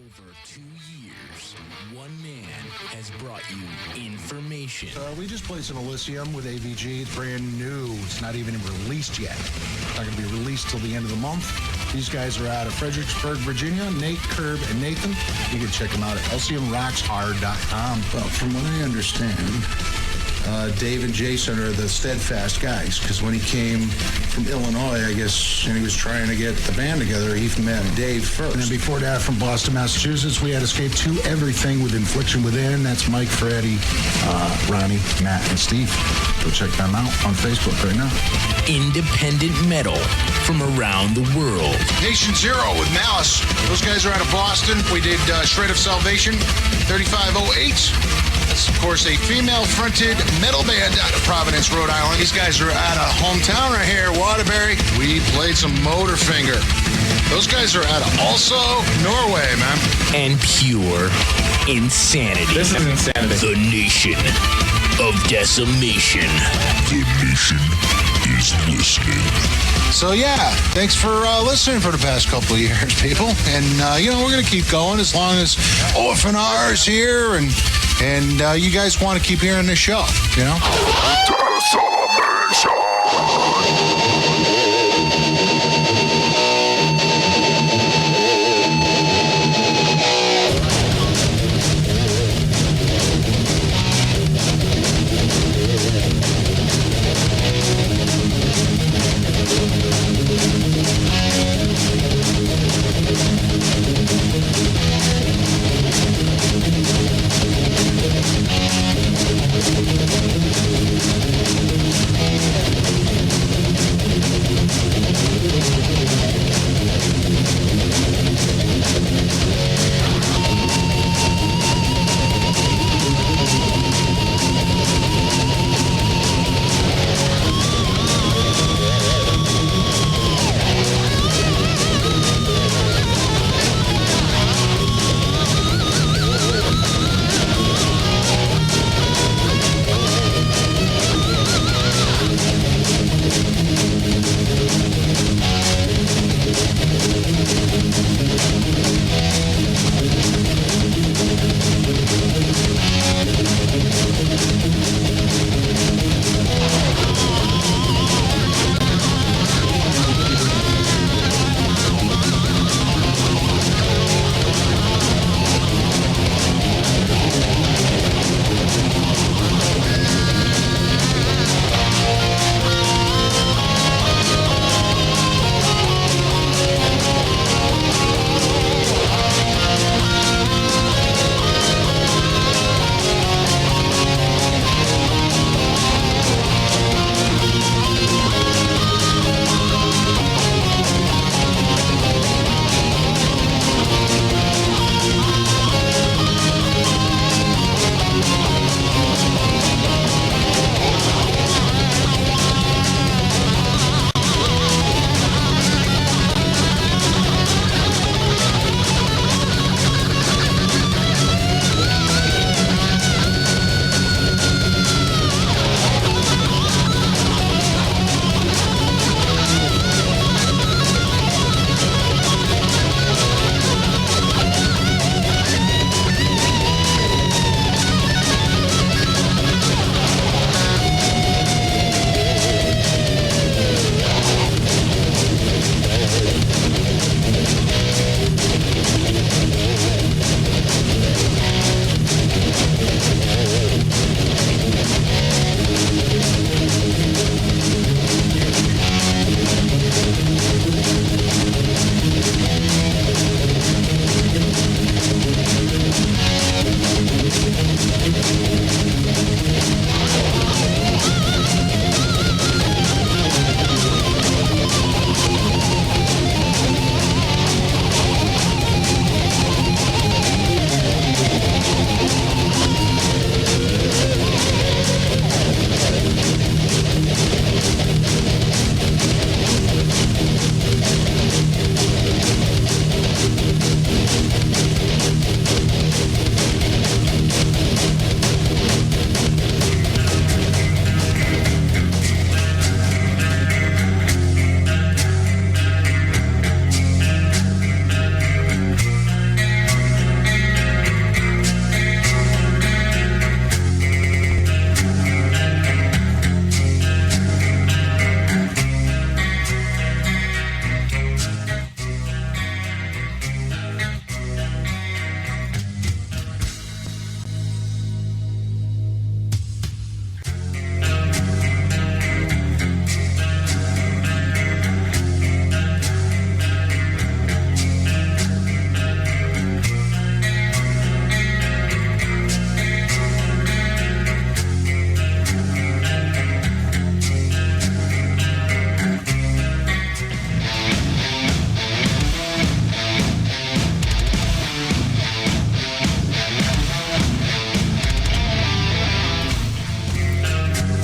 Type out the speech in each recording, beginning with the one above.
over 2 years, one man has brought you information. We just played some Elysium with AVG. It's brand new. It's not even released yet. It's not going to be released till the end of the month. These guys are out of Fredericksburg, Virginia. Nate, Curb, and Nathan. You can check them out at LCMRocksHard.com. Well, from what I understand, Dave and Jason are the steadfast guys, because when he came from Illinois, I guess, and he was trying to get the band together, he met Dave first. And then before that, from Boston, Massachusetts, we had Escape to Everything with Infliction Within. That's Mike, Freddie, Ronnie, Matt, and Steve. Go check them out on Facebook right now. Independent metal from around the world. Nation Zero with Malice. Those guys are out of Boston. We did Shred of Salvation, 3508. That's, of course, a female-fronted metal band out of Providence, Rhode Island. These guys are out of hometown right here, Waterbury. We played some Motorfinger. Those guys are out of also Norway, man. And pure insanity. This is insanity. The Nation of Decimation. The Nation is listening. So, yeah, thanks for listening for the past couple of years, people. And, we're going to keep going as long as OFNR is here and you guys want to keep hearing this show, you know?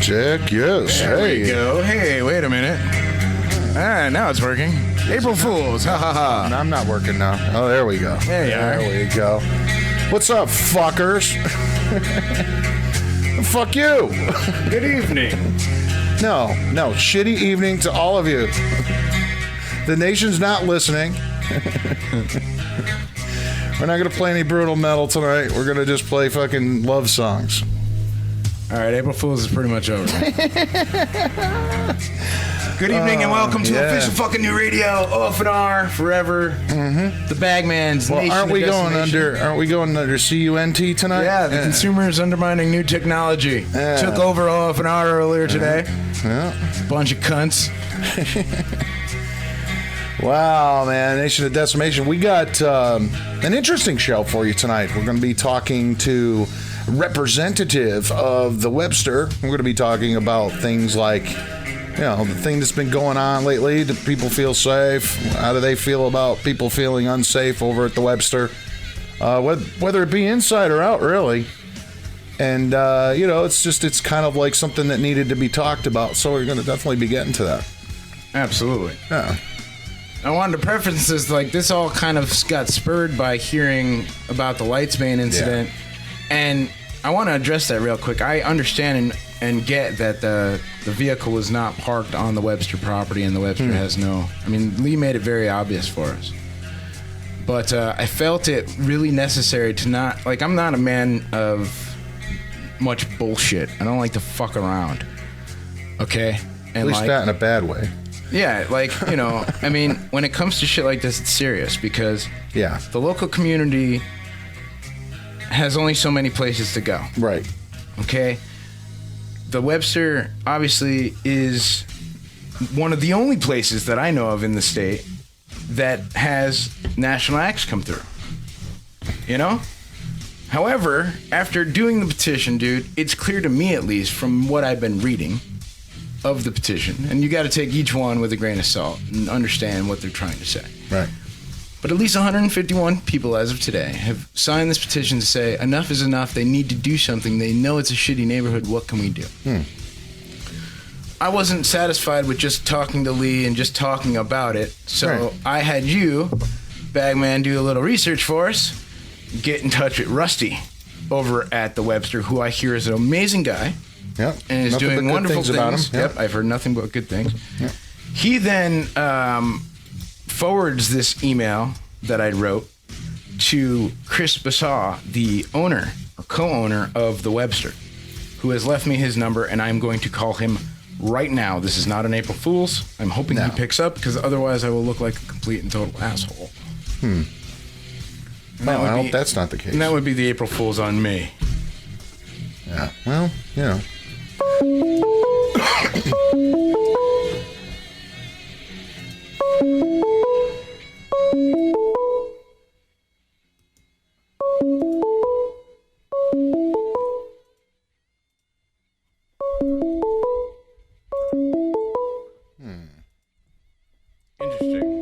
Check, yes. There Hey. we go. Hey, wait a minute. Now it's working. April Fools. Ha ha ha. No, I'm not working now. Oh, there we go. There you are. There we go. What's up, fuckers? Fuck you. Good evening. No. Shitty evening to all of you. The nation's not listening. We're not going to play any brutal metal tonight. We're going to just play fucking love songs. All right, April Fools is pretty much over. Good evening and welcome to official fucking new radio, OFNR, forever. Mm-hmm. The Bagman's Nation Aren't we of Decimation. Aren't we going under CUNT tonight? Yeah, the consumers undermining new technology. Took over OFNR earlier today. Yeah. Bunch of cunts. Wow, man. Nation of Decimation. We got an interesting show for you tonight. We're going to be talking to a representative of the Webster. We're going to be talking about things like, the thing that's been going on lately. Do people feel safe? How do they feel about people feeling unsafe over at the Webster? Whether it be inside or out, really. And, it's kind of like something that needed to be talked about. So we're going to definitely be getting to that. Absolutely. Yeah. I wanted to preface this, like, this all kind of got spurred by hearing about the Lightsbane incident. Yeah. And I want to address that real quick. I understand and get that the vehicle was not parked on the Webster property, and the Webster has no... I mean, Lee made it very obvious for us. But I felt it really necessary to not... Like, I'm not a man of much bullshit. I don't like to fuck around. Okay? And at least that in a bad way. Yeah, I mean, when it comes to shit like this, it's serious because the local community has only so many places to go. Right. Okay? The Webster, obviously, is one of the only places that I know of in the state that has national acts come through. However, after doing the petition, dude, it's clear to me, at least, from what I've been reading of the petition, and you got to take each one with a grain of salt and understand what they're trying to say. Right. But at least 151 people as of today have signed this petition to say enough is enough. They need to do something. They know it's a shitty neighborhood. What can we do? I wasn't satisfied with just talking to Lee and just talking about it, so I had you, Bagman, do a little research for us, get in touch with Rusty over at the Webster, who I hear is an amazing guy. Yep. And is doing wonderful things. About him. Yep. I've heard nothing but good things. Yep. He then forwards this email that I wrote to Chris Besaw, the owner or co-owner of the Webster, who has left me his number, and I'm going to call him right now. This is not an April Fool's. I'm hoping he picks up, because otherwise I will look like a complete and total asshole. I hope that's not the case. And that would be the April Fool's on me. Yeah. Well, Interesting.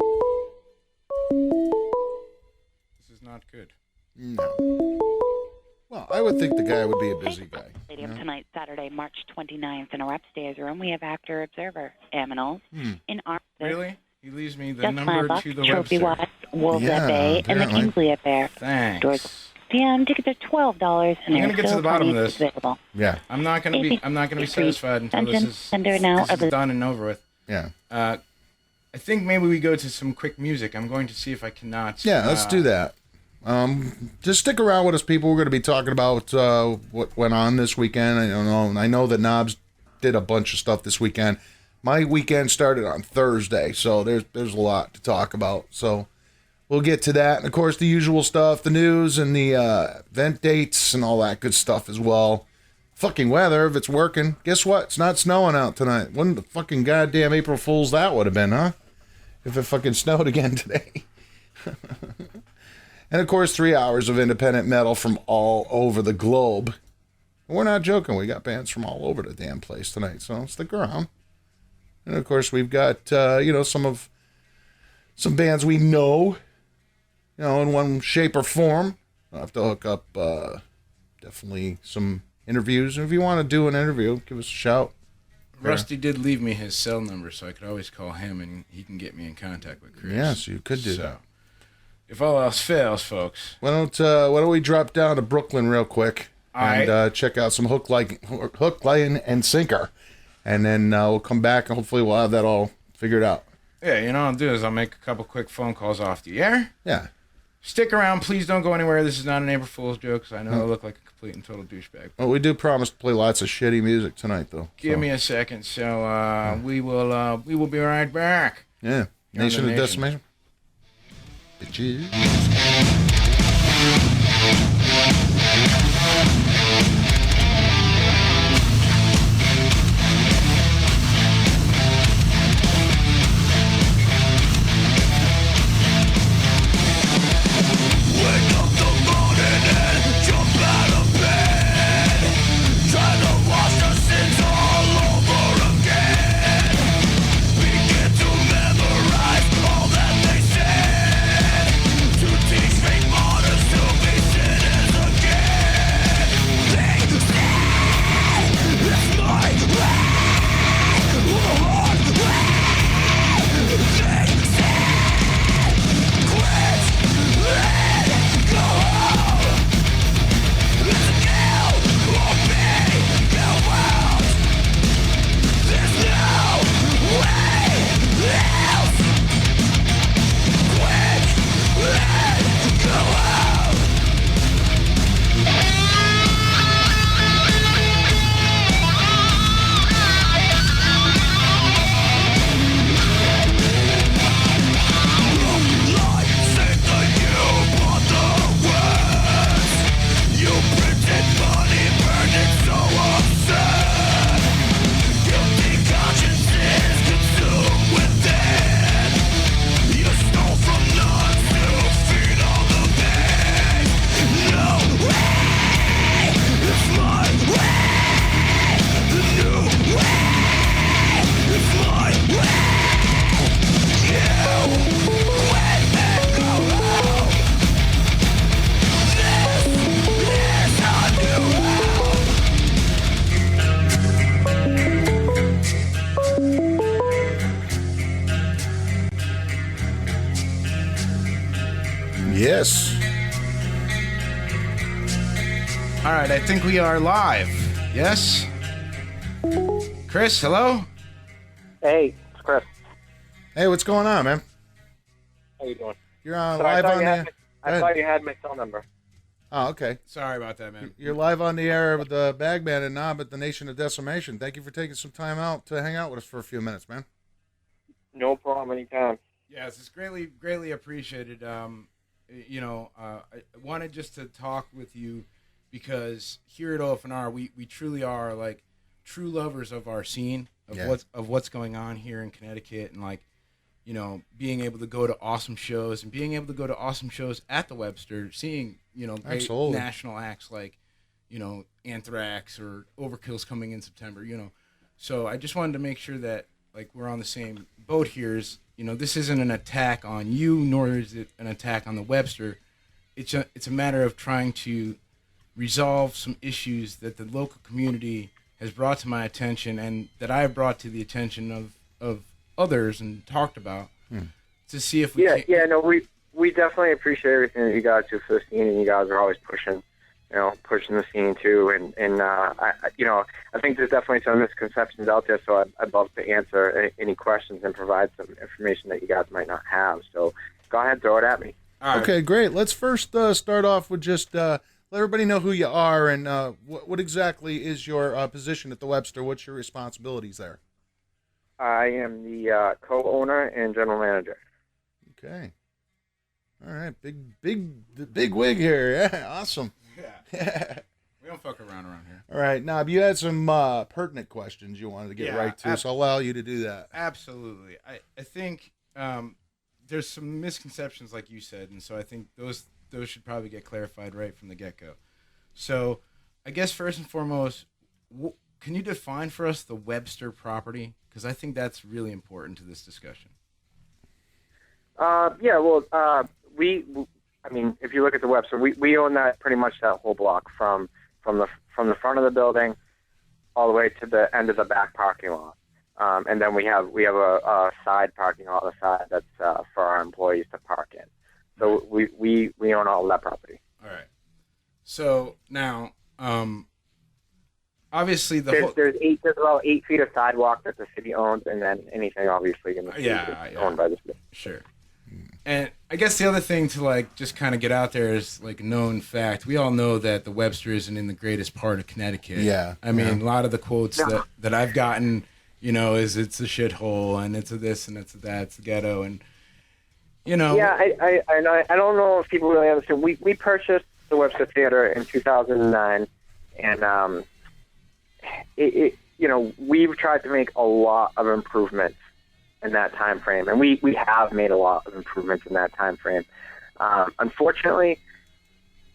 This is not good. No. Well, I would think the guy would be a busy guy. Stadium tonight, Saturday, March 29th, in our upstairs room. We have actor observer Aminals in our Really? He leaves me the Just number My to the Trophy Webster. Watch, Wolves at Bay, and the Kingsley Affair. Thanks. Doors PM tickets are $12, and I'm gonna get to the bottom of this. Available. Yeah. I'm not gonna be satisfied until this is done and over with. Yeah. I think maybe we go to some quick music. I'm going to see if I cannot. Yeah, let's do that. Just stick around with us, people. We're going to be talking about what went on this weekend. I know that Knobs did a bunch of stuff this weekend. My weekend started on Thursday, so there's a lot to talk about. So we'll get to that. And, of course, the usual stuff, the news and the event dates and all that good stuff as well. Fucking weather, if it's working. Guess what? It's not snowing out tonight. When the fucking goddamn April Fool's that would have been, huh? If it fucking snowed again today. And, of course, 3 hours of independent metal from all over the globe. We're not joking. We got bands from all over the damn place tonight, so stick around. And, of course, we've got, some bands we know, in one shape or form. I'll have to hook up definitely some interviews. And if you want to do an interview, give us a shout. Rusty did leave me his cell number, so I could always call him, and he can get me in contact with Chris. Yes, you could do that. If all else fails, folks. Why don't we drop down to Brooklyn real quick and check out some hook, line, and sinker, and then we'll come back and hopefully we'll have that all figured out. Yeah, you know what I'll do is I'll make a couple quick phone calls off the air. Yeah. Stick around. Please don't go anywhere. This is not an April Fool's joke, because I know I look like a complete and total douchebag. Well, we do promise to play lots of shitty music tonight, though. Give me a second. So we will be right back. Yeah. Nation of Decimation. Bitches. Yes. All right, I think we are live. Yes? Chris, hello? Hey, it's Chris. Hey, what's going on, man? How you doing? You're on Sorry, live on the... I thought you had my cell number. Oh, okay. Sorry about that, man. You're live on the air with the Bagman Knob at the Nation of Decimation. Thank you for taking some time out to hang out with us for a few minutes, man. No problem, anytime. Yes, it's greatly appreciated. I wanted just to talk with you because here at OFNR, we truly are like true lovers of our scene, of what's going on here in Connecticut, and being able to go to awesome shows and being able to go to awesome shows at the Webster, seeing, great Absolutely. national acts like, Anthrax or Overkill's coming in September, So I just wanted to make sure that we're on the same boat here. This isn't an attack on you, nor is it an attack on the Webster. It's a matter of trying to resolve some issues that the local community has brought to my attention and that I've brought to the attention of others and talked about to see if we can. We definitely appreciate everything that you guys do for the scene, and you guys are always pushing the scene too. And I think there's definitely some misconceptions out there. So I'd love to answer any questions and provide some information that you guys might not have. So go ahead, throw it at me. All right. Okay, great. Let's first start off with just let everybody know who you are and what exactly is your position at the Webster. What's your responsibilities there? I am the co-owner and general manager. Okay. All right, big wig here. Yeah, awesome. Yeah. We don't fuck around here. All right, Knob, you had some pertinent questions you wanted to get right to, so I'll allow you to do that. Absolutely. I think there's some misconceptions, like you said, and so I think those should probably get clarified right from the get-go. So I guess first and foremost, can you define for us the Webster property? Because I think that's really important to this discussion. If you look at the Webster, we own that pretty much that whole block from the front of the building all the way to the end of the back parking lot. And then we have a side parking lot on the side that's for our employees to park in. So we own all of that property. All right. So now, obviously there's about 8 feet of sidewalk that the city owns, and then anything obviously in the city is owned by the city. Sure. And I guess the other thing to like just kind of get out there is like known fact. We all know that the Webster isn't in the greatest part of Connecticut. Yeah. I mean, a lot of the quotes that I've gotten, you know, is it's a shithole and it's a this and it's a that, it's a ghetto, and you know. Yeah, I know. I don't know if people really understand. We purchased the Webster Theater in 2009, and you know, we've tried to make a lot of improvements in that time frame, and we have made a lot of improvements in that time frame. Unfortunately,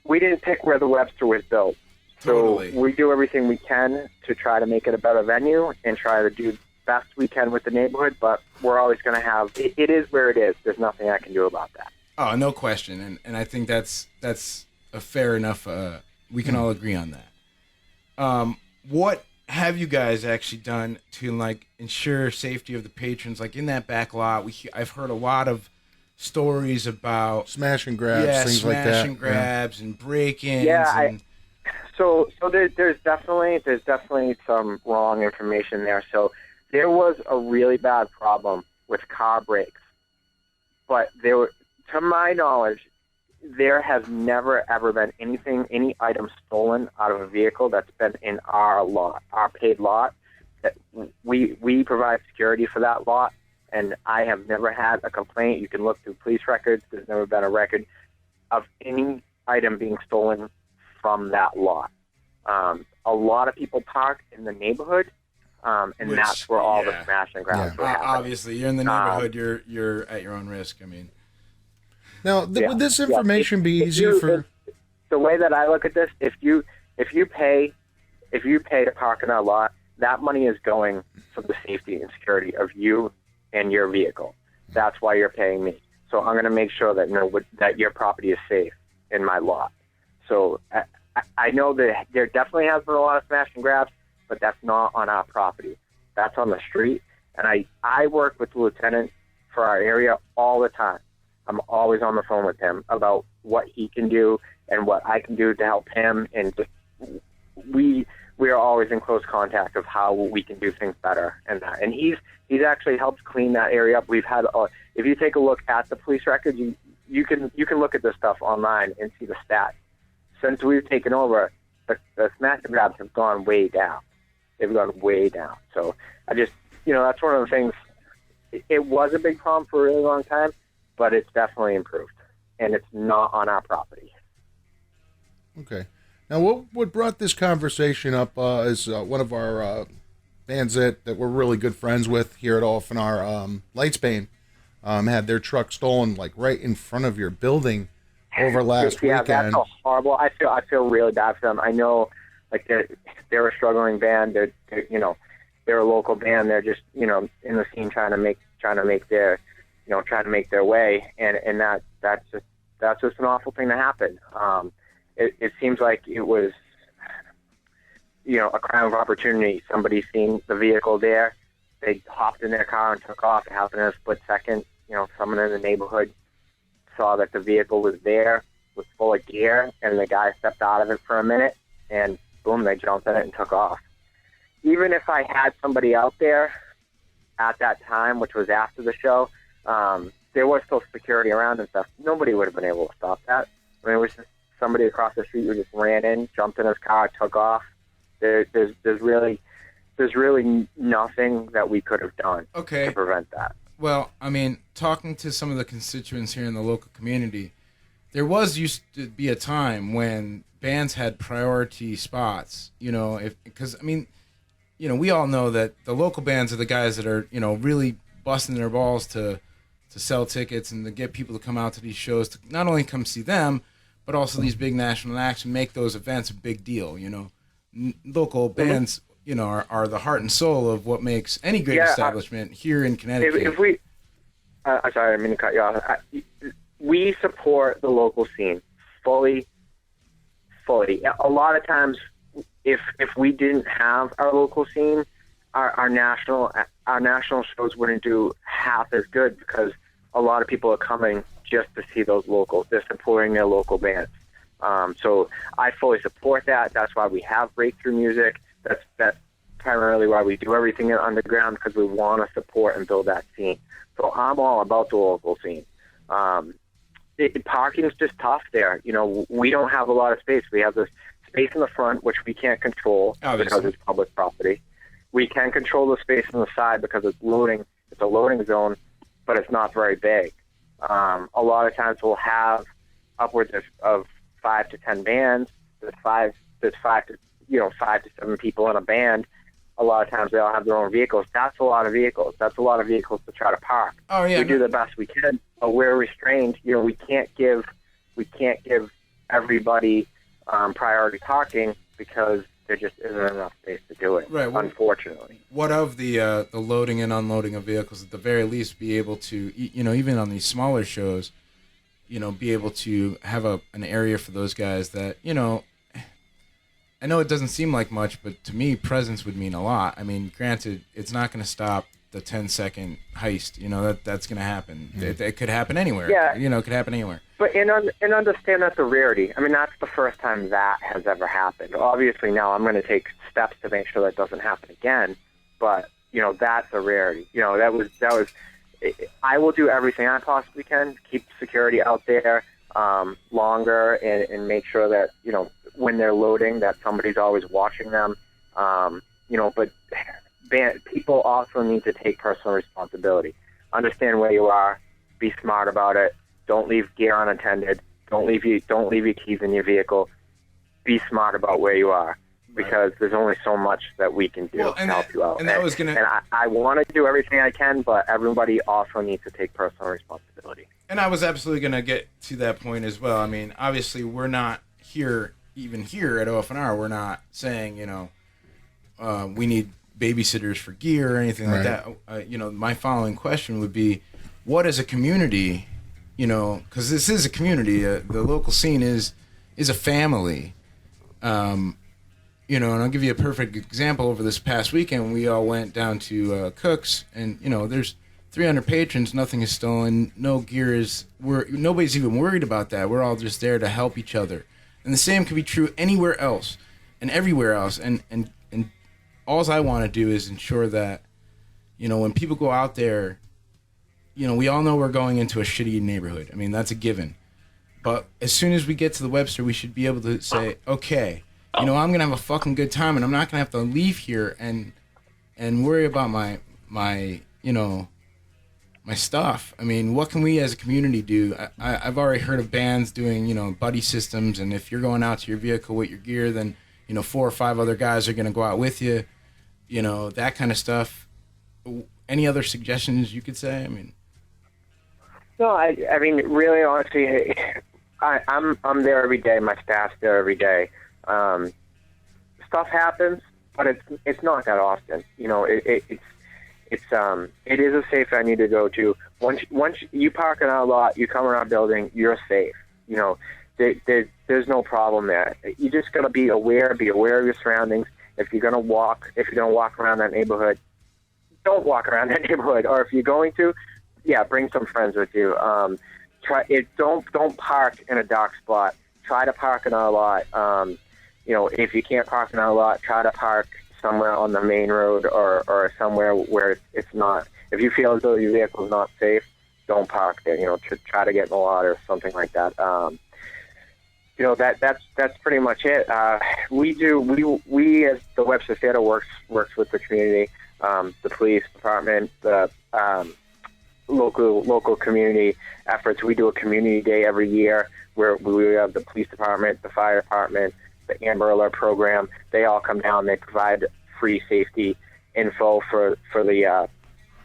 we didn't pick where the Webster was built, so we do everything we can to try to make it a better venue and try to do the best we can with the neighborhood. But we're always going to have it is where it is. There's nothing I can do about that. Oh, no question, and I think that's a fair enough. We can all agree on that. What have you guys actually done to like ensure safety of the patrons? Like in that back lot, I've heard a lot of stories about smash and grabs, things like that. Smash and grabs and break-ins. Yeah, so there's definitely some wrong information there. So there was a really bad problem with car brakes, but to my knowledge, there has never, ever been any item stolen out of a vehicle that's been in our lot, our paid lot. That we provide security for that lot, and I have never had a complaint. You can look through police records. There's never been a record of any item being stolen from that lot. A lot of people park in the neighborhood, and that's where all the smash and grabs were happening. Obviously, you're in the neighborhood. You're at your own risk. I mean. Now, would this information be easier for? The way that I look at this, if you pay to park in our lot, that money is going for the safety and security of you and your vehicle. That's why you're paying me. So I'm going to make sure that that your property is safe in my lot. So I know that there definitely has been a lot of smash and grabs, but that's not on our property. That's on the street, and I work with the lieutenant for our area all the time. I'm always on the phone with him about what he can do and what I can do to help him. And just, we are always in close contact of how we can do things better. And he's actually helped clean that area up. We've had, if you take a look at the police records, you can look at this stuff online and see the stats. Since we've taken over, the smash and grabs have gone way down. They've gone way down. So I just, that's one of the things. It was a big problem for a really long time, but it's definitely improved, and it's not on our property. Okay. Now, what brought this conversation up is one of our bands that we're really good friends with here at OFNR, Lightsbane, had their truck stolen like right in front of your building over last weekend. Yeah, that's horrible. I feel really bad for them. I know, like they're a struggling band. They're a local band. They're just in the scene trying to make their way, and that's just an awful thing to happen. It seems like it was, a crime of opportunity. Somebody seen the vehicle there, they hopped in their car and took off. It happened in a split second. Someone in the neighborhood saw that the vehicle was there, was full of gear, and the guy stepped out of it for a minute, and boom, they jumped in it and took off. Even if I had somebody out there at that time, which was after the show, there was still security around and stuff. Nobody would have been able to stop that. I mean, it was just somebody across the street who just ran in, jumped in his car, took off. There's really nothing that we could have done to prevent that. Well, I mean, talking to some of the constituents here in the local community, there used to be a time when bands had priority spots. We all know that the local bands are the guys that are, really busting their balls to sell tickets and to get people to come out to these shows to not only come see them, but also these big national acts and make those events a big deal. Local bands, are the heart and soul of what makes any great establishment here in Connecticut. If we, I'm sorry, I didn't mean to cut you off. We support the local scene fully. A lot of times if we didn't have our local scene, our national shows wouldn't do half as good, because a lot of people are coming just to see those locals. They're supporting their local bands. So I fully support that. That's why we have breakthrough music. That's primarily why we do everything in underground, because we want to support and build that scene. So I'm all about the local scene. Parking is just tough there. You know, we don't have a lot of space. We have this space in the front, which we can't control because it's public property. We can control the space on the side because it's loading. It's a loading zone, but it's not very big. A lot of times we'll have upwards of 5 to 10 bands. There's five to 7 people in a band. A lot of times they all have their own vehicles. That's a lot of vehicles. That's a lot of vehicles to try to park. Oh yeah. We do the best we can, but we're restrained. You know, we can't give everybody priority parking because there just isn't enough space to do it. Right. Well, unfortunately. What of the loading and unloading of vehicles? At the very least, be able to, you know, even on these smaller shows, you know, be able to have an area for those guys that, you know, I know it doesn't seem like much, but to me, presence would mean a lot. I mean, granted, it's not going to stop the 10-second heist. You know, that's going to happen. It could happen anywhere. Yeah. You know, it could happen anywhere. But and understand that's a rarity. I mean, that's the first time that has ever happened. Obviously, now I'm going to take steps to make sure that doesn't happen again. But you know, that's a rarity. You know, that was. I will do everything I possibly can to keep security out there longer and make sure that, you know, when they're loading, that somebody's always watching them. You know, but people also need to take personal responsibility. Understand where you are. Be smart about it. Don't leave gear unattended. Don't leave your keys in your vehicle. Be smart about where you are, because there's only so much that we can do to help you out. And that was gonna. And I want to do everything I can, but everybody also needs to take personal responsibility. And I was absolutely going to get to that point as well. I mean, obviously, we're not here, even here at OFNR, we're not saying, you know, we need babysitters for gear or anything like that. You know, my following question would be, what is a community, you know, because this is a community, the local scene is a family. You know, and I'll give you a perfect example. Over this past weekend, we all went down to Cook's, and, you know, there's 300 patrons, nothing is stolen, no gear is, nobody's even worried about that. We're all just there to help each other. And the same can be true anywhere else and everywhere else. And all I want to do is ensure that, you know, when people go out there, you know, we all know we're going into a shitty neighborhood. I mean, that's a given. But as soon as we get to the Webster, we should be able to say, okay, you know, I'm going to have a fucking good time, and I'm not going to have to leave here and worry about my you know, my stuff. I mean, what can we as a community do? I've already heard of bands doing, you know, buddy systems, and if you're going out to your vehicle with your gear, then, you know, 4 or 5 other guys are going to go out with you, you know, that kind of stuff. Any other suggestions you could say? I mean, no, I mean, really, honestly, I'm there every day. My staff's there every day. Stuff happens, but it's not that often. You know, it is a safe venue to go to. Once you park in our lot, you come in our building, you're safe. You know, there's no problem there. You just gotta be aware of your surroundings. If you're gonna walk around that neighborhood, don't walk around that neighborhood. Or if you're going to, yeah, bring some friends with you. Don't park in a dark spot. Try to park in our lot. You know, if you can't park in our lot, try to park somewhere on the main road or somewhere where it's not. If you feel as though your vehicle is not safe, don't park there. You know, try to get in the lot or something like that. You know, that's pretty much it. We as the Webster Theater works with the community, the police department, the local community efforts. We do a community day every year where we have the police department, the fire department, the Amber Alert program. They all come down. They provide free safety info for the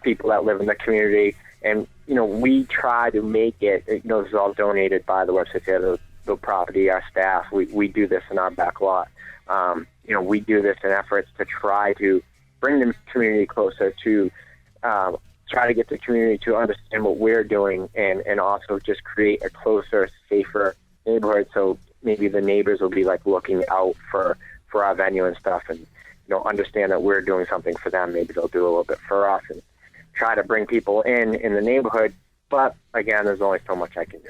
people that live in the community. And, you know, we try to make it, you know, this is all donated by the Webster Theater, the property, our staff. We do this in our back lot. You know, we do this in efforts to try to bring the community closer, to try to get the community to understand what we're doing, and also just create a closer, safer neighborhood. So maybe the neighbors will be like looking out for for our venue and stuff, and understand that we're doing something for them. Maybe they'll do a little bit for us and try to bring people in the neighborhood. But again, there's only so much I can do.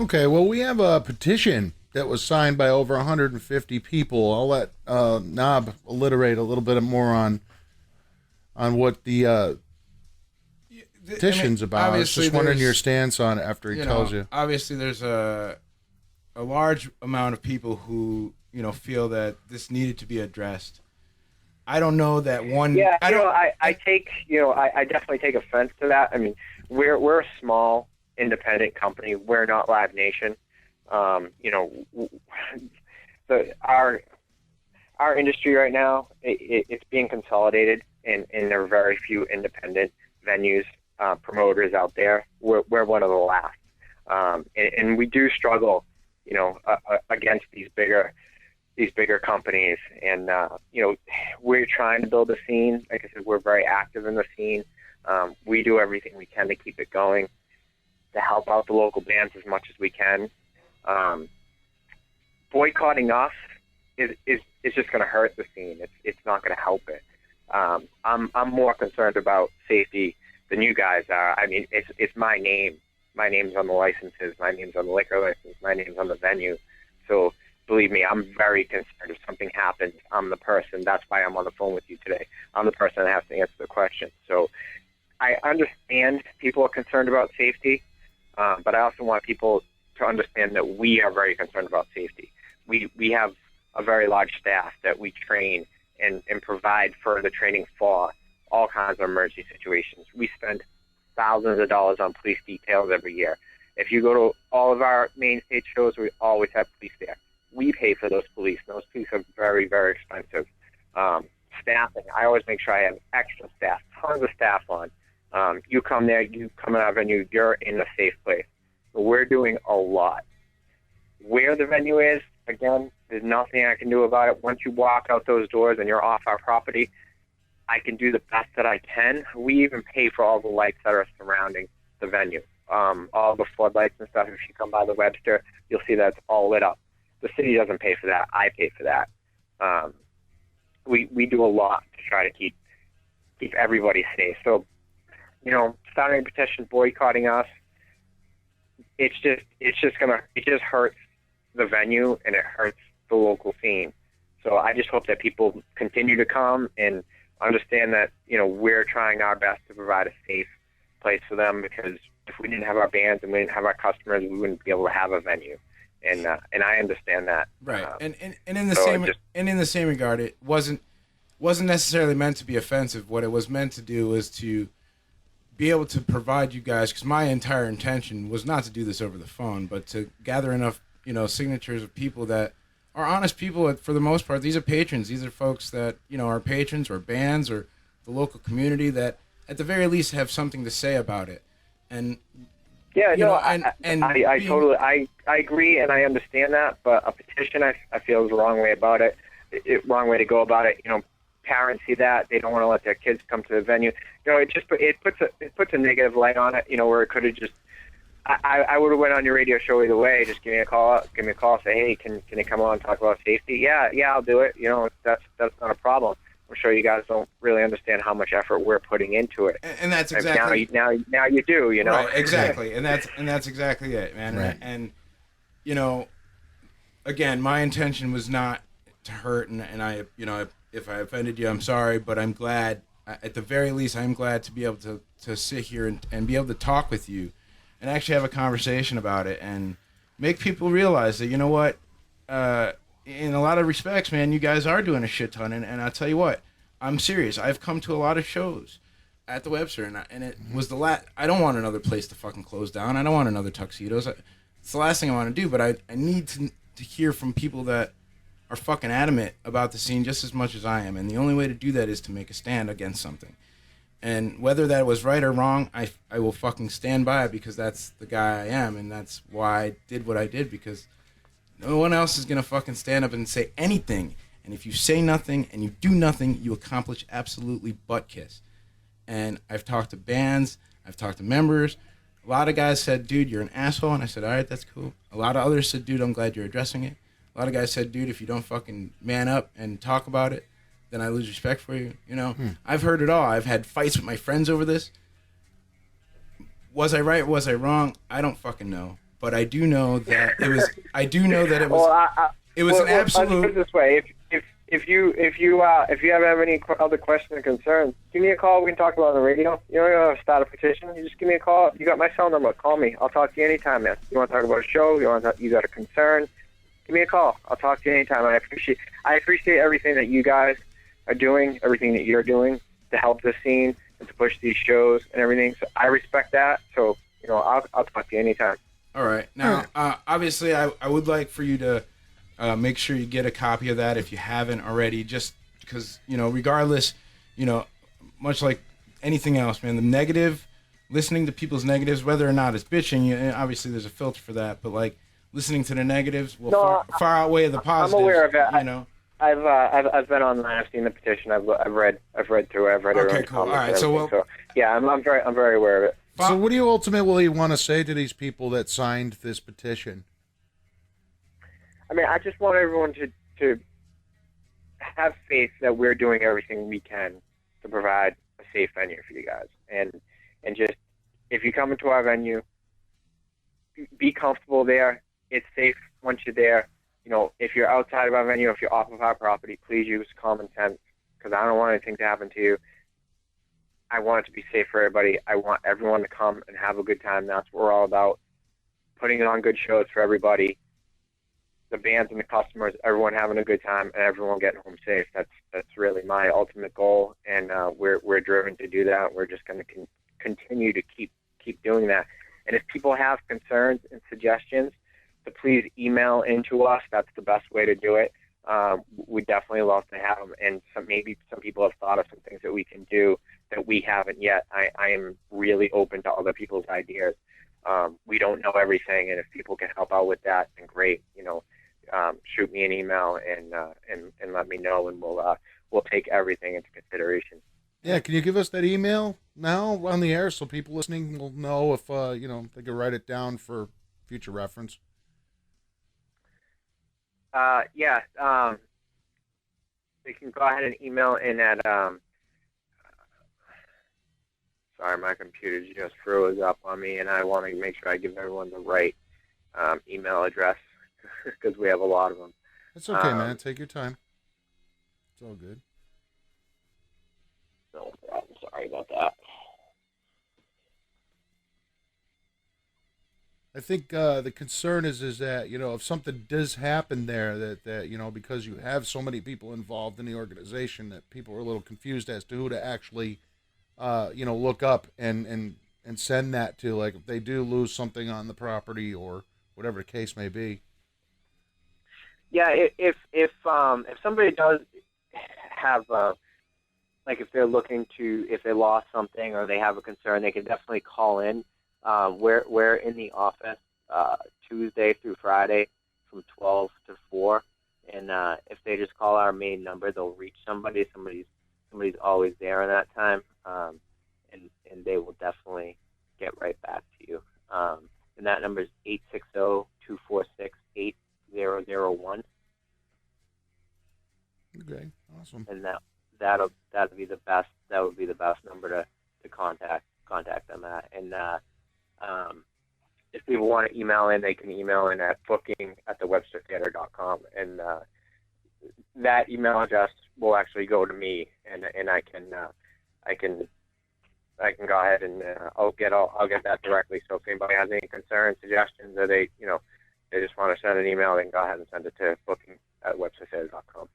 Okay, well, we have a petition that was signed by over 150 people. I'll let Knob alliterate a little bit more on what the petition's about. I was just wondering your stance on it after he tells you. Obviously, there's a large amount of people who feel that this needed to be addressed. I don't know that one. Yeah, I definitely take offense to that. I mean, we're a small independent company. We're not Live Nation. Our industry right now, it's being consolidated, and there are very few independent venues, promoters out there. We're one of the last, and we do struggle, against these bigger companies. And we're trying to build a scene. Like I said, we're very active in the scene. We do everything we can to keep it going, to help out the local bands as much as we can. Boycotting us is just going to hurt the scene. It's not going to help it. I'm more concerned about safety than you guys are. I mean, it's my name. My name's on the licenses. My name's on the liquor license. My name's on the venue. So believe me, I'm very concerned. If something happens, I'm the person. That's why I'm on the phone with you today. I'm the person that has to answer the question. So I understand people are concerned about safety, but I also want people to understand that we are very concerned about safety. We have a very large staff that we train and provide further training for all kinds of emergency situations. We spend thousands of dollars on police details every year. If you go to all of our main stage shows, we always have police there. We pay for those police. Those police are very, very expensive. Staffing, I always make sure I have extra staff, tons of staff on. You come there, you come in our venue, you're in a safe place. So we're doing a lot. Where the venue is, again, there's nothing I can do about it. Once you walk out those doors and you're off our property, I can do the best that I can. We even pay for all the lights that are surrounding the venue. All the floodlights and stuff. If you come by the Webster, you'll see that it's all lit up. The city doesn't pay for that. I pay for that. We do a lot to try to keep everybody safe. So, starting a petition boycotting us, it just hurts the venue and it hurts the local scene. So I just hope that people continue to come and understand that, we're trying our best to provide a safe place for them, because if we didn't have our bands and we didn't have our customers, we wouldn't be able to have a venue. And I understand that. Right. And in the same regard, it wasn't necessarily meant to be offensive. What it was meant to do was to be able to provide you guys, because my entire intention was not to do this over the phone, but to gather enough, signatures of people that are honest people. For the most part, these are patrons. These are folks that, are patrons or bands or the local community that at the very least have something to say about it. And yeah, I agree and I understand that, but a petition I feel is the wrong way about it. Wrong way to go about it. Parents see that, they don't want to let their kids come to the venue. It puts a negative light on it. Where it could have just. I would have went on your radio show either way. Just give me a call. Say, hey, can they come on and talk about safety? Yeah, I'll do it. That's not a problem. I'm sure you guys don't really understand how much effort we're putting into it. And that's exactly now you do. Right, exactly. and that's exactly it, man. Right. And again, my intention was not to hurt, and I if I offended you, I'm sorry, but I'm glad. At the very least, I'm glad to be able to sit here and be able to talk with you and actually have a conversation about it and make people realize that, in a lot of respects, man, you guys are doing a shit ton. And I'll tell you what, I'm serious. I've come to a lot of shows at the Webster, and it was the last. I don't want another place to fucking close down. I don't want another Tuxedos. It's the last thing I want to do, but I need to hear from people that are fucking adamant about the scene just as much as I am. And the only way to do that is to make a stand against something. And whether that was right or wrong, I will fucking stand by it, because that's the guy I am, and that's why I did what I did, because no one else is going to fucking stand up and say anything. And if you say nothing and you do nothing, you accomplish absolutely butt kiss. And I've talked to bands, I've talked to members. A lot of guys said, dude, you're an asshole. And I said, all right, that's cool. A lot of others said, dude, I'm glad you're addressing it. A lot of guys said, dude, if you don't fucking man up and talk about it, then I lose respect for you. You know, I've heard it all. I've had fights with my friends over this. Was I right? Was I wrong? I don't fucking know. But I do know that it was. I do know that it was. It was an absolute. Let's put it this way: if you have any other questions or concerns, give me a call. We can talk about it on the radio. You don't have to start a petition. You just give me a call. You got my cell number. Call me. I'll talk to you anytime, man. You want to talk about a show? You got a concern? Give me a call. I'll talk to you anytime. I appreciate everything that you guys are doing, everything that you're doing to help the scene and to push these shows and everything. So I respect that. So I'll talk to you anytime. All right. Now, obviously, I would like for you to make sure you get a copy of that if you haven't already, just because, regardless, much like anything else, man, the negative, listening to people's negatives, whether or not it's bitching, obviously there's a filter for that, but, like, listening to the negatives will far outweigh the positives. I'm aware of it. I've been online. I've seen the petition. I've read through it. I've read okay, cool. All right. So yeah, I'm very aware of it. So what do you ultimately want to say to these people that signed this petition? I mean, I just want everyone to have faith that we're doing everything we can to provide a safe venue for you guys. And just, if you come into our venue, be comfortable there. It's safe once you're there. If you're outside of our venue, if you're off of our property, please use common sense, because I don't want anything to happen to you. I want it to be safe for everybody. I want everyone to come and have a good time. That's what we're all about. Putting on good shows for everybody. The bands and the customers, everyone having a good time, and everyone getting home safe. That's really my ultimate goal, and we're driven to do that. We're just going to continue to keep doing that. And if people have concerns and suggestions, to please email into us. That's the best way to do it. We definitely love to have them, and maybe some people have thought of some things that we can do that we haven't yet. I am really open to other people's ideas. We don't know everything, and if people can help out with that, then great. Shoot me an email and let me know, and we'll take everything into consideration. Yeah, can you give us that email now on the air so people listening will know if they can write it down for future reference? Yeah. They can go ahead and email in at sorry, my computer just froze up on me, and I want to make sure I give everyone the right email address because we have a lot of them. That's okay, man. Take your time. It's all good. No problem. Sorry about that. I think the concern is that, if something does happen there, that because you have so many people involved in the organization, that people are a little confused as to who to actually, look up and send that to, like, if they do lose something on the property or whatever the case may be. Yeah, if somebody does have, like, if they're looking to, if they lost something or they have a concern, they can definitely call in. We're in the office Tuesday through Friday from 12 to 4, and if they just call our main number, they'll reach somebody. Somebody's always there in that time, and they will definitely get right back to you. And that number is 860-246-8001. Okay, awesome. And that'll be the best. That would be the best number to contact them at. And if people want to email in, they can email in at booking@thewebstertheater.com, and that email address will actually go to me, and I can go ahead and I'll get that directly. So if anybody has any concerns, suggestions, or they just want to send an email, they can go ahead and send it to booking@webstertheater.com.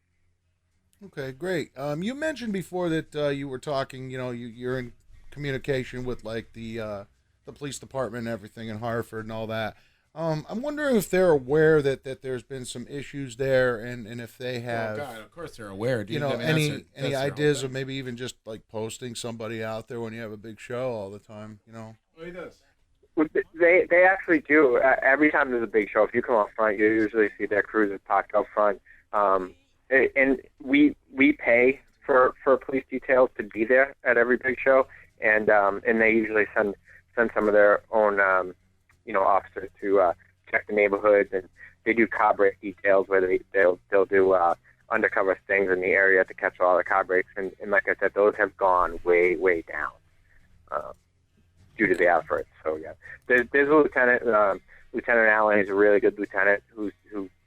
Okay, great. You mentioned before that you were talking, you're in communication with, like, the police department and everything in Hartford and all that. I'm wondering if they're aware that there's been some issues there, and if they have, oh God, of course they're aware, dude. any ideas of maybe even just, like, posting somebody out there when you have a big show all the time, Well, he does. They actually do. Every time there's a big show, if you come up front, you usually see their cruisers parked up front. And we pay for police details to be there at every big show, and they usually send some of their own officers to check the neighborhoods, and they do car break details where they'll do undercover things in the area to catch all the car breaks. And like I said, those have gone way, way down due to the efforts. So yeah, there's a lieutenant, Lieutenant Allen. He's a really good lieutenant who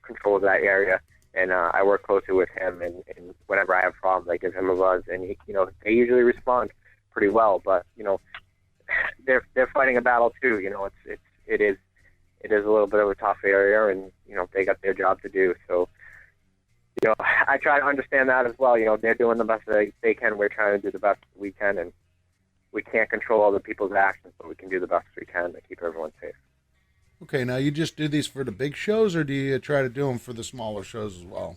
controls that area. And I work closely with him, and whenever I have problems, I give him a buzz, and they usually respond pretty well. But they're fighting a battle too. It is a little bit of a tough area, and they got their job to do. So I try to understand that as well. They're doing the best they can. We're trying to do the best we can, and we can't control other people's actions, but we can do the best we can to keep everyone safe. Okay, now you just do these for the big shows, or do you try to do them for the smaller shows as well?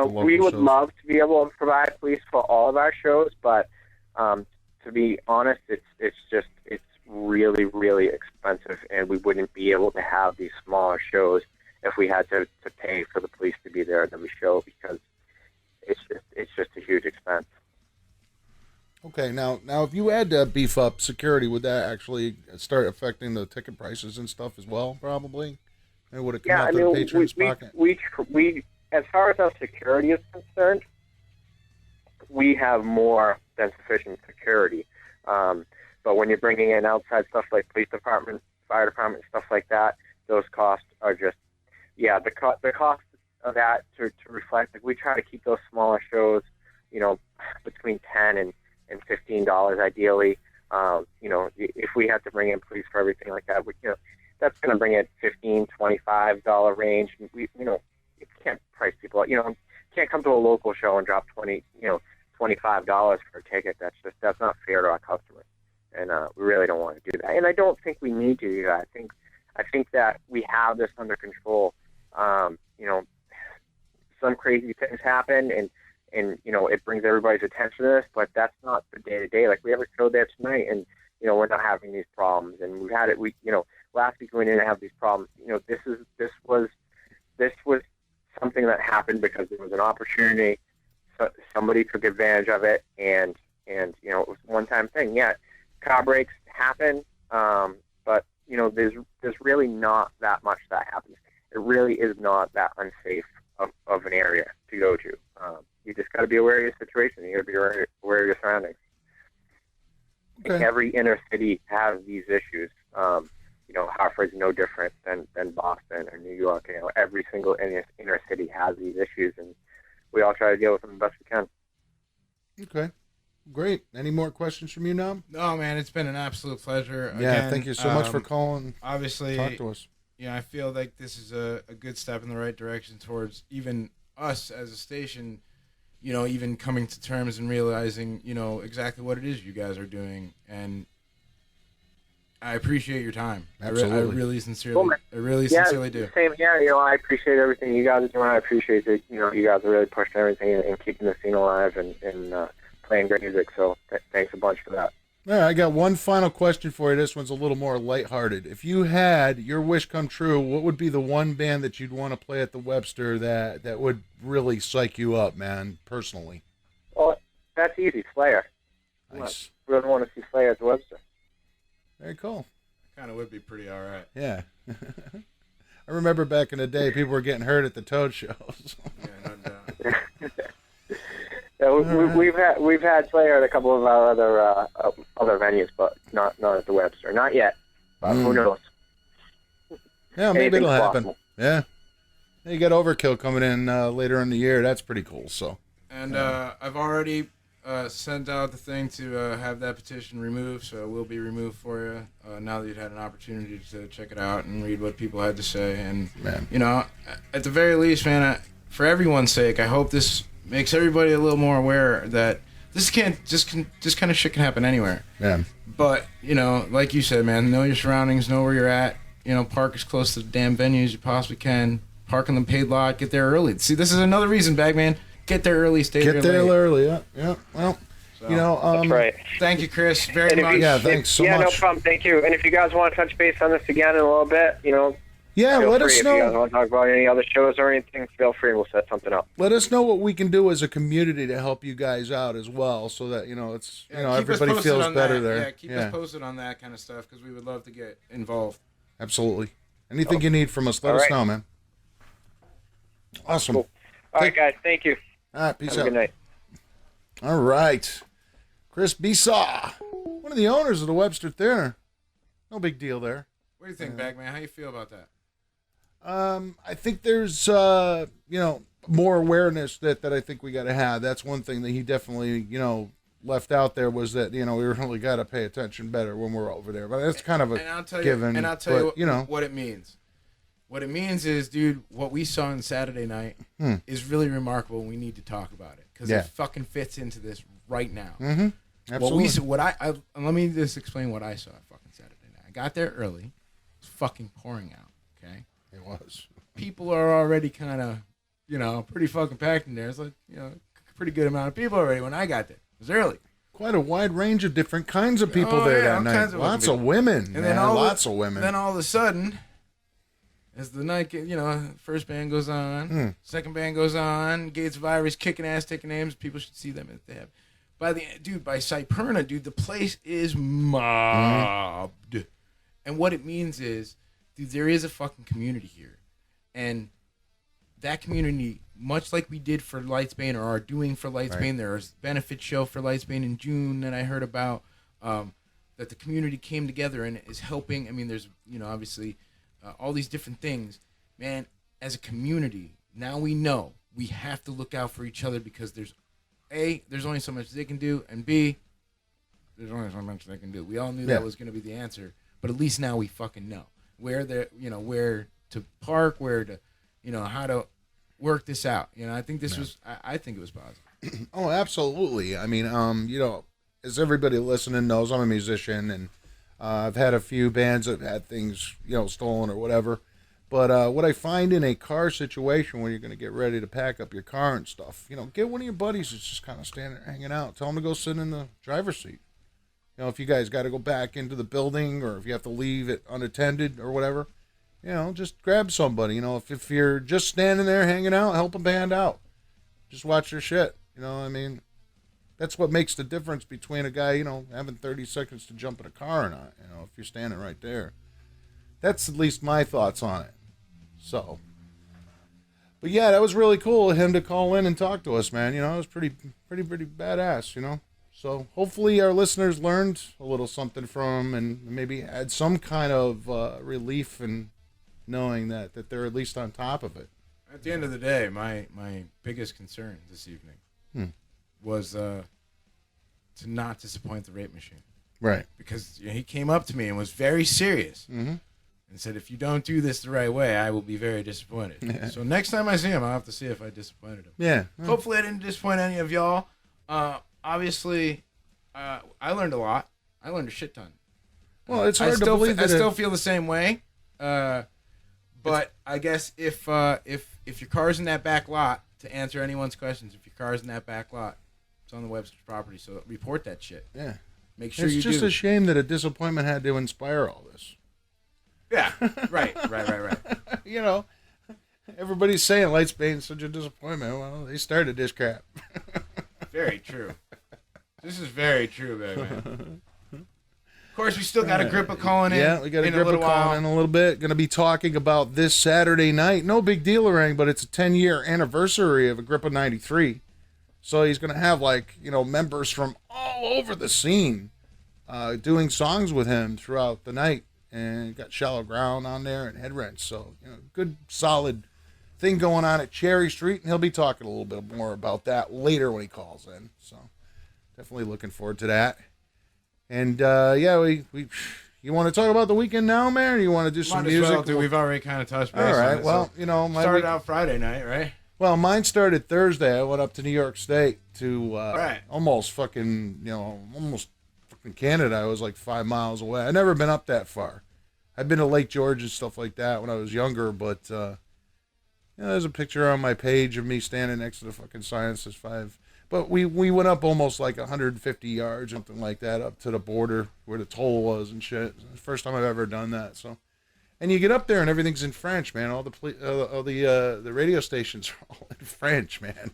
We would love to be able to provide police for all of our shows, but to be honest, it's really, really expensive, and we wouldn't be able to have these smaller shows if we had to pay for the police to be there at every show, because it's just a huge expense. Okay, now if you had to beef up security, would that actually start affecting the ticket prices and stuff as well, probably? And would it come out of the patron's pocket? We, as far as our security is concerned, we have more than sufficient security. But when you're bringing in outside stuff like police department, fire department, stuff like that, those costs are just, the cost of that to reflect, we try to keep those smaller shows, between $10 and $15 ideally. If we have to bring in police for everything like that, that's going to bring it $15, $25 range. You can't price people out. You can't come to a local show and drop $25 for a ticket. That's not fair to our customers, and we really don't want to do that. And I don't think we need to do that. I think that we have this under control. Some crazy things happen, and it brings everybody's attention to this, but that's not the day-to-day. Like, we have a show there tonight, and, we're not having these problems, and we've had it, last week we didn't have these problems. This was something that happened because there was an opportunity, so somebody took advantage of it, and it was a one-time thing. Yeah, car breaks happen, but, there's really not that much that happens. It really is not that unsafe of an area to go to. You just got to be aware of your situation. You got to be aware of your surroundings. Okay. Every inner city has these issues. Hartford's no different than Boston or New York. Every single inner city has these issues, and we all try to deal with them the best we can. Okay, great. Any more questions from you, Knob? No, man, it's been an absolute pleasure. Yeah, Again, thank you so much for calling. Obviously, talk to us. I feel like this is a good step in the right direction towards even us as a station, even coming to terms and realizing, exactly what it is you guys are doing. And I appreciate your time. Absolutely. I really sincerely do. Same here. I appreciate everything you guys are doing. I appreciate that, you guys are really pushing everything and keeping the scene alive and playing great music. So thanks a bunch for that. All right, I got one final question for you. This one's a little more lighthearted. If you had your wish come true, what would be the one band that you'd want to play at the Webster that would really psych you up, man, personally? Well, that's easy. Slayer. Nice. I really want to see Slayer at the Webster. Very cool. Kind of would be pretty all right. Yeah. I remember back in the day, people were getting hurt at the Toad shows. Yeah, no doubt. Yeah, we've had Slayer at a couple of our other venues, but not at the Webster. Not yet. But who knows? Yeah, maybe it'll happen. Yeah. You got Overkill coming in later in the year. That's pretty cool. So. And I've already sent out the thing to have that petition removed, so it will be removed for you now that you've had an opportunity to check it out and read what people had to say. And at the very least, man, for everyone's sake, I hope this makes everybody a little more aware that this kind of shit can happen anywhere. Yeah. But like you said, man, know your surroundings, know where you're at. Park as close to the damn venues as you possibly can. Park in the paid lot. Get there early. See, this is another reason, Bagman. Get there early. Stay there late. Get there early. Yeah. Well, so, that's right. Thank you, Chris, very much. Yeah, thanks so much. Yeah, no problem. Thank you. And if you guys want to touch base on this again in a little bit, yeah, let us know. If you guys want to talk about any other shows or anything, feel free and we'll set something up. Let us know what we can do as a community to help you guys out as well, so that it's everybody feels better there. Yeah, keep us posted on that kind of stuff because we would love to get involved. Absolutely. Anything you need from us, let All us right. know, man. Awesome. Cool. All right, guys. Thank you. All right, peace Have a out. good night. All right. Chris Besaw, one of the owners of the Webster Theater. No big deal there. What do you think, Bagman? How you feel about that? I think there's, more awareness that I think we got to have. That's one thing that he definitely, left out there was that, we really got to pay attention better when we're over there. But that's kind of a given. I'll tell you but, what it means. What it means is, dude, what we saw on Saturday night is really remarkable, and we need to talk about it because it fucking fits into this right now. Mm-hmm. Absolutely. Let me just explain what I saw fucking Saturday night. I got there early. It was fucking pouring out. Okay, it was. People are already kind of, pretty fucking packed in there. It's like, pretty good amount of people already when I got there. It was early. Quite a wide range of different kinds of people there that night. Lots of women. And then lots of women. Then all of a sudden, as the night, first band goes on, second band goes on, Gates of Ivory's kicking ass, taking names. People should see them if they have. By Cyperna, dude, the place is mobbed. And what it means is, dude, there is a fucking community here. And that community, much like we did for Lightsbane or are doing for Lightsbane, right. There was a benefit show for Lightsbane in June that I heard about, that the community came together and is helping. I mean, there's, obviously all these different things. Man, as a community, now we know we have to look out for each other because there's only so much they can do, and B, there's only so much they can do. We all knew that was going to be the answer, but at least now we fucking know where where to park, where to, how to work this out. I think this was, I think it was positive. Oh, absolutely. I mean, as everybody listening knows, I'm a musician, and I've had a few bands that have had things, stolen or whatever. But what I find in a car situation when you're going to get ready to pack up your car and stuff, get one of your buddies that's just kind of standing there hanging out. Tell them to go sit in the driver's seat. If you guys got to go back into the building or if you have to leave it unattended or whatever, just grab somebody. If you're just standing there hanging out, help a band out. Just watch their shit. That's what makes the difference between a guy, having 30 seconds to jump in a car or not, if you're standing right there. That's at least my thoughts on it. So, but yeah, that was really cool of him to call in and talk to us, man. It was pretty badass, So hopefully our listeners learned a little something from him and maybe had some kind of relief in knowing that they're at least on top of it. At the end of the day, my biggest concern this evening was to not disappoint the rape machine. Right. Because he came up to me and was very serious. Mm-hmm. And said, if you don't do this the right way, I will be very disappointed. Yeah. So next time I see him, I'll have to see if I disappointed him. Yeah. Hopefully I didn't disappoint any of y'all. Obviously, I learned a lot. I learned a shit ton. Well, it's hard to believe that I still feel the same way. But I guess if your car's in that back lot, to answer anyone's questions, if your car's in that back lot, it's on the Webster property, so report that shit. Yeah. Make sure you do. It's just a shame that a disappointment had to inspire all this. Yeah, right. Everybody's saying Lightsbane's such a disappointment. Well, they started this crap. Very true. This is very true, man. Of course, we still got Agrippa calling in. Yeah, we got Agrippa calling in a little bit. Going to be talking about this Saturday night. No big deal or anything, but it's a 10-year anniversary of Agrippa 93. So he's going to have, members from all over the scene doing songs with him throughout the night. And got Shallow Ground on there and Head Wrench. So, good, solid thing going on at Cherry Street. And he'll be talking a little bit more about that later when he calls in. So, definitely looking forward to that. And, you want to talk about the weekend now, man? Or you want to do some music? Well, dude, we've already kind of touched base on it. All right, well, so started out Friday night, right? Well, mine started Thursday. I went up to New York State to almost fucking Canada. I was like 5 miles away. I'd never been up that far. I've been to Lake George and stuff like that when I was younger, but there's a picture on my page of me standing next to the fucking Sciences 5. But we went up almost like 150 yards, something like that, up to the border where the toll was and shit. It's the first time I've ever done that. So, and you get up there and everything's in French, man. All the radio stations are all in French, man.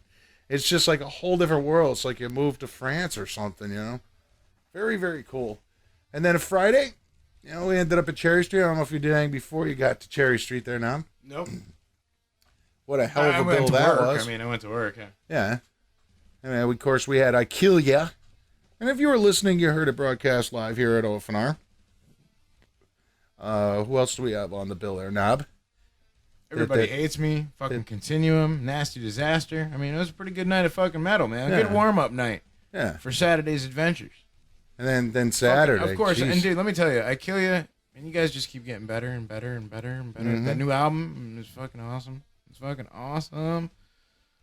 It's just like a whole different world. It's like you moved to France or something, Very, very cool. And then Friday, we ended up at Cherry Street. I don't know if you did anything before you got to Cherry Street there now. Nope. What a hell of a went bill to that work. was. I mean, I went to work. Yeah. Yeah. And of course, we had I Kill Ya. And if you were listening, you heard it broadcast live here at OFNR. Who else do we have on the bill there, Knob? Everybody hates me. Fucking Continuum. Nasty Disaster. I mean, it was a pretty good night of fucking metal, man. A good warm-up night. Yeah. For Saturday's adventures. And then Saturday. Fucking, of course. Jeez. And dude, let me tell you, I Kill Ya, and you guys just keep getting better and better and better and better. Mm-hmm. That new album is fucking awesome. It's fucking awesome.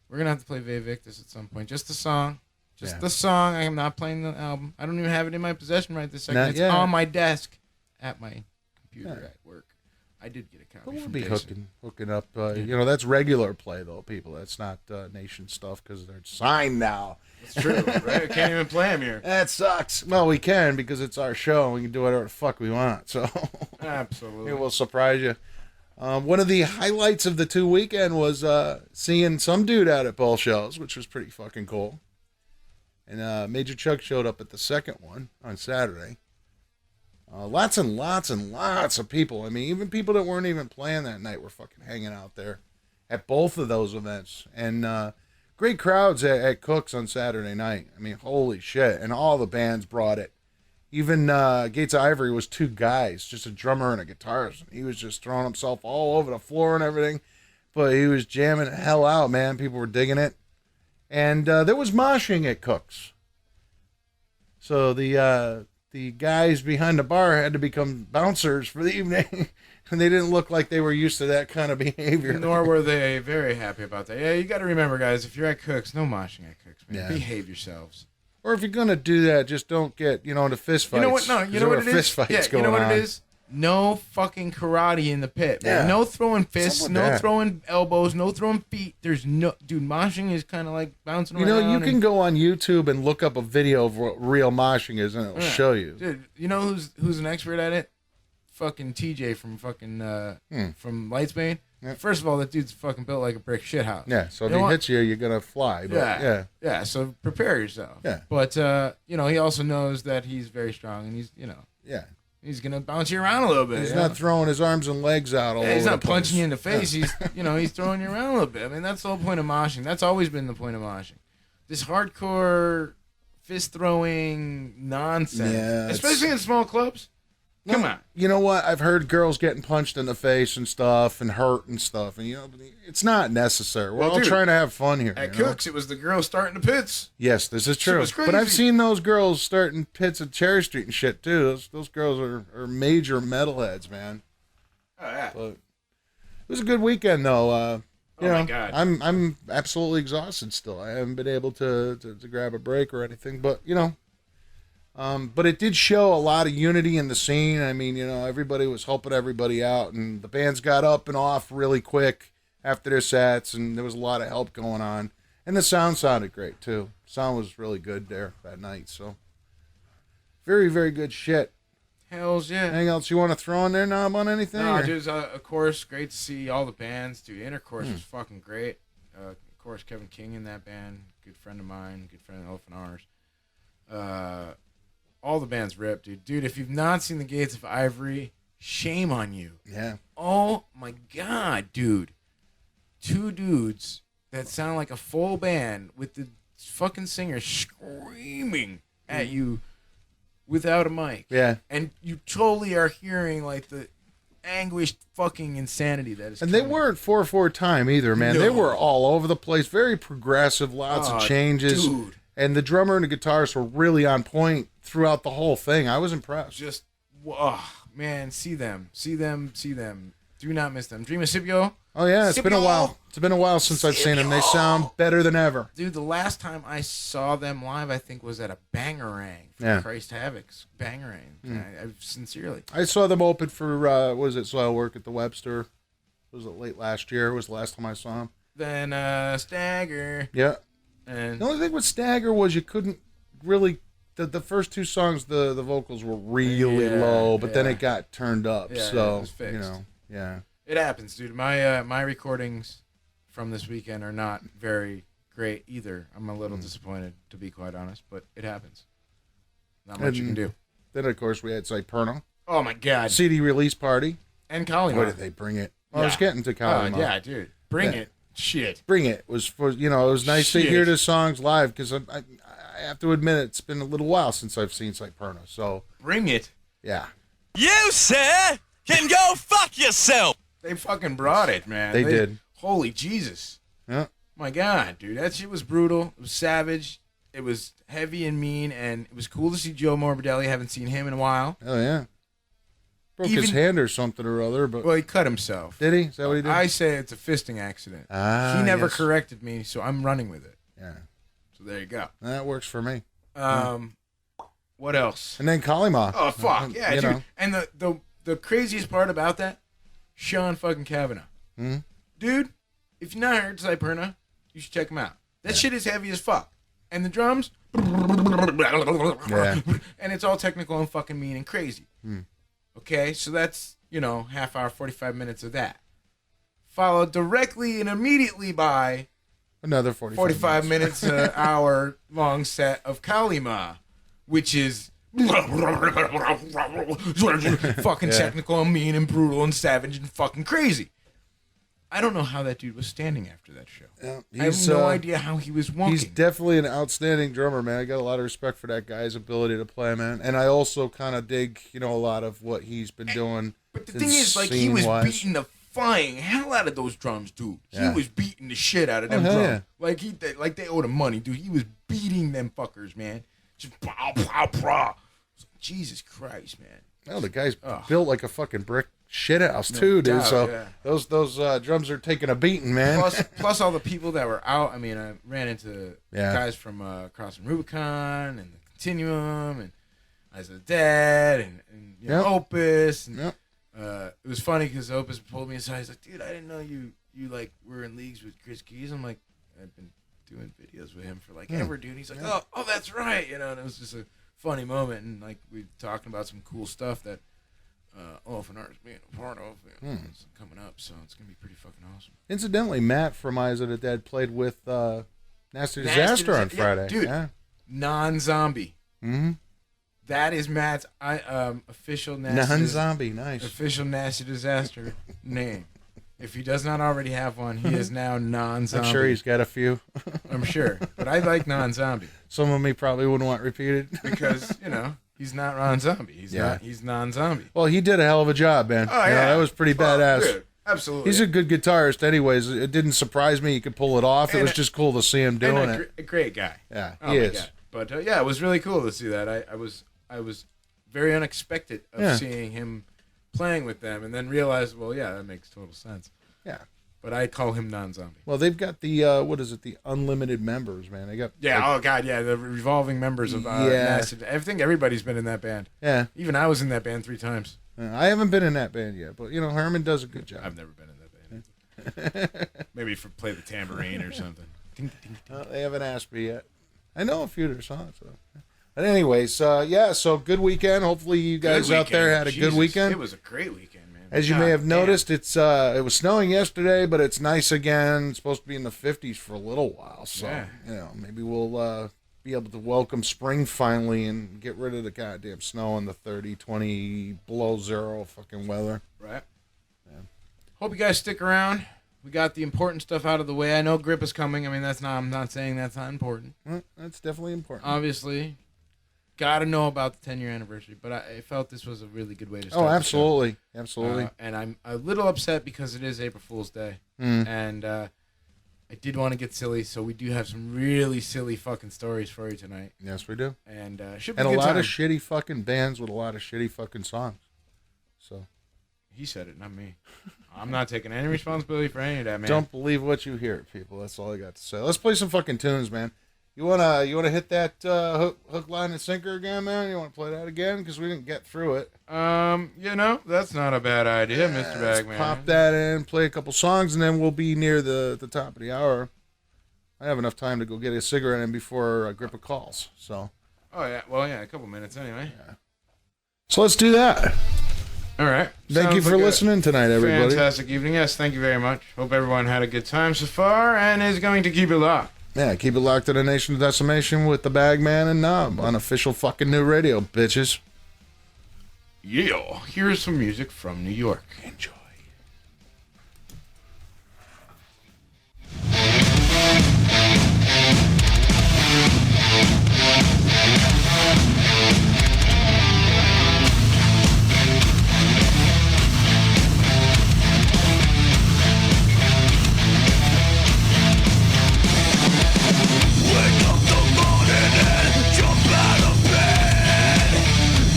We're going to have to play Ve Victus at some point. Just the song. Just the song. I am not playing the album. I don't even have it in my possession right this second. Not it's yet. on my desk at my computer at work. I did get a copy. But we'll from be Jason. hooking up. That's regular play, though, people. That's not Nation stuff because they're signed now. It's true, right? We can't even play them here. That sucks. Well, we can because it's our show. We can do whatever the fuck we want. So Absolutely. it will surprise you. One of the highlights of the 2 weekend was seeing some dude out at both shows, which was pretty fucking cool. And Major Chuck showed up at the second one on Saturday. Lots and lots and lots of people. I mean, even people that weren't even playing that night were fucking hanging out there at both of those events. And great crowds at Cook's on Saturday night. I mean, holy shit. And all the bands brought it. Even Gates of Ivory was two guys, just a drummer and a guitarist. He was just throwing himself all over the floor and everything. But he was jamming the hell out, man. People were digging it. And there was moshing at Cook's. So the guys behind the bar had to become bouncers for the evening. And they didn't look like they were used to that kind of behavior. Nor were they very happy about that. Yeah, you got to remember, guys, if you're at Cook's, no moshing at Cook's, man. Yeah. Behave yourselves. Or if you're going to do that, just don't get, into fist fights. You know what? No, you know what it is? Fist fights Yeah, going you know what on. it is? No fucking karate in the pit, man. Yeah. No throwing fists, What's up with no that? throwing elbows, no throwing feet. There's no... Dude, moshing is kind of like bouncing around. You can go on YouTube and look up a video of what real moshing is, and it'll show you. Dude, you know who's an expert at it? Fucking TJ from fucking from Lightsbane. Yeah. First of all, that dude's fucking built like a brick shithouse. Yeah, so if You know he what? hits you, you're going to fly. But Yeah, so prepare yourself. Yeah. But, he also knows that he's very strong, and he's, yeah. he's going to bounce you around a little bit. He's you not know? throwing his arms and legs out all over He's not the place. punching you in the face. He's, he's throwing you around a little bit. I mean, that's the whole point of moshing. That's always been the point of moshing. This hardcore fist-throwing nonsense, Yeah, especially in small clubs. Come on. You know what? I've heard girls getting punched in the face and stuff and hurt and stuff. And, it's not necessary. We're Well, all dude, trying to have fun here. At you know? Cook's, it was the girl starting the pits. Yes, this is true. was But I've crazy. seen those girls starting pits at Cherry Street and shit, too. Those girls are major metalheads, man. Oh, yeah. But it was a good weekend, though. my God. I'm absolutely exhausted still. I haven't been able to grab a break or anything, but but it did show a lot of unity in the scene. I mean, everybody was helping everybody out, and the bands got up and off really quick after their sets, and there was a lot of help going on, and the sound sounded great too. Sound was really good there that night, so very, very good shit. Hells yeah. Anything else you want to throw in there, Knob, on anything? No, or- dude, of course, great to see all the bands. Dude, Intercourse was fucking great. Of course, Kevin King in that band, good friend of mine, good friend of OFNR's. All the bands ripped, dude. Dude, if you've not seen the Gates of Ivory, shame on you. Yeah. Oh my God, dude. Two dudes that sound like a full band with the fucking singer screaming at you without a mic. Yeah. And you totally are hearing like the anguished fucking insanity that is And they coming. weren't 4/4 time either, man. They No. were all over the place, very progressive, lots of changes. Dude. And the drummer and the guitarist were really on point throughout the whole thing. I was impressed. Just, man, see them. Do not miss them. Dream of Scipio. Oh yeah, it's been a Scipio. while. It's been a while since I've seen them. They sound better than ever. Dude, the last time I saw them live, I think, was at a Bangarang for Yeah. Christ Havoc's Bangarang. I sincerely. I saw them open for Soil Work at the Webster. Was it late last year? Was the last time I saw them. Then Stagger. Yeah. And The only thing with Stagger was you couldn't really. The first two songs, the vocals were really Yeah, low, but then yeah. it got turned up. Yeah, so it was fixed. yeah. it happens, dude. My recordings from this weekend are not very great either. I'm a little disappointed, to be quite honest, but it happens. Not much you can do. Then of course we had Cyperno. Oh my God. CD release party. And Kali Where Ma. did they bring it? I was getting to Kali Ma. Yeah, dude. Bring it. Shit. Bring it was for, it was nice to hear the songs live because I have to admit it's been a little while since I've seen Cyperna. So bring it. Yeah. You, sir, can go fuck yourself. They fucking brought it, man. They did. Holy Jesus. Yeah. My God, dude. That shit was brutal. It was savage. It was heavy and mean, and it was cool to see Joe Morbidelli. Haven't seen him in a while. Oh, yeah. Broke his hand or something or other. But well, he cut himself. Did he? Is that what he did? I say it's a fisting accident. He never corrected me, so I'm running with it. Yeah. So there you go. That works for me. What else? And then Kali Ma. Oh, fuck. Yeah, dude. Know. And the craziest part about that, Sean fucking Kavanaugh. Mm-hmm. Dude, if you've not heard Cyperna, you should check him out. That shit is heavy as fuck. And the drums, yeah. And it's all technical and fucking mean and crazy. Okay, so that's, half hour, 45 minutes of that. Followed directly and immediately by another 45 minutes hour long set of Kali Ma, which is fucking technical and mean and brutal and savage and fucking crazy. I don't know how that dude was standing after that show. Yeah, I have no idea how he was walking. He's definitely an outstanding drummer, man. I got a lot of respect for that guy's ability to play, man. And I also kind of dig, a lot of what he's been doing. But the thing is, he was beating the flying hell out of those drums, dude. Yeah. He was beating the shit out of them drums. Yeah. Like they owed him money, dude. He was beating them fuckers, man. Just pow, pow, pow. Jesus Christ, man. No, the guy's built like a fucking brick shit house too, dude. So those drums are taking a beating, man. Plus all the people that were out. I mean, I ran into guys from Crossing Rubicon and the Continuum and Eyes of the Dead and Opus. And, it was funny because Opus pulled me aside. He's like, "Dude, I didn't know you were in leagues with Chris Keys." I'm like, "I've been doing videos with him for ever, dude." He's like, "Oh, that's right," and it was just a funny moment, and we were talking about some cool stuff that OFNR is being a part of. It's coming up, so it's gonna be pretty fucking awesome. Incidentally, Matt from Eyes of the Dead played with Nasty Disaster on Friday. Dude. Non-zombie. Mm-hmm. That is Matt's official non-zombie. Nice official Nasty Disaster name. If he does not already have one, he is now non-zombie. I'm sure he's got a few. I'm sure, but I like non-zombie. Some of me probably wouldn't want repeated because he's not non-zombie. He's non-zombie. Well, he did a hell of a job, man. Oh yeah, that was pretty badass. Dude, absolutely. He's a good guitarist, anyways. It didn't surprise me he could pull it off. It was just cool to see him doing it. A great guy. Yeah, he is. God. But it was really cool to see that. I was very unexpected of seeing him playing with them, and then realized, well, that makes total sense. Yeah. But I call him non-zombie. Well, they've got the the unlimited members, man. They got the revolving members of Nasty. I think everybody's been in that band. Yeah. Even I was in that band 3 times. I haven't been in that band yet, but Herman does a good job. I've never been in that band. Maybe play the tambourine or something. Ding, ding, ding. They haven't asked me yet. I know a few of their songs. So. But anyways, so good weekend. Hopefully you guys out there had a good weekend. It was a great weekend, man. As you may have noticed, it was snowing yesterday, but it's nice again. It's supposed to be in the 50s for a little while. So, maybe we'll be able to welcome spring finally and get rid of the goddamn snow and the 30, 20, below zero fucking weather. Right. Yeah. Hope you guys stick around. We got the important stuff out of the way. I know Grip is coming. I mean, I'm not saying that's not important. Well, that's definitely important. Obviously. Got to know about the 10-year anniversary, but I felt this was a really good way to start. Oh, absolutely. Absolutely. And I'm a little upset because it is April Fool's Day. And I did want to get silly, so we do have some really silly fucking stories for you tonight. Yes, we do. And should be and a lot time. of shitty fucking bands with a lot of shitty fucking songs. So he said it, not me. I'm not taking any responsibility for any of that, man. Don't believe what you hear, people. That's all I got to say. Let's play some fucking tunes, man. You wanna hit that hook, line, and sinker again, man? You wanna play that again? Because we didn't get through it. That's not a bad idea, Mr. Bagman. Pop that in, play a couple songs, and then we'll be near the top of the hour. I have enough time to go get a cigarette in before Grippa calls. So. Oh yeah, well a couple minutes anyway. Yeah. So let's do that. All right. Thank you for listening tonight, everybody. Fantastic evening. Yes, thank you very much. Hope everyone had a good time so far and is going to keep it locked. Yeah, keep it locked to the Nation of Decimation with the Bagman and Knob on official fucking new radio, bitches. Yeah, here's some music from New York. Enjoy.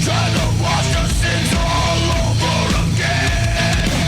Try to wash the sins all over again.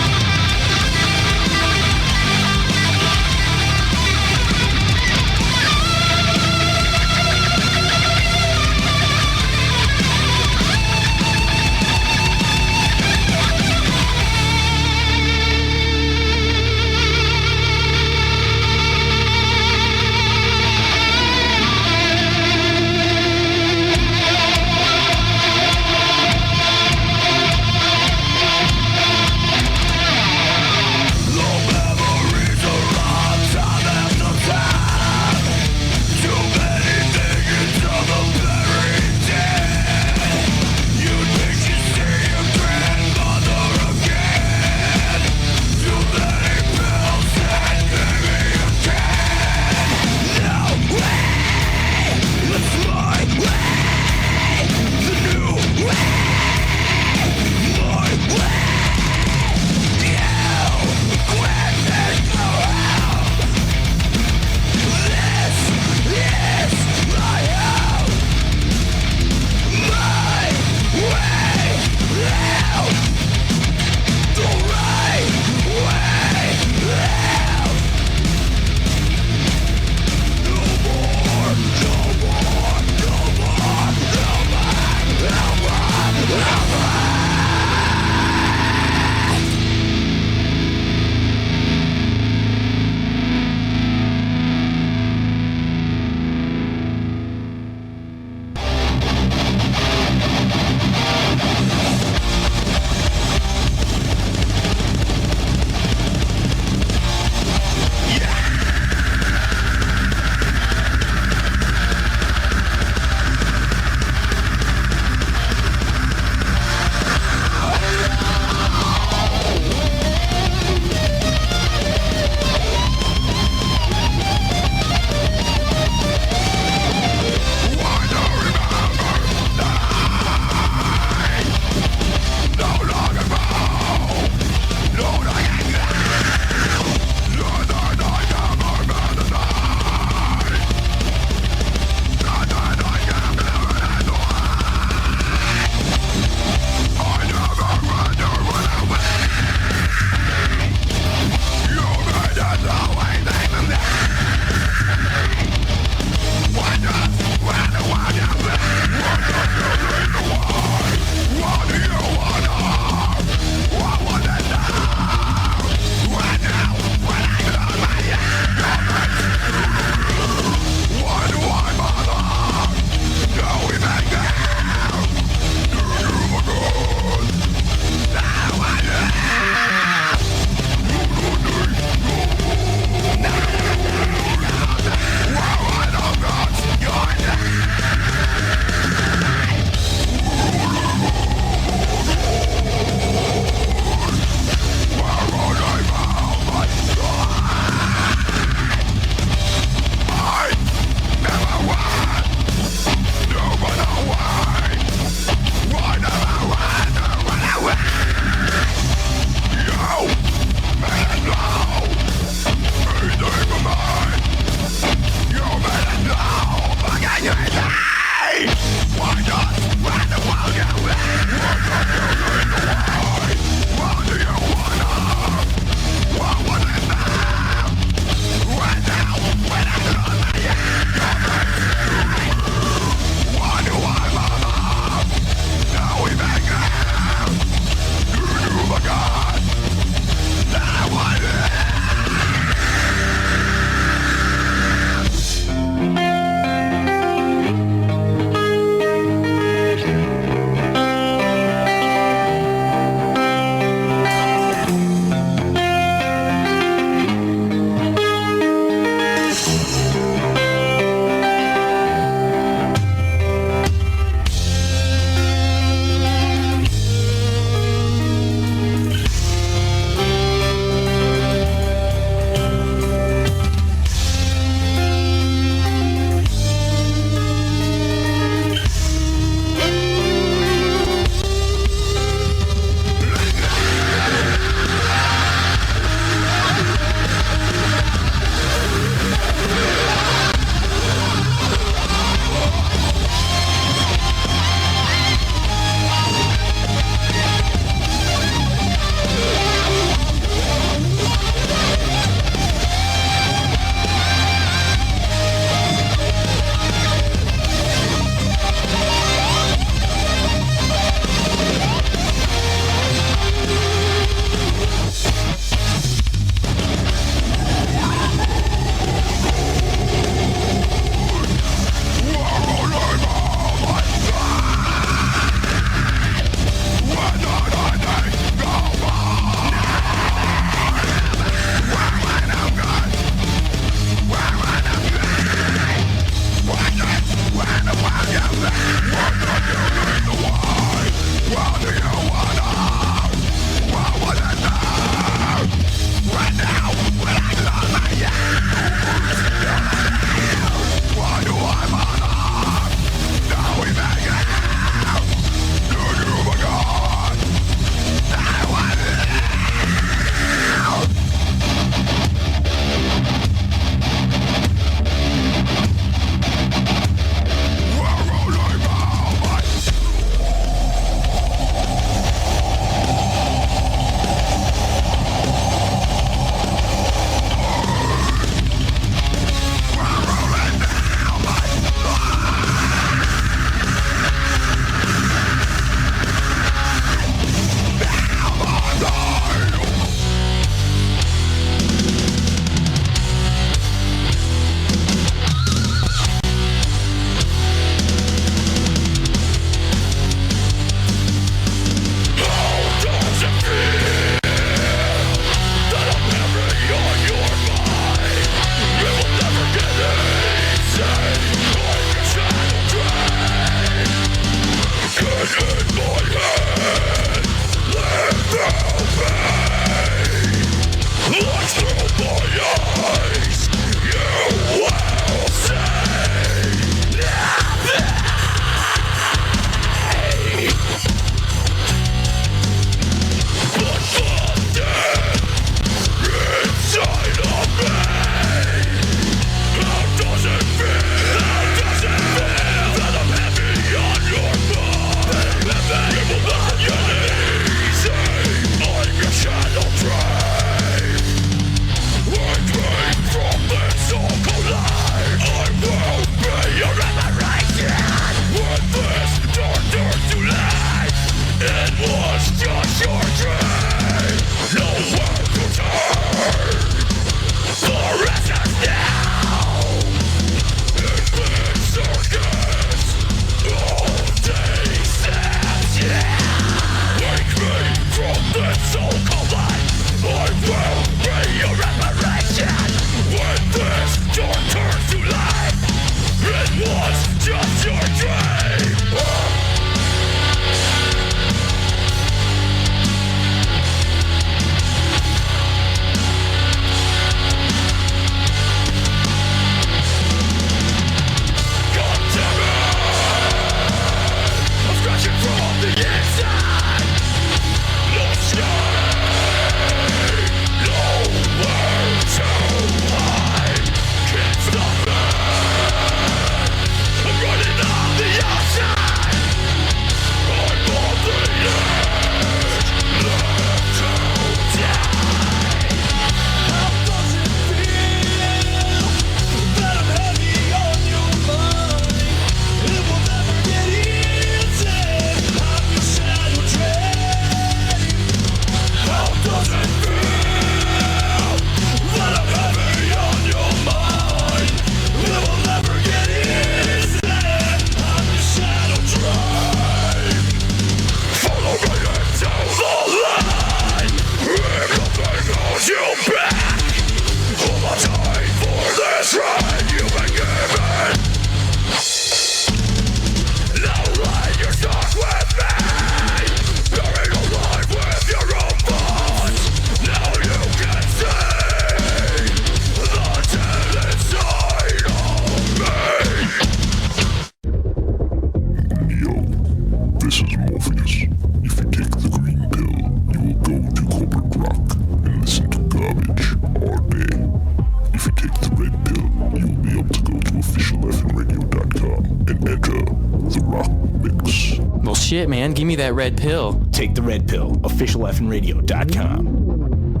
Shit, man, give me that red pill. Take the red pill. OfficialFNRadio.com.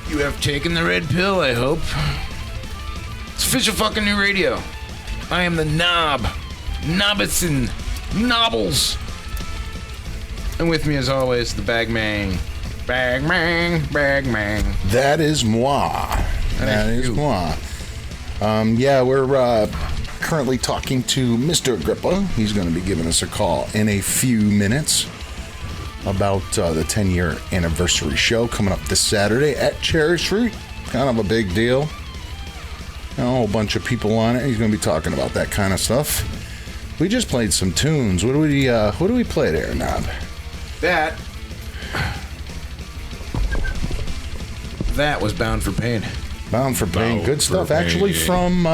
You have taken the red pill, I hope. It's official fucking new radio. I am the Knob. Nobbitson. Nobbles. And with me, as always, the Bagman. Bagman. That is moi. That is moi. Yeah, we're currently talking to Mr. Agrippa. He's going to be giving us a call in a few minutes about the 10-year anniversary show coming up this Saturday at Cherry Street. Kind of a big deal. A whole bunch of people on it. He's going to be talking about that kind of stuff. We just played some tunes. What do we play there, Knob? That was Bound for Pain. Bound for Pain. Good stuff. Actually from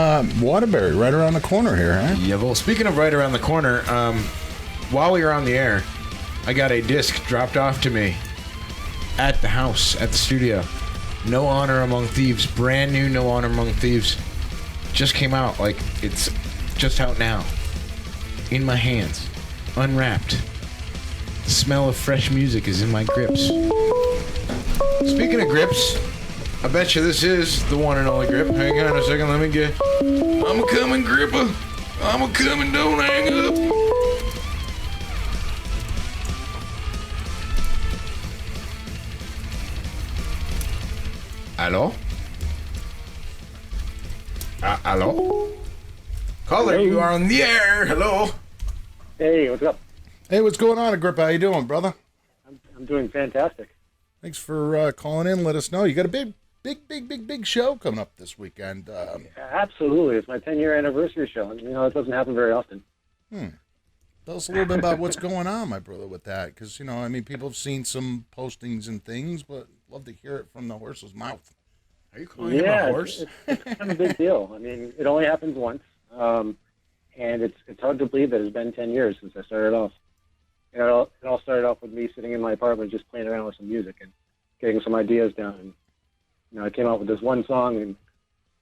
Waterbury, right around the corner here, huh? Yeah, well, speaking of right around the corner, while we were on the air, I got a disc dropped off to me at the house, at the studio. No Honor Among Thieves. Brand new No Honor Among Thieves. Just came out. Like, it's just out now. In my hands. Unwrapped. The smell of fresh music is in my grips. Speaking of grips, I bet you this is the one and only grip. Hang on a second, let me get... I'm a coming, Gripper. I'm a coming, don't hang up. Hello? Hello? Caller, you are on the air. Hello? Hey, what's up? Hey, what's going on, Agrippa? How you doing, brother? I'm doing fantastic. Thanks for calling in. Let us know. You got a big show coming up this weekend. Absolutely. It's my 10-year anniversary show. And, it doesn't happen very often. Tell us a little bit about what's going on, my brother, with that. Because, people have seen some postings and things, but love to hear it from the horse's mouth. Are you calling him a horse? It's kind of a big deal. It only happens once. And it's hard to believe that it's been 10 years since I started off. It all started off with me sitting in my apartment just playing around with some music and getting some ideas down. And, I came out with this one song, and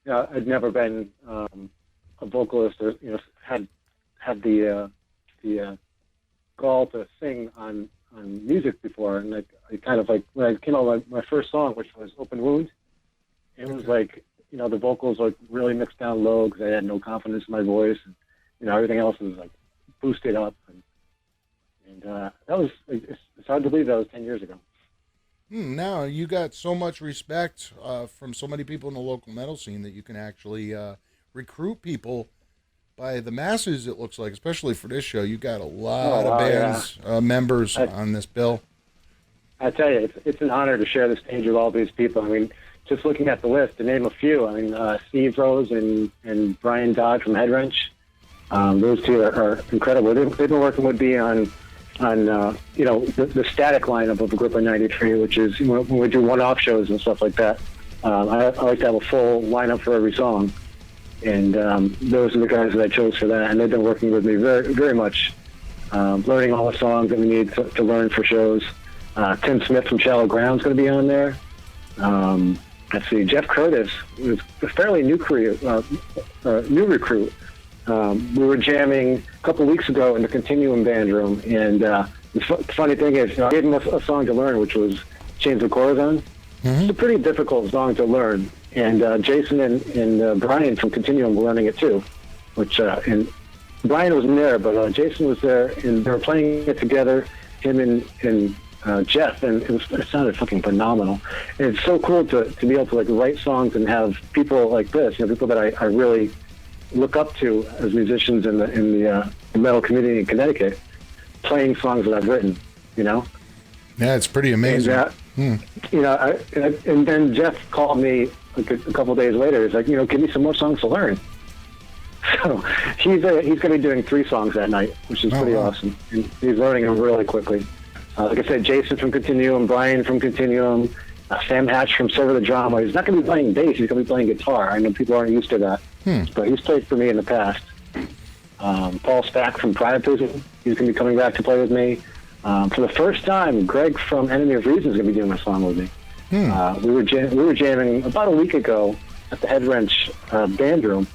I'd never been a vocalist or had the gall to sing on on music before, and like I kind of like when I came out with my first song, which was "Open Wound," it was like, you know, the vocals like really mixed down low because I had no confidence in my voice, and you know, everything else was like boosted up, and that was like, it's hard to believe that was 10 years ago. Now you got so much respect from so many people in the local metal scene that you can actually recruit people by the masses, it looks like, especially for this show. You got a lot of bands, members on this bill. I tell you, it's an honor to share the stage with all these people. I mean, just looking at the list, to name a few, I mean, Steve Rose and Brian Dodd from Headwrench, those two are incredible. They've been working with me on you know, the static lineup of the group of 93, which is, you know, when we do one-off shows and stuff like that. I like to have a full lineup for every song. And those are the guys that I chose for that, and they've been working with me very, very much, learning all the songs that we need to learn for shows. Tim Smith from Shallow Ground is going to be on there. Let's see, Jeff Curtis was a fairly new recruit. We were jamming a couple weeks ago in the Continuum band room, and the funny thing is, you know, I gave him a song to learn, which was Chains of Corazon. Mm-hmm. It's a pretty difficult song to learn. And Jason and Brian from Continuum were learning it too, which and Brian wasn't there, but Jason was there, and they were playing it together, him and Jeff, and it sounded fucking phenomenal. And it's so cool to be able to like write songs and have people like this, you know, people that I really look up to as musicians in the metal community in Connecticut, playing songs that I've written, you know. Yeah, it's pretty amazing. And, you know, and then Jeff called me like a couple of days later. He's like, you know, give me some more songs to learn. So he's going to be doing 3 songs that night, which is pretty awesome. And he's learning them really quickly. Like I said, Jason from Continuum, Brian from Continuum, Sam Hatch from Serve the Drama. He's not going to be playing bass. He's going to be playing guitar. I know people aren't used to that, but he's played for me in the past. Paul Stack from Priapism. He's going to be coming back to play with me. For the first time, Greg from Enemy of Reason is going to be doing a song with me. We were jamming about a week ago at the Headwrench band room,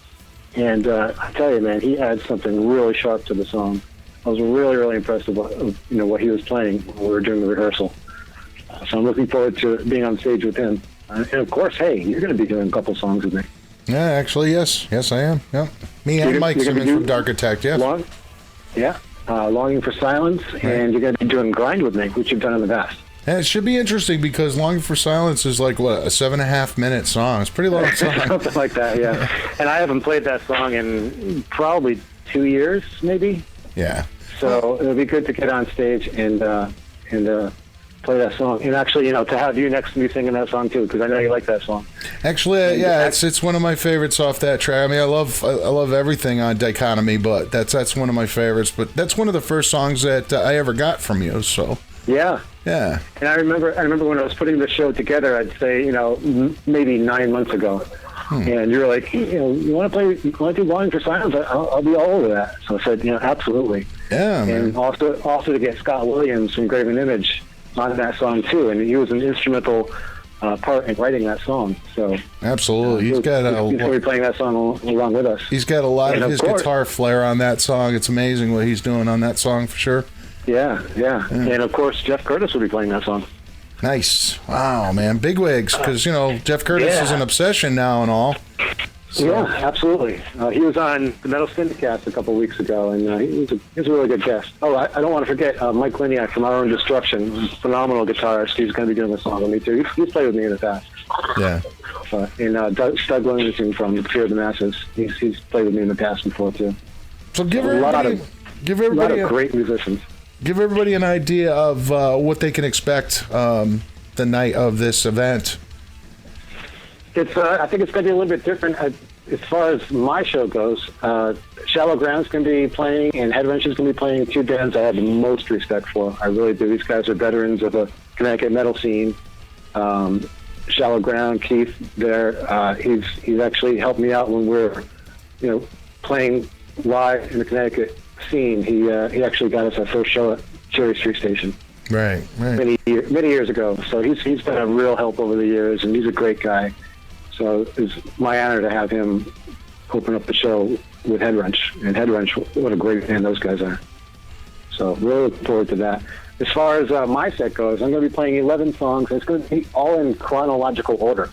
and I tell you, man, he adds something really sharp to the song. I was really, really impressed with what he was playing when we were doing the rehearsal. So I'm looking forward to being on stage with him. And of course, hey, you're going to be doing a couple songs with me. Yeah, actually, yes, I am. Yeah, me and Mike Simmons from Dark Attack. Yeah, Longing for Silence, and you're going to be doing Grind with me, which you've done in the past. And it should be interesting because Longing for Silence is like, what, a 7.5 minute song. It's a pretty long song. Something like that, yeah. And I haven't played that song in probably 2 years, maybe. Yeah. So it'll be good to get on stage and play that song. And actually, you know, to have you next to me singing that song too, because I know you like that song. Actually, it's one of my favorites off that track. I mean, I love everything on Dichotomy, but that's one of my favorites. But that's one of the first songs that I ever got from you. So yeah. And I remember when I was putting the show together, I'd say, you know, maybe 9 months ago. And you're like, you know, you want to do Longing for Silence? I'll be all over that. So I said, you know, absolutely. Yeah, man. And also to get Scott Williams from Graven Image on that song too, and he was an instrumental part in writing that song. So absolutely, he's going to be playing that song along with us. He's got a lot of his guitar flair on that song. It's amazing what he's doing on that song for sure. Yeah. And of course, Jeff Curtis will be playing that song. Nice. Wow, man. Bigwigs, because, you know, Jeff Curtis is an obsession now and all. So. Yeah, absolutely. He was on the Metal Syndicast a couple weeks ago, and he was a really good guest. Oh, I don't want to forget Mike Liniak from Our Own Destruction, phenomenal guitarist. He's going to be doing a song with me, too. He's played with me in the stast. Yeah. And Doug Williamson from Fear of the Masses. He's played with me in the past before, too. So give everybody a lot of great musicians. Give everybody an idea of what they can expect the night of this event. It's I think it's going to be a little bit different as far as my show goes. Shallow Ground's going to be playing, and Headwrench is going to be playing, 2 bands I have the most respect for. I really do. These guys are veterans of the Connecticut metal scene. Shallow Ground, Keith, there, he's actually helped me out when we're, you know, playing live in the Connecticut scene. He actually got us our first show at Cherry Street Station. Right. Many years ago. So he's been a real help over the years, and he's a great guy. So it's my honor to have him open up the show with Headwrench. And Headwrench, what a great band those guys are. So really looking forward to that. as far as my set goes, I'm going to be playing 11 songs. It's going to be all in chronological order.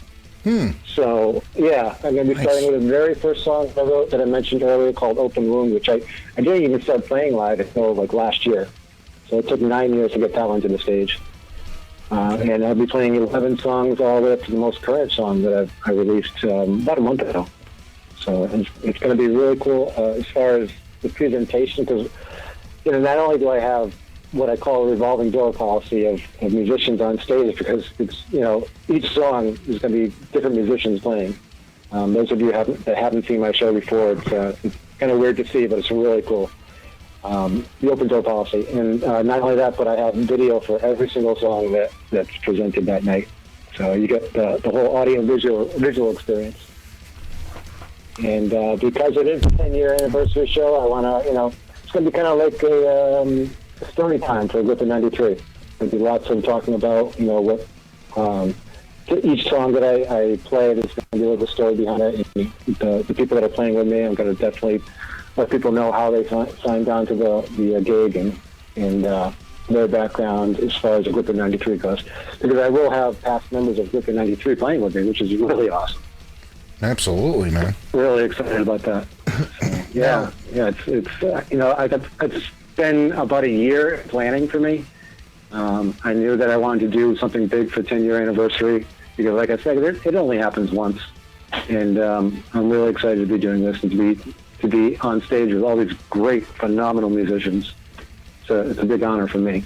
So, yeah, I'm going to be starting with the very first song I wrote that I mentioned earlier called Open Wound, which I didn't even start playing live until like last year. So it took 9 years to get that one to the stage. And I'll be playing 11 songs all the way up to the most current song that I released about a month ago. So it's going to be really cool as far as the presentation, because not only do I have what I call a revolving door policy of musicians on stage, because it's each song is going to be different musicians playing. Those of you that haven't seen my show before, it's kind of weird to see, but it's really cool. The open door policy, and not only that, but I have video for every single song that's presented that night. So you get the whole audio visual experience. And because it is a 10-year anniversary show, I want to, it's going to be kind of like a story time for Griffin 93. There'll be lots of talking about, what each song that I play, there's going to be a little story behind it. And the people that are playing with me, I'm going to definitely let people know how they signed on to the gig and their background as far as the Griffin 93 goes. Because I will have past members of Griffin 93 playing with me, which is really awesome. Absolutely, man. Really excited about that. So, it's been about a year planning for me. I knew that I wanted to do something big for 10-year anniversary because, like I said, it only happens once, and I'm really excited to be doing this and to be on stage with all these great, phenomenal musicians. So it's a big honor for me.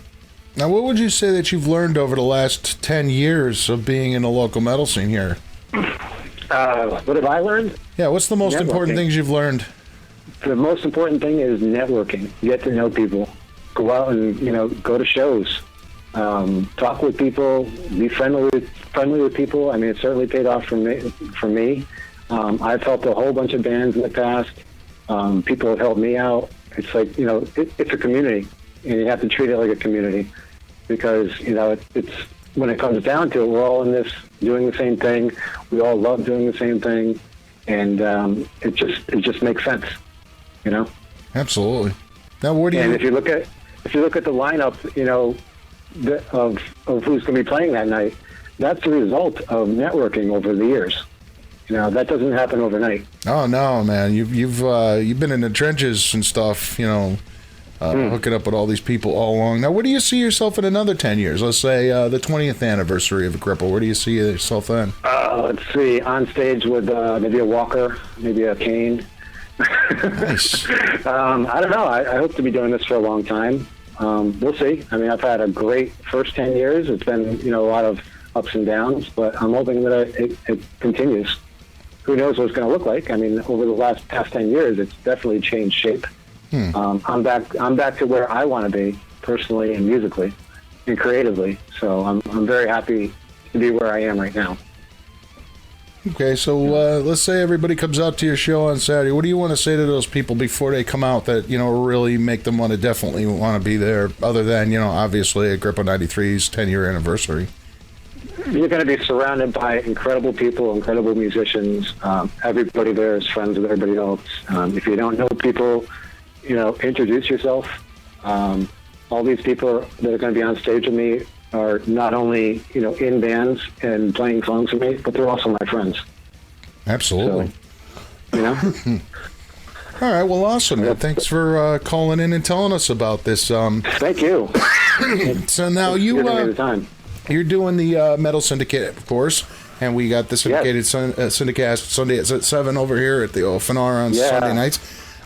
Now, what would you say that you've learned over the last 10 years of being in the local metal scene here? What have I learned? Yeah, what's the most important things you've learned? The most important thing is networking. Get to know people. Go out and, go to shows. Talk with people. Be friendly with people. I mean, it certainly paid off for me. I've helped a whole bunch of bands in the past. People have helped me out. It's like, it's a community, and you have to treat it like a community because, it's when it comes down to it, we're all in this doing the same thing. We all love doing the same thing, and it just makes sense, Absolutely. Now, where do you? And if you look at the lineup, of who's going to be playing that night, that's the result of networking over the years. That doesn't happen overnight. Oh no, man! You've been in the trenches and stuff. Hooking up with all these people all along. Now, where do you see yourself in another 10 years? Let's say the 20th anniversary of Cripple. Where do you see yourself then? Let's see. On stage with maybe a Walker, maybe a Kane. Nice. I don't know. I hope to be doing this for a long time. We'll see. I mean, I've had a great first 10 years. It's been, a lot of ups and downs, but I'm hoping that it continues. Who knows what it's going to look like? I mean, over the past 10 years, it's definitely changed shape. I'm back to where I want to be personally and musically and creatively. So I'm very happy to be where I am right now. Okay, so let's say everybody comes out to your show on Saturday. What do you want to say to those people before they come out that really make them definitely want to be there? Other than obviously Agrippa 93's 10-year anniversary. You're going to be surrounded by incredible people, incredible musicians. Everybody there is friends with everybody else. If you don't know people, introduce yourself. All these people that are going to be on stage with me are not only, in bands and playing songs with me, but they're also my friends. Absolutely. So, All right, well, awesome. Well, thanks for calling in and telling us about this. Thank you. So now you're doing the Metal Syndicate, of course, and we got the syndicated Syndicast Sunday at 7 over here at the OFNR on Sunday nights.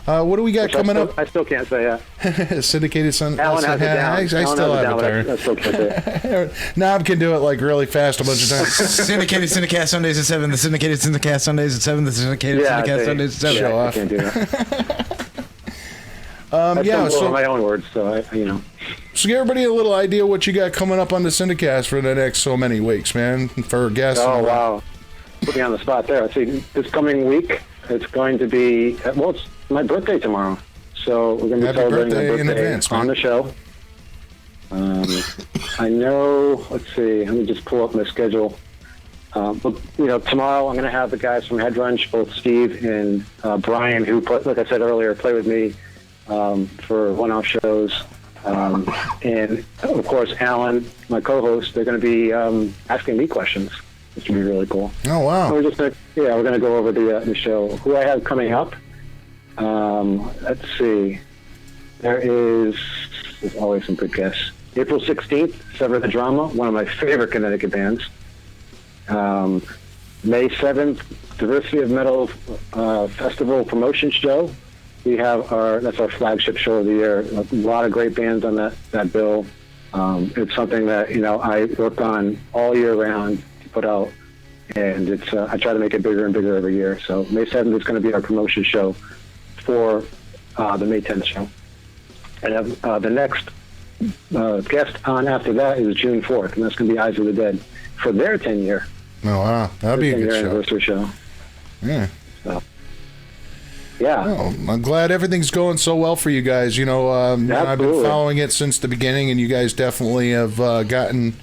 What do we got coming up? I still can't say that. Syndicated Sunday. Alan has it down. I still have it there. I still can't say it. Knob can do it like really fast a bunch of times. Syndicated Syndicast Sundays at 7. The Syndicated Syndicast Sundays at 7. The Syndicated Syndicast Sundays at 7. Show I off. can't do that. So my own words, so So give everybody a little idea what you got coming up on the Syndicast for the next so many weeks, man, for guests. Oh, wow. Put me on the spot there. See, this coming week, it's going to be, it's my birthday tomorrow. So we're going to be celebrating my birthday in advance, on the show. I know, let's see, let me just pull up my schedule. But, tomorrow I'm going to have the guys from Headrunch, both Steve and Brian, who, like I said earlier, play with me for one-off shows. And of course, Alan, my co-host, they're going to be asking me questions, which will be really cool. Oh wow! So we're going to go over the show. Who I have coming up? Let's see. There's always some good guests. April 16th, Sever the Drama, one of my favorite Connecticut bands. May 7th, Diversity of Metal Festival Promotion Show. That's our flagship show of the year. A lot of great bands on that bill. It's something that, I work on all year round to put out, and it's I try to make it bigger and bigger every year. So May 7th is going to be our promotion show for the May 10th show. And the next guest on after that is June 4th, and that's going to be Eyes of the Dead for their 10-year. Oh wow, that'd be a good anniversary show. Yeah. So, yeah. Well, I'm glad everything's going so well for you guys. I've been following it since the beginning, and you guys definitely have gotten,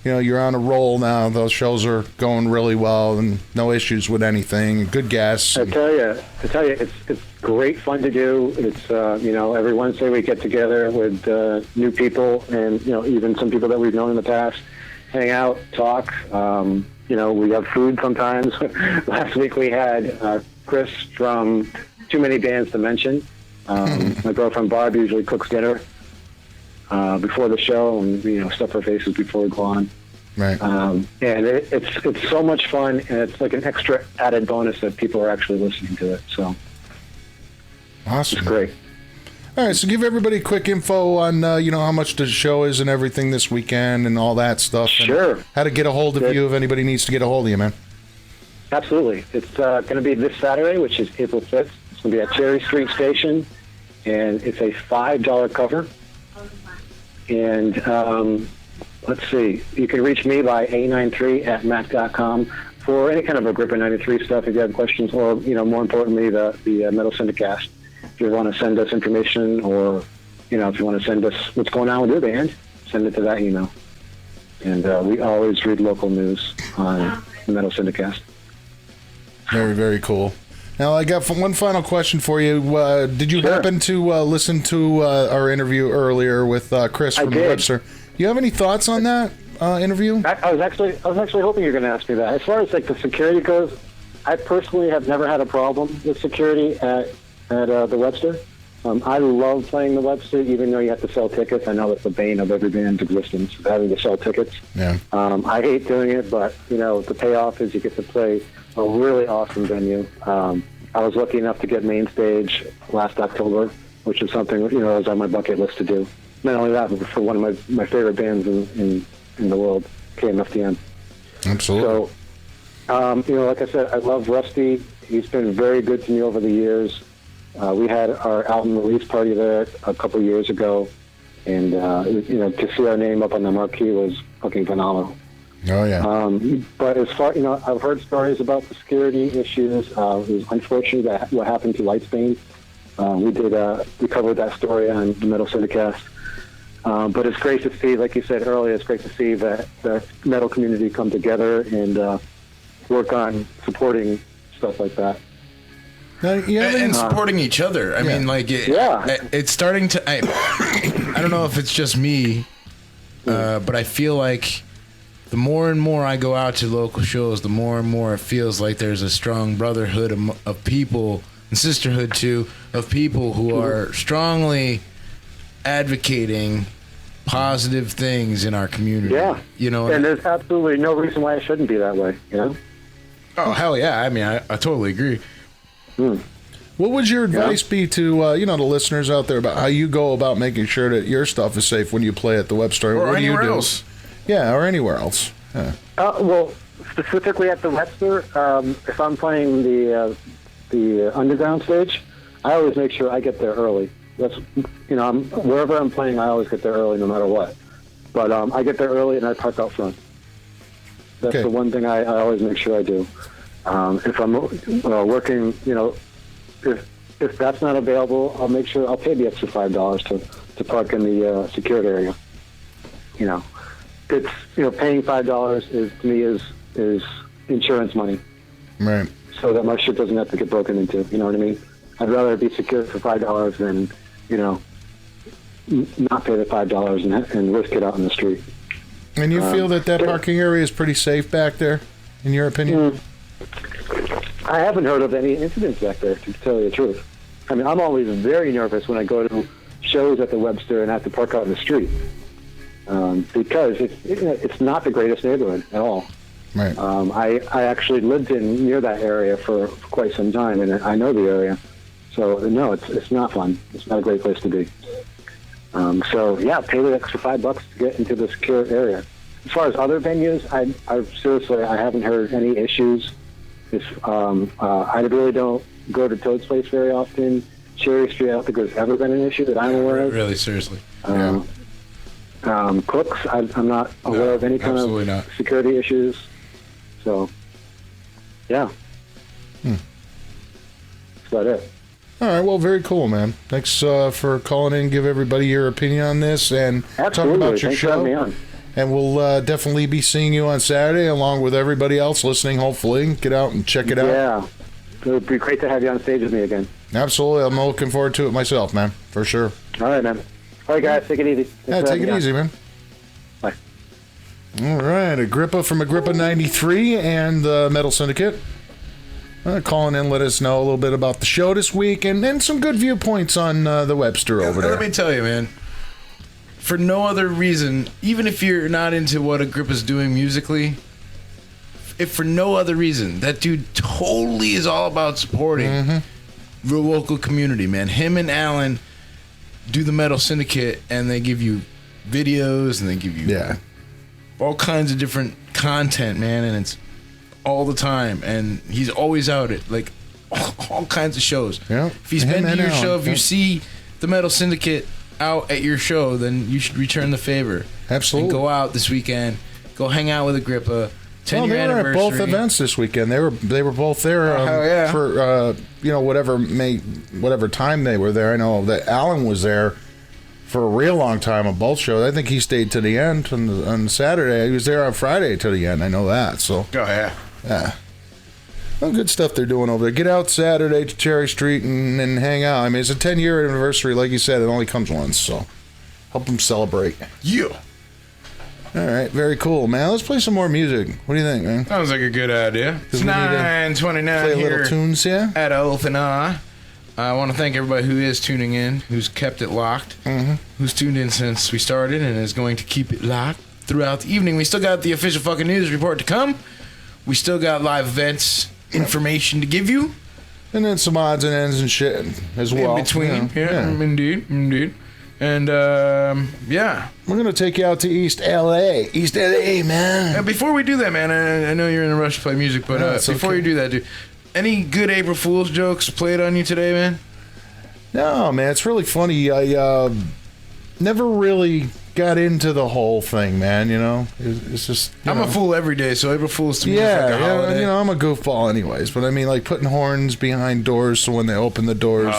you're on a roll now. Those shows are going really well, and no issues with anything. Good guests. I tell you, it's great fun to do. It's every Wednesday we get together with new people, and even some people that we've known in the past, hang out, talk. We have food sometimes. Last week we had Chris from Too Many Bands to Mention. My girlfriend Barb usually cooks dinner before the show, and stuff her faces before we go on. Right. And it's so much fun, and it's like an extra added bonus that people are actually listening to it. So awesome. It's great. All right, so give everybody quick info on how much the show is and everything this weekend and all that stuff. Sure. And how to get a hold of you if anybody needs to get a hold of you, man. Absolutely. It's going to be this Saturday, which is April 5th. It's going to be at Cherry Street Station, and it's a $5 cover. And let's see. You can reach me by a93@mac.com for any kind of a Gripper 93 stuff if you have questions, or, more importantly, the Metal Syndicast. If you want to send us information, or, if you want to send us what's going on with your band, send it to that email. And we always read local news on the Metal Syndicast. Very, very cool. Now, I got one final question for you. Did you happen to listen to our interview earlier with Chris from Webster? Do you have any thoughts on that interview? I was actually hoping you were going to ask me that. As far as the security goes, I personally have never had a problem with security at the Webster. I love playing the Webster, even though you have to sell tickets. I know that's the bane of every band's existence, having to sell tickets. Yeah. I hate doing it, but the payoff is you get to play a really awesome venue. I was lucky enough to get main stage last October, which is something that was on my bucket list to do. Not only that, but for one of my favorite bands in the world, KMFDM. Absolutely. So, like I said, I love Rusty. He's been very good to me over the years. We had our album release party there a couple years ago, and to see our name up on the marquee was fucking phenomenal. Oh yeah. But as far I've heard stories about the security issues. It was unfortunate that what happened to Lightsbane. We covered that story on the Metal Syndicast. But it's great to see, like you said earlier, it's great to see that the metal community come together and work on supporting stuff like that. And supporting each other. I mean, it's starting to. I don't know if it's just me, but I feel like the more and more I go out to local shows, the more and more it feels like there's a strong brotherhood of people, and sisterhood too, of people who are strongly advocating positive things in our community. Yeah. And there's absolutely no reason why it shouldn't be that way, Oh, hell yeah. I mean, I totally agree. What would your advice be to the listeners out there about how you go about making sure that your stuff is safe when you play at the Webster? Or what anywhere do you do? else. Yeah, or anywhere else. Yeah. Well, specifically at the Webster, if I'm playing the underground stage, I always make sure I get there early. That's wherever I'm playing, I always get there early, no matter what. But I get there early and I park out front. That's the one thing I always make sure I do. If I'm working, if that's not available, I'll make sure I'll pay the extra $5 to park in the secured area. It's paying $5 to me is insurance money, right? So that my shit doesn't have to get broken into. You know what I mean? I'd rather be secured for $5 than not pay the $5 and risk it out in the street. And you feel that parking area is pretty safe back there, in your opinion? I haven't heard of any incidents back there, to tell you the truth. I mean, I'm always very nervous when I go to shows at the Webster and have to park out in the street, because it's not the greatest neighborhood at all. Right. I actually lived near that area for quite some time, and I know the area. So no, it's not fun. It's not a great place to be. So yeah, pay the extra $5 to get into the secure area. As far as other venues, I seriously haven't heard any issues. I really don't go to Toad's Place very often. Cherry Street, I don't think there's ever been an issue that I'm aware of. Really, seriously. Cooks, I'm not aware of any kind of security issues. So, yeah. That's about it. All right, well, very cool, man. Thanks for calling in, give everybody your opinion on this, and talk about your Thanks for having me on. And we'll definitely be seeing you on Saturday, along with everybody else listening, hopefully. Get out and check it out. Yeah. It would be great to have you on stage with me again. Absolutely. I'm looking forward to it myself, man, for sure. All right, man. All right, guys, take it easy. Take it easy, man. Bye. All right, Agrippa from Agrippa 93 and the Metal Syndicate. Calling in, let us know a little bit about the show this week and some good viewpoints on the Webster over there. Let me tell you, man. For no other reason, even if you're not into what Agrippa's doing musically, if for no other reason, that dude totally is all about supporting the local community, man. Him and Alan do the Metal Syndicate, and they give you videos, and they give you all kinds of different content, man, and it's all the time, and he's always out at like all kinds of shows. Yeah. If he's been to your show, if you see the Metal Syndicate out at your show, then you should return the favor. Absolutely. And go out this weekend, go hang out with Agrippa. 10-year they were anniversary. at both events this weekend. They were both there for whatever time they were there. I know that Alan was there for a real long time on both shows. I think he stayed to the end on Saturday. He was there on Friday to the end. I know that. So yeah. Well, good stuff they're doing over there. Get out Saturday to Cherry Street and hang out. I mean, it's a 10-year anniversary. Like you said, it only comes once, so help them celebrate. Yeah. All right, very cool, man. Let's play some more music. What do you think, man? Sounds like a good idea. It's 9:29 here little tunes, yeah? at OFNR. I want to thank everybody who is tuning in, who's kept it locked, who's tuned in since we started and is going to keep it locked throughout the evening. We still got the official fucking news report to come. We still got live events information to give you. And then some odds and ends and shit as well. In between. Yeah. Indeed. And, yeah. We're going to take you out to East L.A. East L.A., man. Before we do that, man, I know you're in a rush to play music, but before you do that, dude, any good April Fool's jokes played on you today, man? No, man. It's really funny. I never really got into the whole thing, man, you know? It's just... I'm a fool every day, so April Fool's to me is like a holiday. You know, I'm a goofball anyways, but I mean, like, putting horns behind doors so when they open the doors,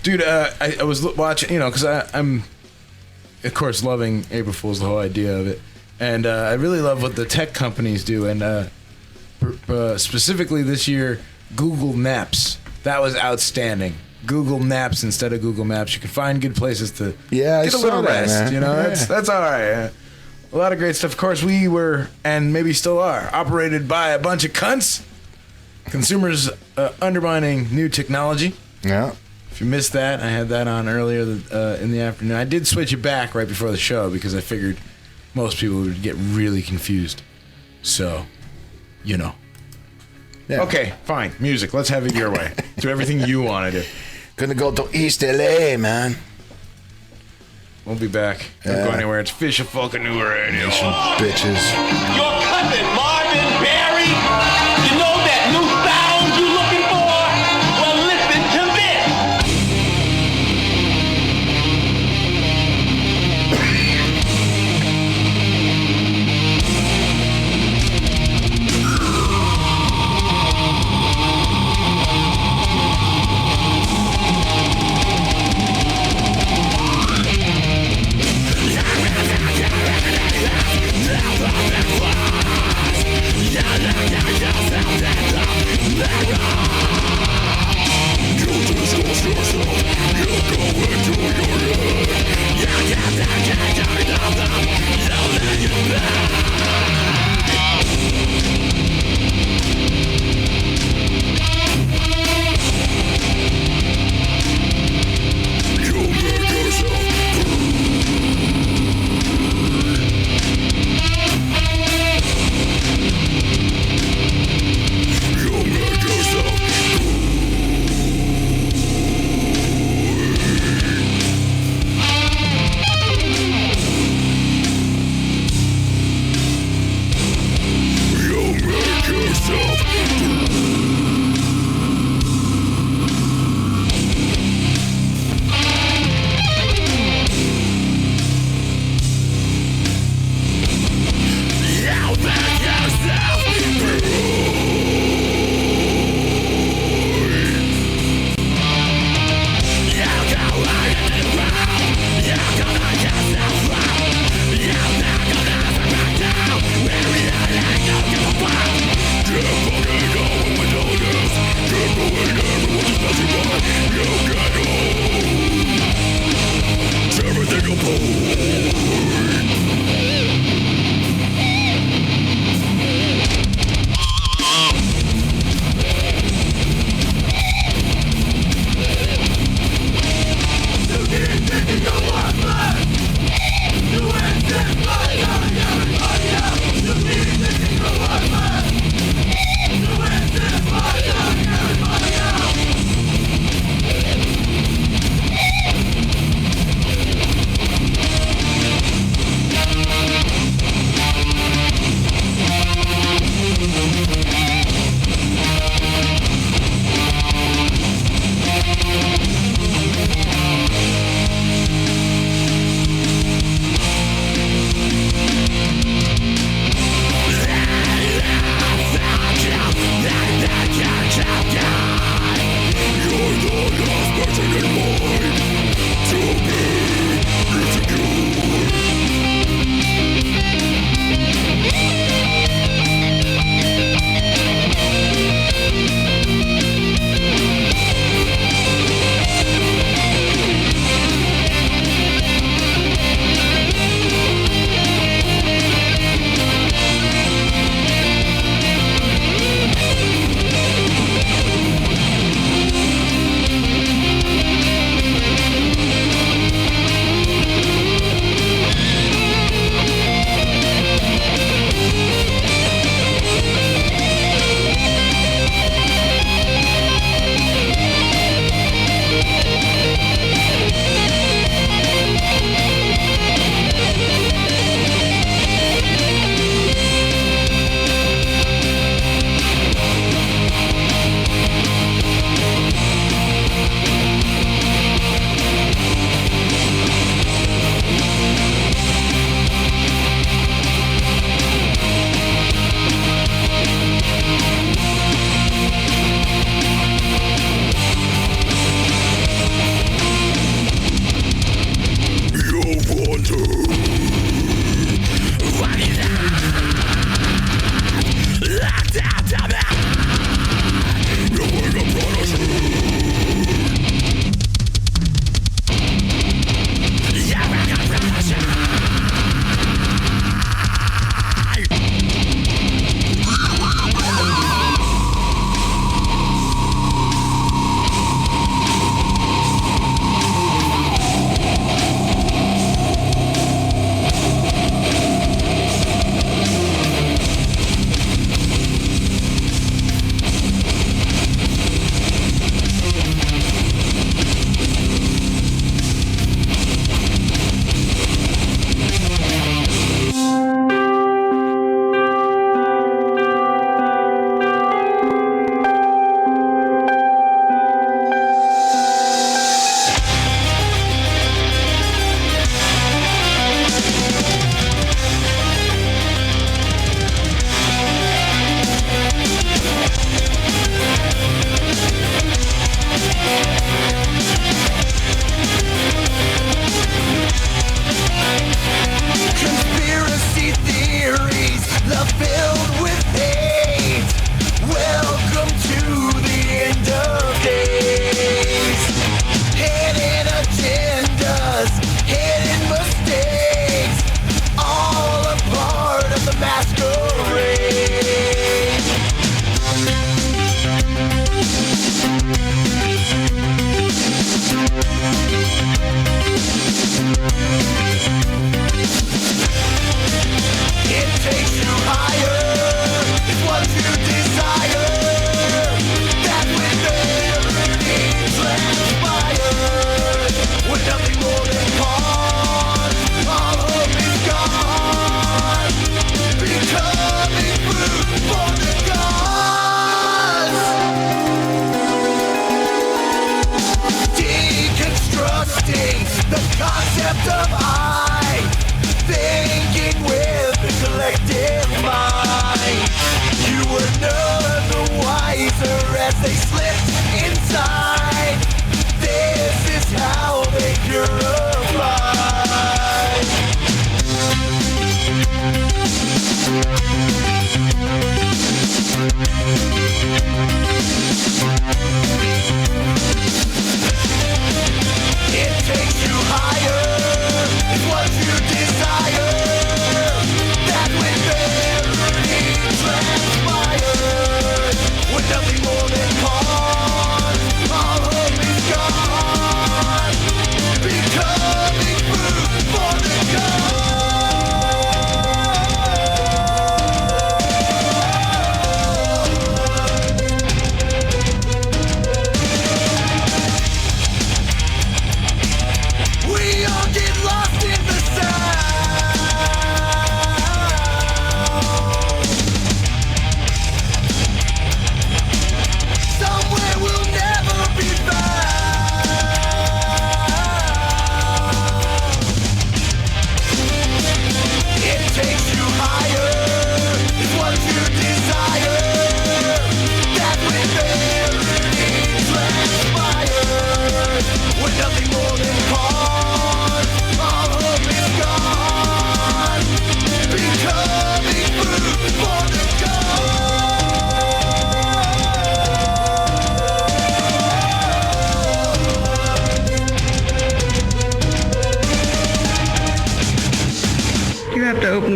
Dude, I was watching, you know, because I'm, of course, loving April Fool's, the whole idea of it. And I really love what the tech companies do. And specifically this year, Google Maps. That was outstanding. Google Maps instead of Google Maps. You can find good places to get a little rest. Man. You know, that's all right. A lot of great stuff. Of course, we were, and maybe still are, operated by a bunch of cunts. Consumers undermining new technology. Yeah. If you missed that, I had that on earlier in the afternoon. I did switch it back right before the show because I figured most people would get really confused. So, you know. Yeah. Okay, fine. Music. Let's have it your way. Do everything you want to do. Gonna go to East LA, man. We'll be back. Don't go anywhere. It's Fish of Fucking New Radio. Nation bitches. Your cousin Marvin Berry. You know that new sound you looking for? Well, listen to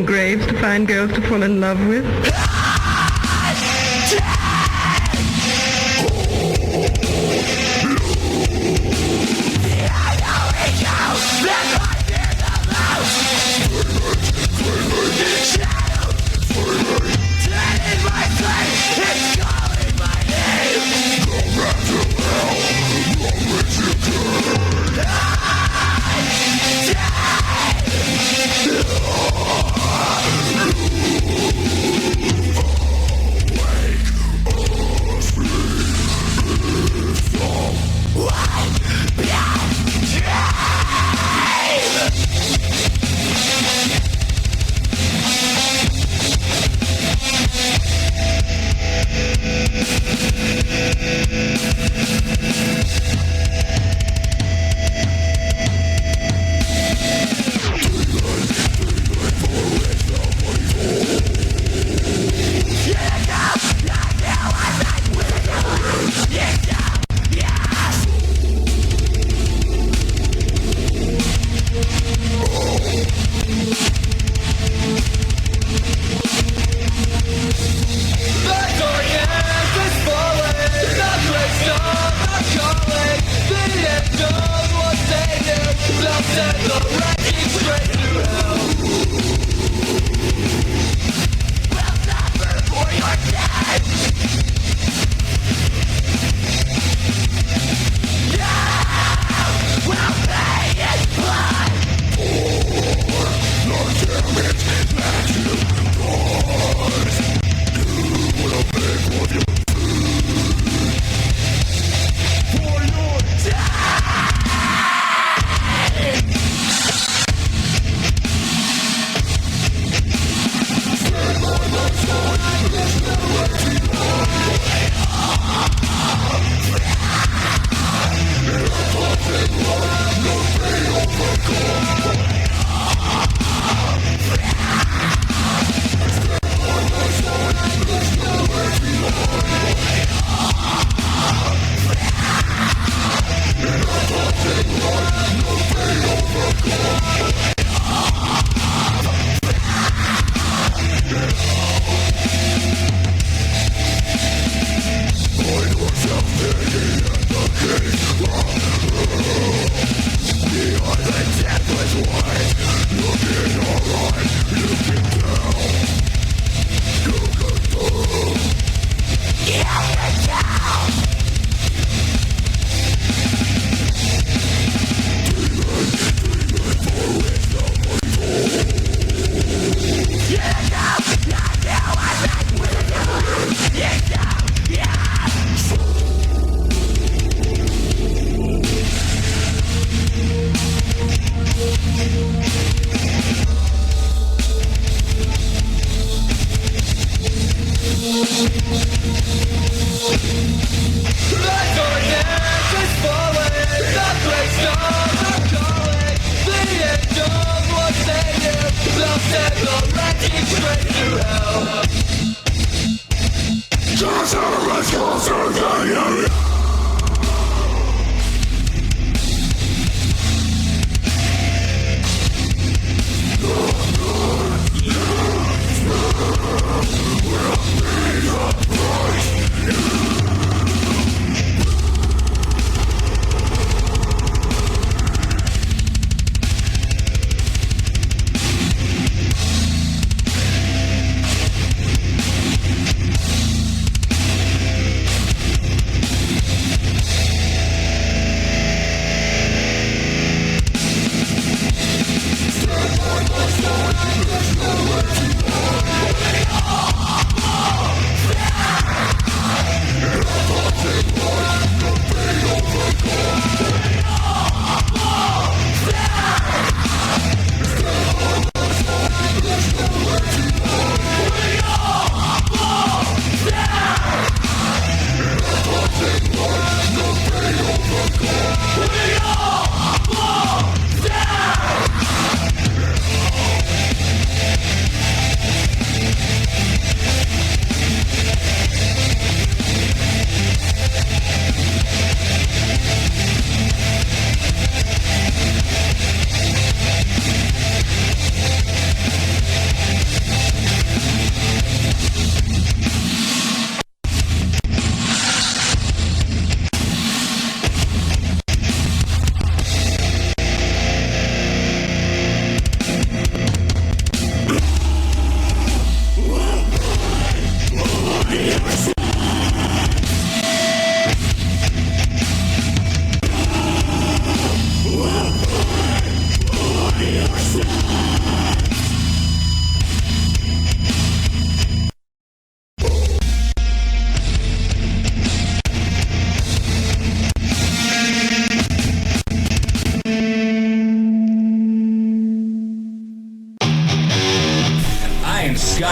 Graves to find girls to fall in love with.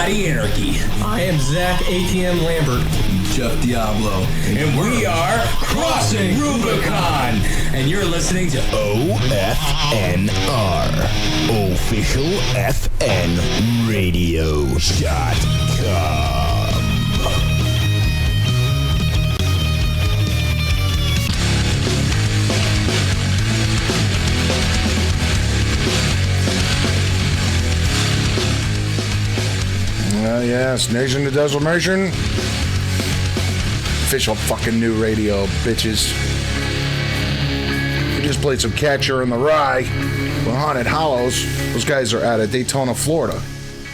Anarchy. I am Zach ATM Lambert. Jeff Diablo. And we are Crossing Rubicon. And you're listening to OFNR. Official FN Radio.com. Yes, Nation of Decimation. Official fucking new radio, bitches. We just played some Catcher in the Rye with Haunted Hollows. Those guys are out of Daytona, Florida.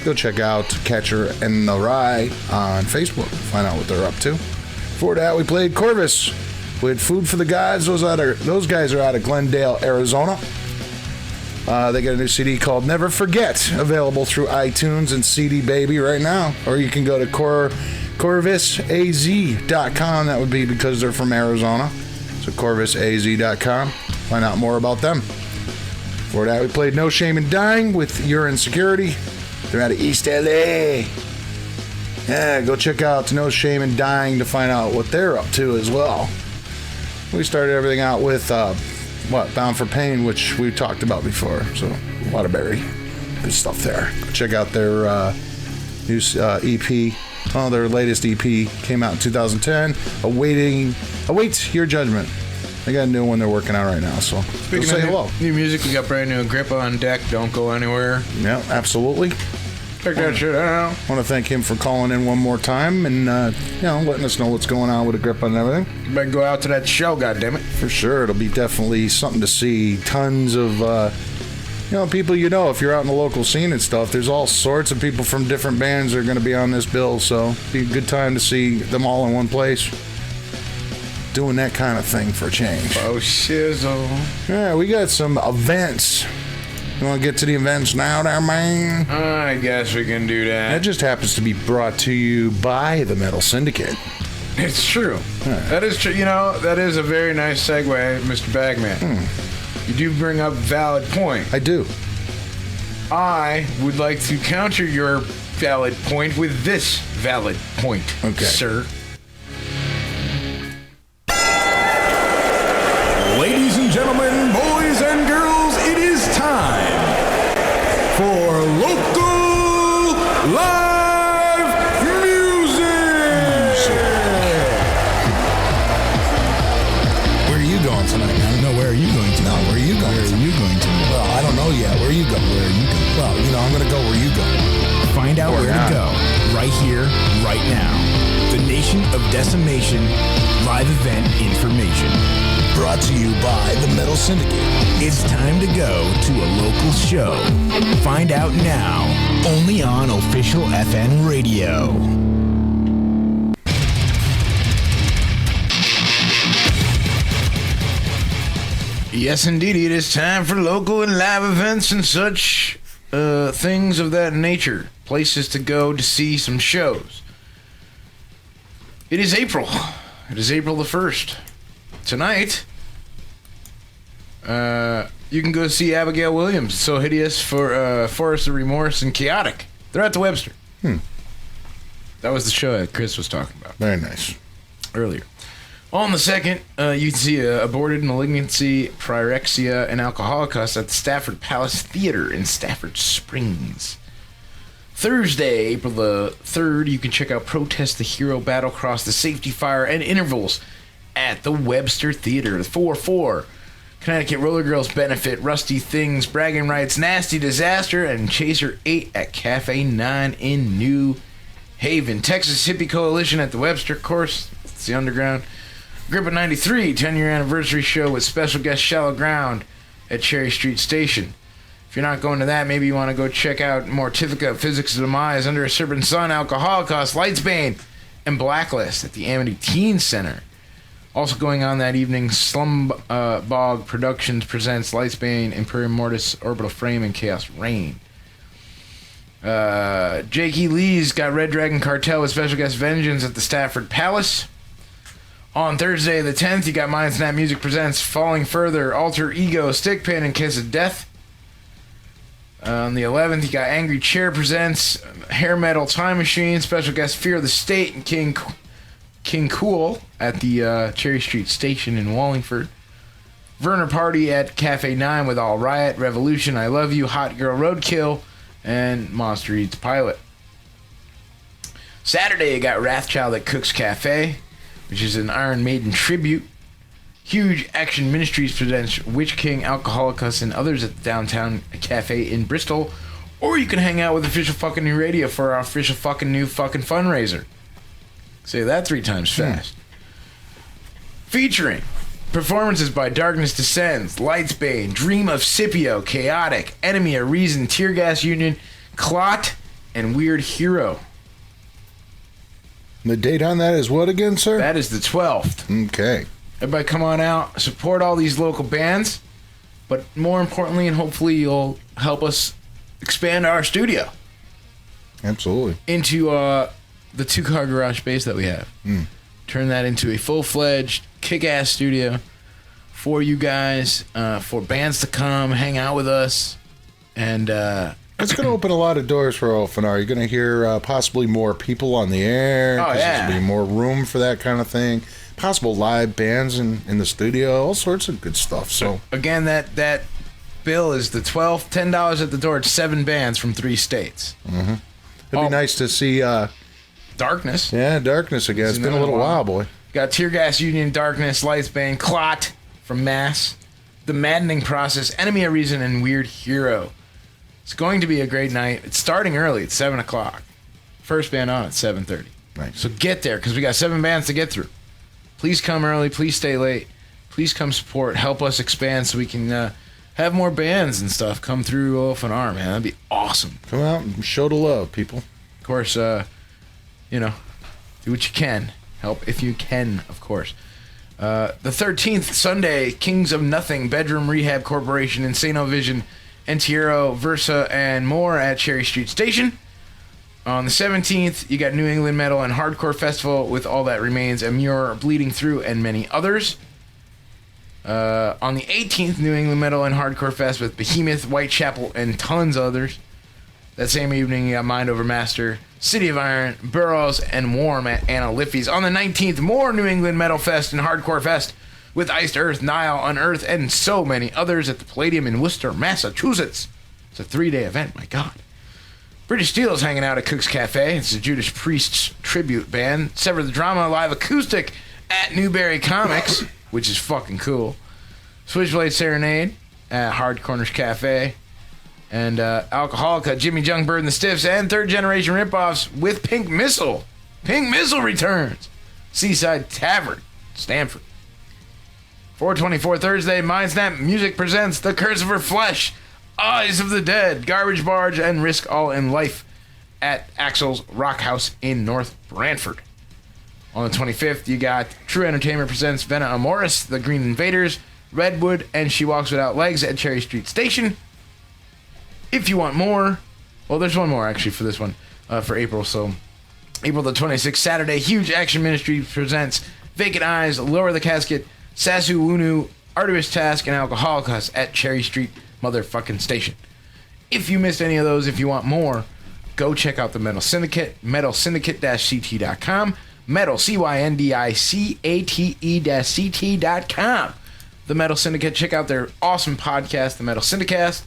Go check out Catcher in the Rye on Facebook. Find out what they're up to. Before that, we played Corvus with Food for the Gods. Those guys are out of Glendale, Arizona. They got a new CD called Never Forget, available through iTunes and CD Baby right now. Or you can go to corvusaz.com. That would be because they're from Arizona. So corvusaz.com. Find out more about them. Before that, we played No Shame in Dying with Urine Security. They're out of East LA. Yeah, go check out No Shame in Dying to find out what they're up to as well. We started everything out with... Bound for Pain, which we talked about before. So, Waterbury. Good stuff there. Check out their new EP. Oh, their latest EP came out in 2010. Await Your Judgment. They got a new one they're working on right now. So, Speaking say of hello. New music, we got brand new Agrippa on deck. Don't go anywhere. Yeah, absolutely. Check that shit out. I want to thank him for calling in one more time and letting us know what's going on with Agrippa and everything. You better go out to that show, goddammit. For sure, it'll be definitely something to see. Tons of People if you're out in the local scene and stuff, there's all sorts of people from different bands that are going to be on this bill, so it'd be a good time to see them all in one place. Doing that kind of thing for a change. Oh, shizzle. Yeah, we got some events. You want to get to the events now there, man? I guess we can do that. That just happens to be brought to you by the Metal Syndicate. It's true. That is true. That is a very nice segue, Mr. Bagman. You do bring up a valid point. I do. I would like to counter your valid point with this valid point, sir. Ladies and gentlemen, boys and girls, it is time for local live music. Where are you going tonight, man? No, where are you going to? No, where are you going? Where are you going to? Well, I don't know yet. Where are you going? Where are you going? Well, I'm going to go where you go. Find out where to go right here, right now. The Nation of Decimation live event information. Brought to you by the Metal Syndicate. It's time to go to a local show. Find out now, only on Official FN Radio. Yes, indeed, it is time for local and live events and such things of that nature. Places to go to see some shows. It is April. It is April the 1st. Tonight, you can go see Abigail Williams, So Hideous, for Forest of Remorse, and Chaotic. They're at the Webster. That was the show that Chris was talking about. Very nice. Earlier. On the 2nd, you can see Aborted Malignancy, Pyrexia, and Alcoholicus at the Stafford Palace Theater in Stafford Springs. Thursday, April the 3rd, you can check out Protest the Hero, Battlecross, The Safety Fire, and Intervals at the Webster Theater. 4-4, Connecticut Roller Girls Benefit, Rusty Things, Bragging Rights, Nasty Disaster, and Chaser 8 at Cafe 9 in New Haven. Texas Hippie Coalition at the Webster, of course. It's the underground. Grip of 93, 10-year anniversary show with special guest Shallow Ground at Cherry Street Station. If you're not going to that, maybe you want to go check out Mortifica, Physics of Demise, Under a Serpent Sun, Alcoholicus, Lightsbane, and Blacklist at the Amity Teen Center. Also going on that evening, Slumbog Productions presents Lightsbane, Imperium Mortis, Orbital Frame, and Chaos Reign. Jake E. Lee's got Red Dragon Cartel with special guest Vengeance at the Stafford Palace. On Thursday the 10th, you got Mind Snap Music presents Falling Further, Alter Ego, Stickpin, and Kiss of Death. On the 11th, you got Angry Chair presents Hair Metal Time Machine, special guest Fear of the State, and King Cool at the Cherry Street Station in Wallingford. Werner Party at Cafe 9 with All Riot, Revolution, I Love You, Hot Girl Roadkill, and Monster Eats Pilot. Saturday, you got Wrathchild at Cook's Cafe, which is an Iron Maiden tribute. Huge Action Ministries presents Witch King, Alcoholicus, and others at the Downtown Cafe in Bristol. Or you can hang out with Official Fucking New Radio for our Official Fucking New Fucking Fundraiser. Say that 3 times fast. Featuring performances by Darkness Descends, Lightsbane, Dream of Scipio, Chaotic, Enemy of Reason, Tear Gas Union, Clot, and Weird Hero. The date on that is what again, sir? That is the 12th. Okay. Everybody come on out, support all these local bands, but more importantly, and hopefully you'll help us expand our studio. Absolutely. Into the 2-car garage space that we have. Turn that into a full-fledged, kick-ass studio for you guys, for bands to come, hang out with us, and... it's going to open a lot of doors for OFNR. You're going to hear possibly more people on the air. Oh, yeah. There's going to be more room for that kind of thing. Possible live bands in the studio. All sorts of good stuff. So again, that bill is the 12th, $10 at the door. It's 7 bands from 3 states. It'd be nice to see... Darkness. Yeah, Darkness again. It's been a little while, boy. Got Tear Gas Union, Darkness, Lightsbane, Clot from Mass, The Maddening Process, Enemy of Reason, and Weird Hero. It's going to be a great night. It's starting early. It's 7 o'clock. First band on at 7:30. Right. So get there, because we got 7 bands to get through. Please come early. Please stay late. Please come support. Help us expand so we can have more bands and stuff come through OFNR, man. That'd be awesome. Come out and show the love, people. Of course, do what you can. Help if you can, of course. The 13th, Sunday, Kings of Nothing, Bedroom Rehab Corporation, Insano Vision, Entiero, Versa, and more at Cherry Street Station. On the 17th, you got New England Metal and Hardcore Festival with All That Remains, Amur, Bleeding Through, and many others. On the 18th, New England Metal and Hardcore Fest with Behemoth, Whitechapel, and tons of others. That same evening, you got Mind Over Master, City of Iron, Burroughs, and Warm at Anna Liffey's. On the 19th, more New England Metal Fest and Hardcore Fest with Iced Earth, Nile, Unearth, and so many others at the Palladium in Worcester, Massachusetts. It's a 3-day event, my God. British Steel is hanging out at Cook's Cafe. It's a Judas Priest's tribute band. Sever the Drama live acoustic at Newberry Comics, which is fucking cool. Switchblade Serenade at Hard Corners Cafe. And Alcoholica, Jimmy Jungbird and the Stiffs, and Third Generation Ripoffs with Pink Missile. Pink Missile returns. Seaside Tavern, Stamford. 424 Thursday, Mindsnap Music presents The Curse of Her Flesh, Eyes of the Dead, Garbage Barge, and Risk All in Life at Axel's Rock House in North Brantford. On the 25th, you got True Entertainment presents Vena Amoris, The Green Invaders, Redwood, and She Walks Without Legs at Cherry Street Station. If you want more, well, there's one more actually for this one, for April. So, April the 26th, Saturday, Huge Action Ministry presents Vacant Eyes, Lower the Casket, Sasu Wunu, Arduous Task, and Alcoholicus at Cherry Street motherfucking Station. If you missed any of those, if you want more, go check out the Metal Syndicate, metalsyndicate-ct.com, metal, CYNDICATE-CT.com. The Metal Syndicate, check out their awesome podcast, The Metal Syndicast.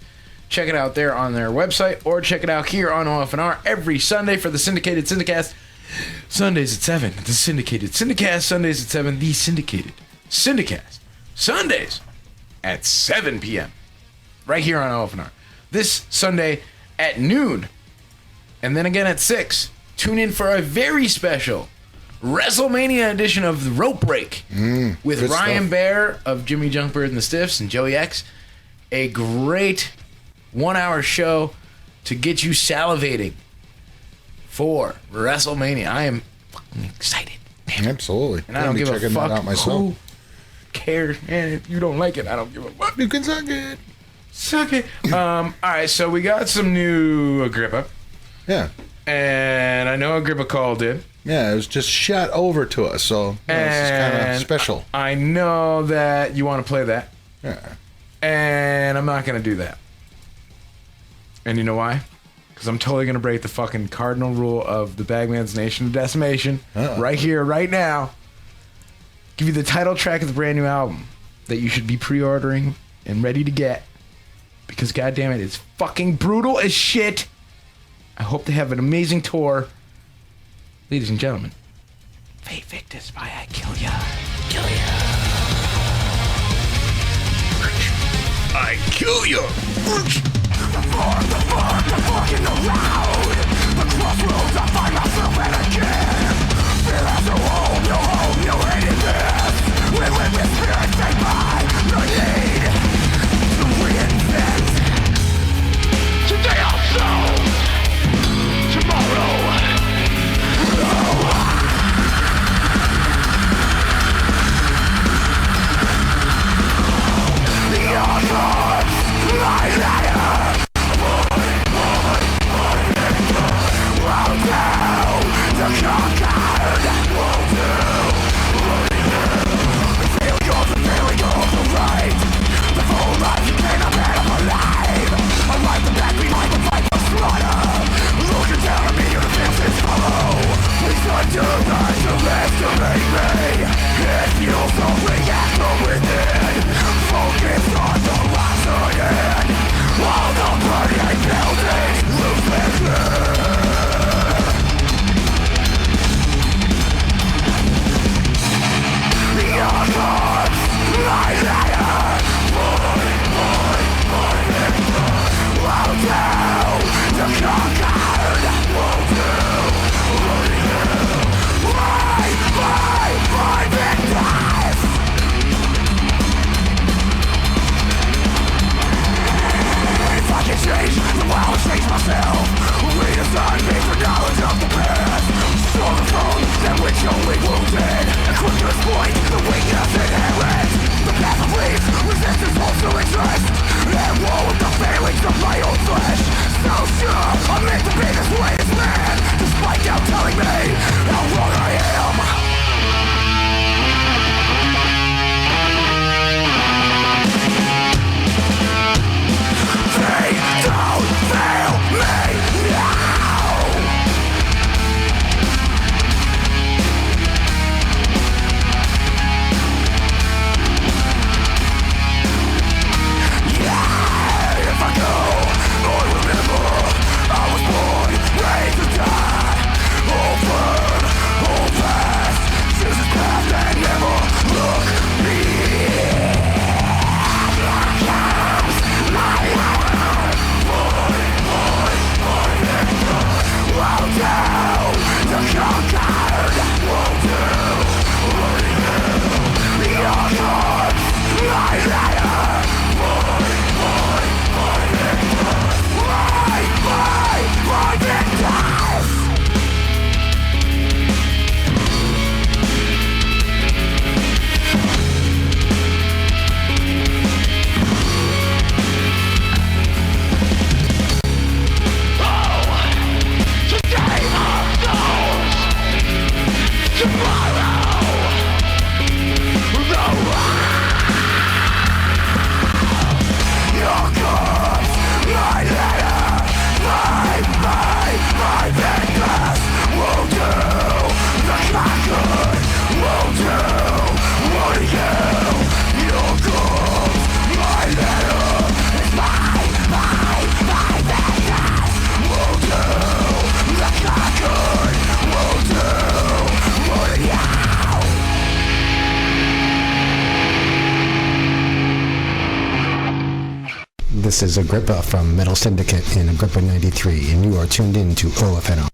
Check it out there on their website, or check it out here on OFNR every Sunday for the Syndicated Syndicast. Sundays at 7, the Syndicated Syndicast. Sundays at 7, the Syndicated Syndicast. Sundays at 7 p.m. right here on OFNR. This Sunday at noon, and then again at 6. Tune in for a very special WrestleMania edition of the Rope Break with Ryan stuff. Baer of Jimmy Junkbird and the Stiffs and Joey X. A great 1-hour show to get you salivating for WrestleMania. I am fucking excited. Man. Absolutely. And I don't give a fuck who cares. And if you don't like it, I don't give a fuck. You can suck it. Suck it. All right, so we got some new Agrippa. Yeah. And I know Agrippa called in. Yeah, it was just shot over to us, so this is kind of special. I know that you want to play that. Yeah. And I'm not going to do that. And you know why? Because I'm totally going to break the fucking cardinal rule of the Bagman's Nation of Decimation right here, right now. Give you the title track of the brand new album that you should be pre-ordering and ready to get. Because goddammit, it's fucking brutal as shit. I hope they have an amazing tour. Ladies and gentlemen, Fate Victus by I Kill Ya. Kill Ya. I kill ya. The fucking around. The crossroads, I find myself at again. Feel as a home, no hating this. We live with spirit, take by the need to reinvent. Today also, tomorrow. The odds lie higher. Round down the conquered. This is Agrippa from Metal Syndicate in Agrippa 93, and you are tuned in to OFNR.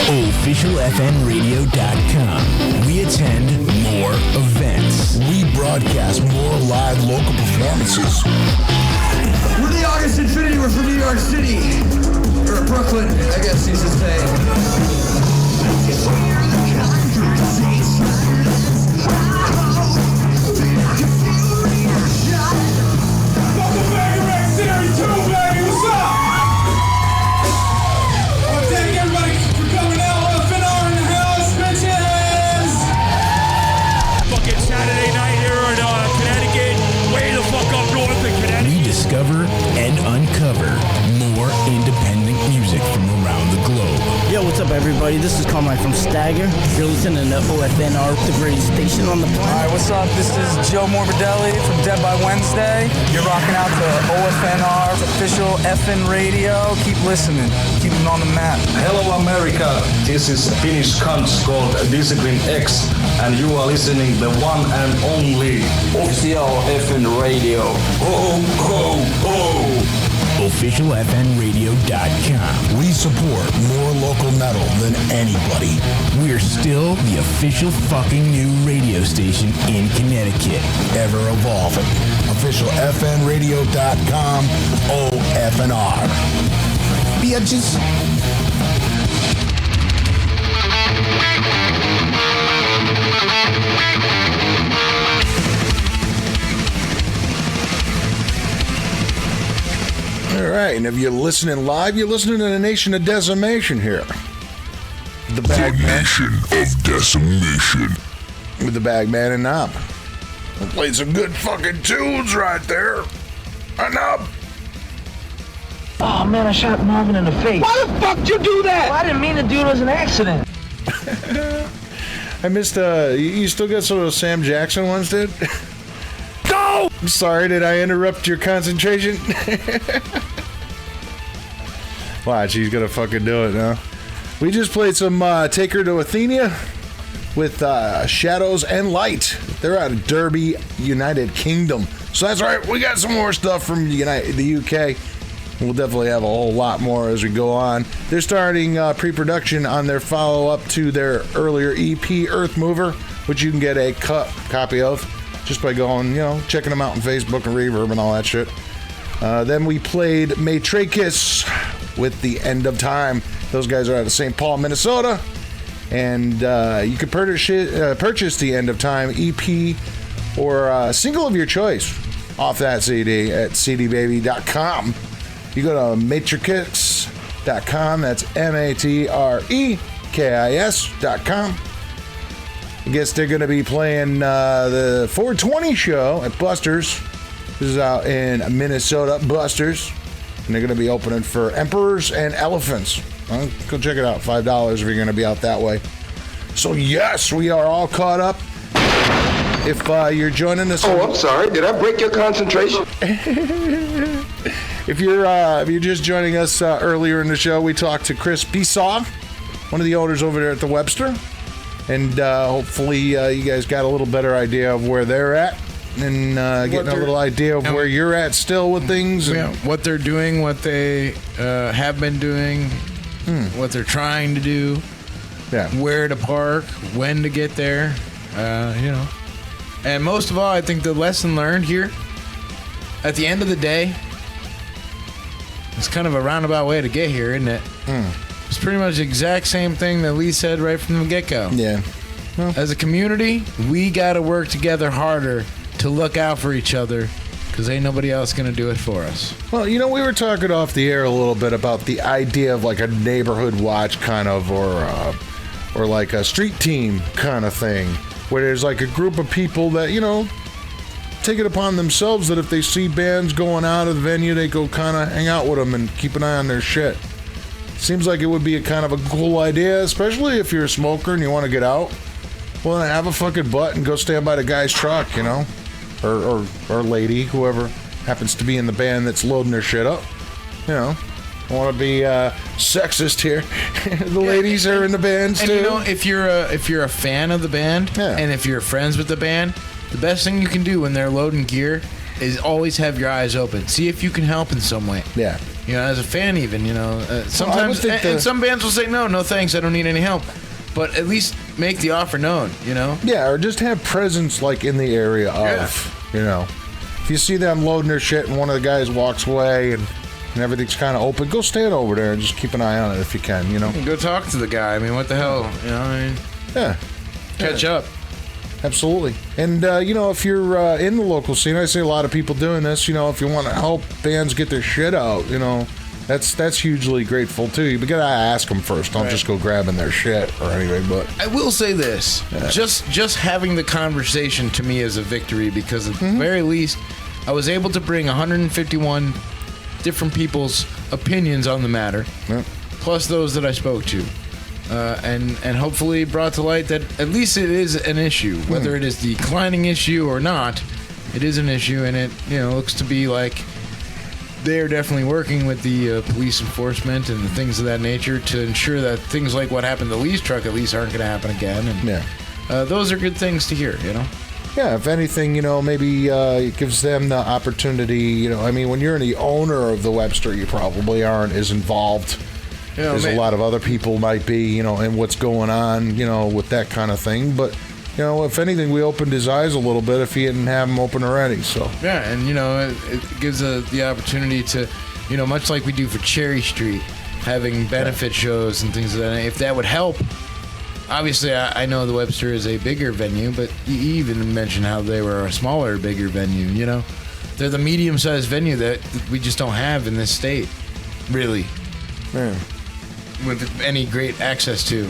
OfficialFNradio.com. We attend more events. We broadcast more live local performances. We're the August Infinity. We're from New York City. Or Brooklyn, I guess you should say. Welcome back to Rex Series 2, baby. What's up? I want to thank everybody for coming out. OFNR in the house, bitches. Fucking Saturday night here in Connecticut. Way the fuck up north in Connecticut. We discover and uncover more independent music from around the globe. Yo, what's up, everybody? This is Carmine from Stagger. You're listening to OFNR, the greatest station on the planet. All right, what's up? This is Joe Morbidelli from Dead by Wednesday. You're rocking out to OFNR's official FN radio. Keep listening. Keep them on the map. Hello, America. This is Finnish cunts called Discipline X, and you are listening the one and only Official FN radio. Oh, oh, oh. OfficialFNradio.com. We support more local metal than anybody. We're still the official fucking new radio station in Connecticut. Ever evolving. OfficialFNradio.com. OFNR. Bitches. All right, and if you're listening live, you're listening to the Nation of Decimation here. The Nation of Decimation. With the Bagman and Knob. We played some good fucking tunes right there. Knob. Oh man, I shot Marvin in the face. Why the fuck did you do that? Well, I didn't mean to do it. It was an accident. I missed, you still got some of those Sam Jackson ones, dude? No! I'm sorry, did I interrupt your concentration? Watch, he's gonna fucking do it now. We just played some Take Her to Athenia with Shadows and Light. They're out of Derby, United Kingdom. So that's right, we got some more stuff from the UK. We'll definitely have a whole lot more as we go on. They're starting pre-production on their follow-up to their earlier EP, Earth Mover, which you can get a copy of just by going, checking them out on Facebook and Reverb and all that shit. Then we played Matrachus with The End of Time. Those guys are out of St. Paul, Minnesota. And you can purchase The End of Time EP or a single of your choice off that CD at cdbaby.com. You go to matrix.com. That's MATREKIS.com. I guess they're going to be playing the 420 show at Buster's. This is out in Minnesota, Buster's. And they're going to be opening for Emperors and Elephants. Well, go check it out. $5 if you're going to be out that way. So, yes, we are all caught up. If you're joining us... Oh, I'm sorry. Did I break your concentration? If you're just joining us earlier in the show, we talked to Chris Besaw, one of the owners over there at the Webster. And hopefully you guys got a little better idea of where they're at. And getting a little idea of where you're at still with things. Yeah, what they're doing, what they have been doing, what they're trying to do, where to park, when to get there, And most of all, I think the lesson learned here, at the end of the day, it's kind of a roundabout way to get here, isn't it? It's pretty much the exact same thing that Lee said right from the get-go. Yeah. Well, as a community, we got to work together harder to look out for each other, because ain't nobody else going to do it for us. Well, we were talking off the air a little bit about the idea of like a neighborhood watch kind of, or like a street team kind of thing, where there's like a group of people that, take it upon themselves that if they see bands going out of the venue, they go kind of hang out with them and keep an eye on their shit. Seems like it would be a kind of a cool idea, especially if you're a smoker and you want to get out. Well, then have a fucking butt and go stand by the guy's truck, or lady, whoever happens to be in the band that's loading their shit up. I want to be sexist here. The ladies are in the bands too. And if you're a fan of the band, and if you're friends with the band, the best thing you can do when they're loading gear is always have your eyes open. See if you can help in some way. Yeah. As a fan, even sometimes, and some bands will say no thanks, I don't need any help. But at least make the offer known, Yeah, or just have presence like in the area of, If you see them loading their shit and one of the guys walks away and everything's kind of open, go stand over there and just keep an eye on it if you can, Go talk to the guy. I mean, what the hell, Yeah. Catch up. Absolutely. And, if you're in the local scene, I see a lot of people doing this, if you want to help bands get their shit out, that's hugely grateful, too. You got to ask them first. Don't just go grabbing their shit or anything. But I will say this. Yeah. Just having the conversation to me is a victory, because at the very least, I was able to bring 151 different people's opinions on the matter, plus those that I spoke to. And hopefully brought to light that at least it is an issue. Whether it is the declining issue or not, it is an issue, and it looks to be like they're definitely working with the police enforcement and the things of that nature to ensure that things like what happened to Lee's truck at least aren't going to happen again. And those are good things to hear, Yeah, if anything, maybe it gives them the opportunity, when you're the owner of the Webster, you probably aren't as involved. There's a lot of other people might be, in what's going on, with that kind of thing. But, if anything, we opened his eyes a little bit if he didn't have them open already. So yeah, and, it gives the opportunity to, much like we do for Cherry Street, having benefit shows and things like that. If that would help, obviously, I know the Webster is a bigger venue, but you even mentioned how they were a smaller, bigger venue, They're the medium-sized venue that we just don't have in this state, really. Yeah. With any great access to,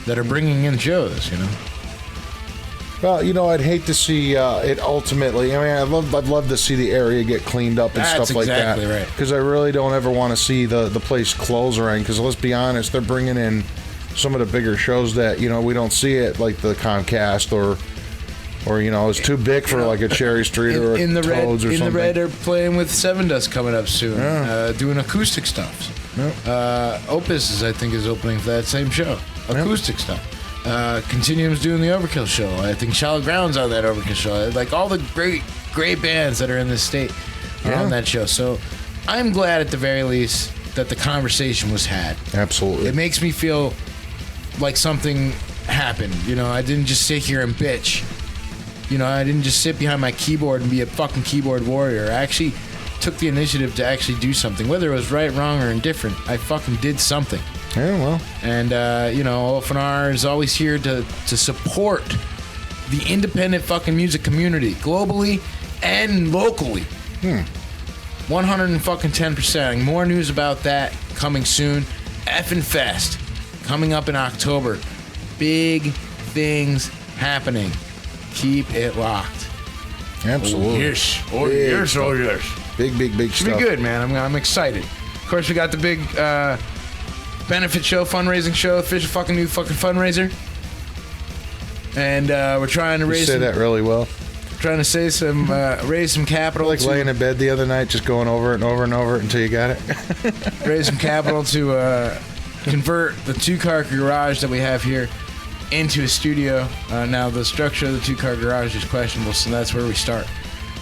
that are bringing in shows, Well, I'd hate to see it ultimately. I'd love to see the area get cleaned up and stuff like that. That's exactly right. Because I really don't ever want to see the place close or anything. Because let's be honest, they're bringing in some of the bigger shows that we don't see it, like the Comcast or it's too big for like a Cherry Street or a Toads or something. In the Red are playing with Seven Dust coming up soon, doing acoustic stuff. Opus I think is opening for that same show, acoustic stuff. Continuum's doing the Overkill show. I think Shallow Ground's on that Overkill show. Like all the great bands that are in this state are on that show. So I'm glad at the very least that the conversation was had. Absolutely. It makes me feel like something happened. I didn't just sit here and bitch. I didn't just sit behind my keyboard and be a fucking keyboard warrior. I actually took the initiative to actually do something. Whether it was right, wrong, or indifferent, I fucking did something. Yeah, well. And, OFNR is always here to support the independent fucking music community, globally and locally. 110%. More news about that coming soon. Effin' Fest coming up in October. Big things happening. Keep it locked. Absolutely. Yes. Oh yes. Oh yes. Big Should stuff. be good, man. I'm excited. Of course, we got the big benefit show, fundraising show, official fucking new fucking fundraiser, and we're trying to You raise. say that really well. Trying to say some raise some capital. Like laying in bed the other night, just going over it and over and over it until you got it. Raise some capital to convert the two-car garage that we have here into a studio. Now, the structure of the two-car garage is questionable, so that's where we start.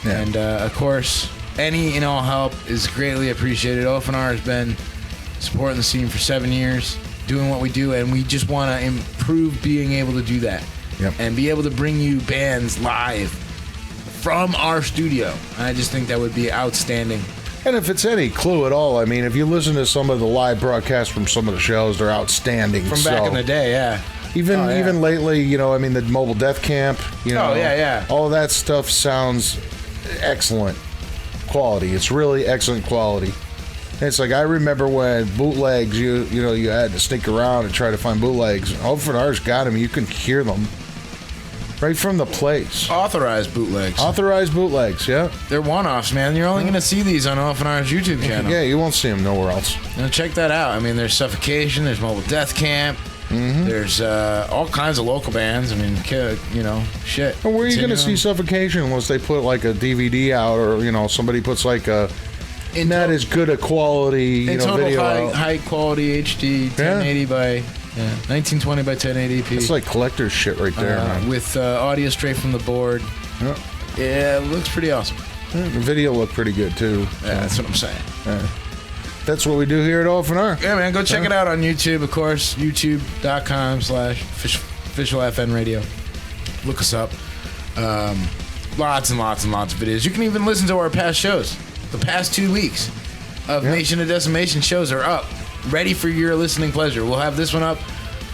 Yeah. And, of course, any and all help is greatly appreciated. OFNR has been supporting the scene for 7 years, doing what we do, and we just want to improve being able to do that. Yep. And be able to bring you bands live from our studio. I just think that would be outstanding. And if it's any clue at all, I mean, if you listen to some of the live broadcasts from some of the shows, they're outstanding. From back in the day, yeah. Even lately, you know, I mean, the Mobile Death Camp, you know. All that stuff sounds excellent quality. It's really excellent quality. And it's like, I remember when bootlegs, you had to sneak around and try to find bootlegs. OFNR's got them. You can hear them right from the place. Authorized bootlegs. Yeah. They're one-offs, man. You're only going to see these on OFNR's YouTube channel. Yeah, you won't see them nowhere else. Now check that out. I mean, there's Suffocation, there's Mobile Death Camp, there's all kinds of local bands. I mean, shit. Well, where are you going to see Suffocation unless they put like a DVD out, or somebody puts like a not as good a quality video out. high quality HD 1080 by 1920 by 1080p. It's like collector's shit right there, man. With audio straight from the board. Yeah, it looks pretty awesome. The video looked pretty good too. Yeah, that's what I'm saying. That's what we do here at OFNR. Yeah, man, go check it out on YouTube, of course. YouTube.com/official FN radio. Look us up. Lots and lots and lots of videos. You can even listen to our past shows. The past 2 weeks of Nation of Decimation shows are up, ready for your listening pleasure. We'll have this one up,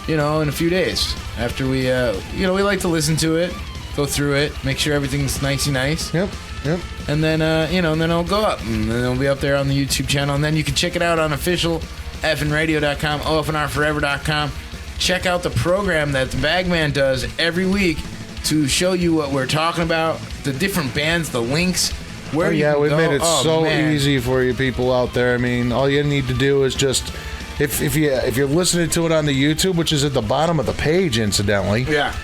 in a few days. After we, we like to listen to it, go through it, make sure everything's nice. Yep. And then, and then it'll go up, and then it'll be up there on the YouTube channel, and then you can check it out on officialfnradio.com, OFNRforever.com. Check out the program that the Bagman does every week to show you what we're talking about, the different bands, the links. We've made it easy for you people out there. I mean, all you need to do is just, if you're listening to it on the YouTube, which is at the bottom of the page, incidentally. Yeah.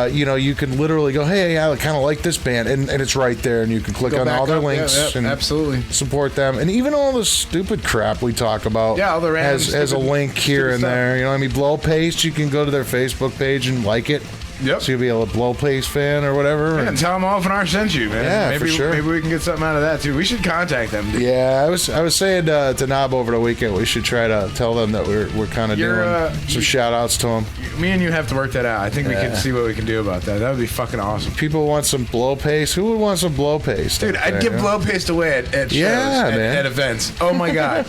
You can literally go, hey, I kind of like this band, and it's right there, and you can click on all their links and absolutely support them. And even all the stupid crap we talk about all the random has a link here and there. Blow Paste, you can go to their Facebook page and like it. Yep. So you'll be a Blow Paste fan or whatever. Yeah, and tell them OFNR sent you, man. Yeah, maybe, for sure. Maybe we can get something out of that, too. We should contact them. Dude. Yeah, I was saying to Knob over the weekend, we should try to tell them that we're kind of doing some shout-outs to them. Me and you have to work that out. I think we can see what we can do about that. That would be fucking awesome. People want some Blow Paste. Who would want some Blow Paste? Dude, I'd give Blow Paste away at shows, at events. Oh, my God.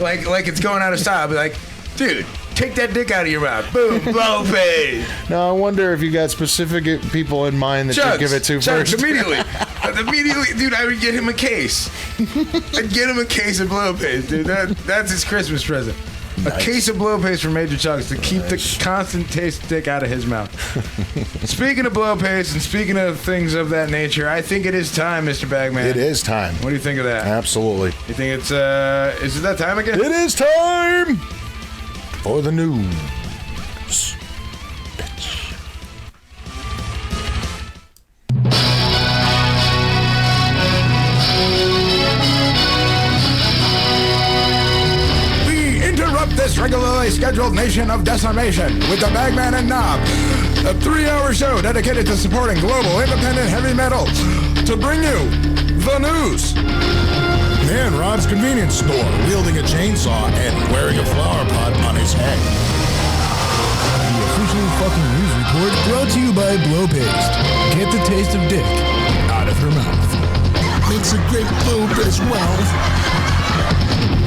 like it's going out of style. I'd be like, dude, take that dick out of your mouth. Boom, Blow Paste. Now, I wonder if you got specific people in mind that you give it to first. Immediately, dude, I would get him a case. I'd get him a case of Blow Paste, dude. That's his Christmas present. Nice. A case of Blow Paste from Major Chugs to keep the constant taste dick out of his mouth. Speaking of Blow Paste and speaking of things of that nature, I think it is time, Mr. Bagman. It is time. What do you think of that? Absolutely. You think it's, is it that time again? It is time for the news. Bitch. We interrupt this regularly scheduled Nation of Decimation with the Bagman and Knob, a 3-hour show dedicated to supporting global independent heavy metal, to bring you the news. Man robs convenience store, wielding a chainsaw and wearing a flower pot on his head. The official fucking news report brought to you by Blow Paste. Get the taste of dick out of her mouth. Makes a great lube as well.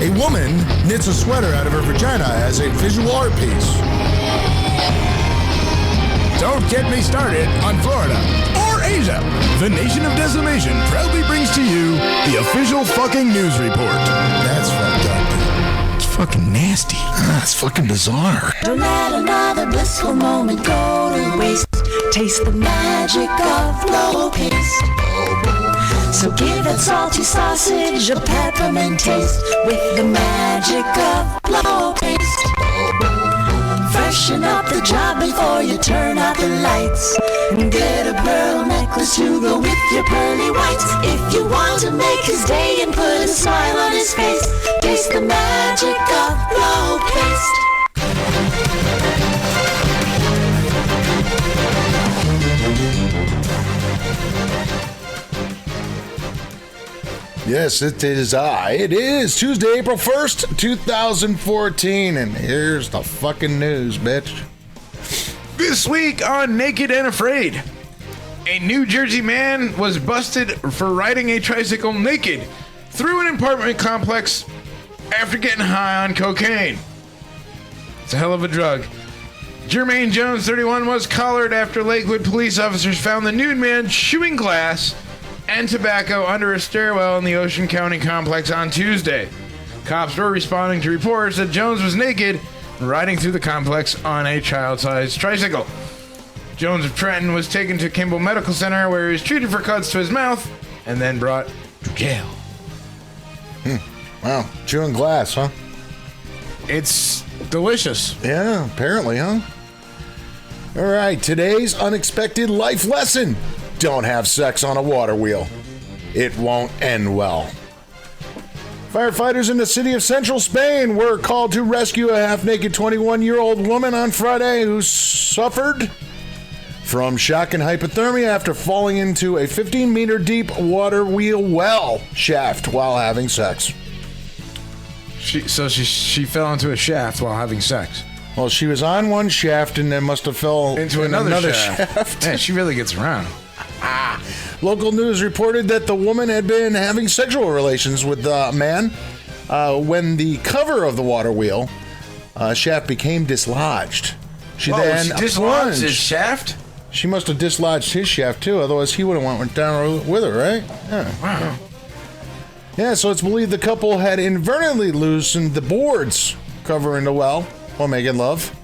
A woman knits a sweater out of her vagina as a visual art piece. Don't get me started on Florida or Asia. The Nation of Decimation proudly brings to you the official fucking news report. That's fucked up. It's fucking nasty. It's fucking bizarre. Don't let another blissful moment go to waste. Taste the magic of blow paste. So give that salty sausage a peppermint taste with the magic of blow paste. Freshen up the job before you turn out the lights. And get a pearl necklace to go with your pearly whites. If you want to make his day and put a smile on his face, taste the magic of blow paste. Yes, it is It is Tuesday, April 1st, 2014, and here's the fucking news, bitch. This week on Naked and Afraid, a New Jersey man was busted for riding a tricycle naked through an apartment complex after getting high on cocaine. It's a hell of a drug. Jermaine Jones, 31, was collared after Lakewood police officers found the nude man chewing glass and tobacco under a stairwell in the Ocean County complex on Tuesday. Cops were responding to reports that Jones was naked and riding through the complex on a child-sized tricycle. Jones of Trenton was taken to Kimball Medical Center where he was treated for cuts to his mouth and then brought to jail. Wow, chewing glass, huh? It's delicious. Yeah, apparently, huh? All right, today's unexpected life lesson. Don't have sex on a water wheel. It won't end well. Firefighters in the city of Central Spain were called to rescue a half-naked 21-year-old woman on Friday who suffered from shock and hypothermia after falling into a 15-meter deep water wheel well shaft while having sex. She fell into a shaft while having sex. Well, she was on one shaft and then must have fell into another shaft. Yeah, she really gets around. Local news reported that the woman had been having sexual relations with the man when the cover of the water wheel shaft became dislodged. She dislodged his shaft? She must have dislodged his shaft too, otherwise he would have went down with her, right? Yeah. Wow. Yeah, so it's believed the couple had inadvertently loosened the boards covering the well while making love.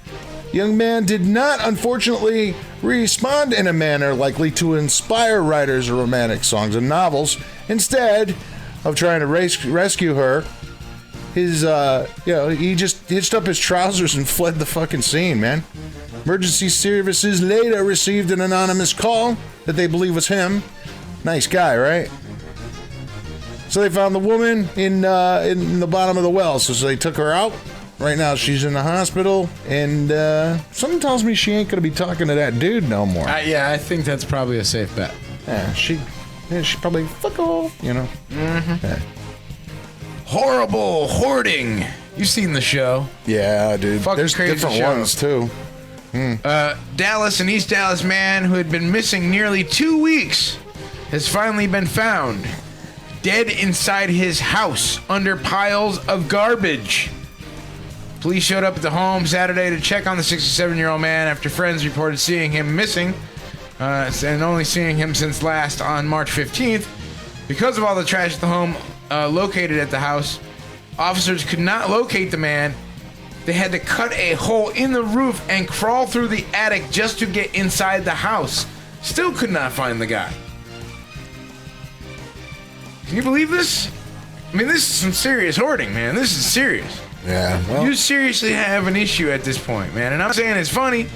The young man did not, unfortunately, respond in a manner likely to inspire writers of romantic songs and novels. Instead of trying to rescue her, he just hitched up his trousers and fled the fucking scene, man. Emergency services later received an anonymous call that they believe was him. Nice guy, right? So they found the woman in the bottom of the well. So they took her out. Right now she's in the hospital, and something tells me she ain't gonna be talking to that dude no more. Yeah, I think that's probably a safe bet. Yeah, she probably fuck off, you know. Mm-hmm. Yeah. Horrible hoarding. You've seen the show. Yeah, dude. Fucking There's crazy different show. ones too. Dallas and East Dallas man who had been missing nearly 2 weeks has finally been found dead inside his house under piles of garbage. Police showed up at the home Saturday to check on the 67-year-old man after friends reported seeing him missing and only seeing him since last on March 15th. Because of all the trash at the home located at the house, officers could not locate the man. They had to cut a hole in the roof and crawl through the attic just to get inside the house. Still could not find the guy. Can you believe this? I mean, this is some serious hoarding, man. This is serious. Yeah, well, You seriously have an issue at this point, man. And I'm saying it's funny,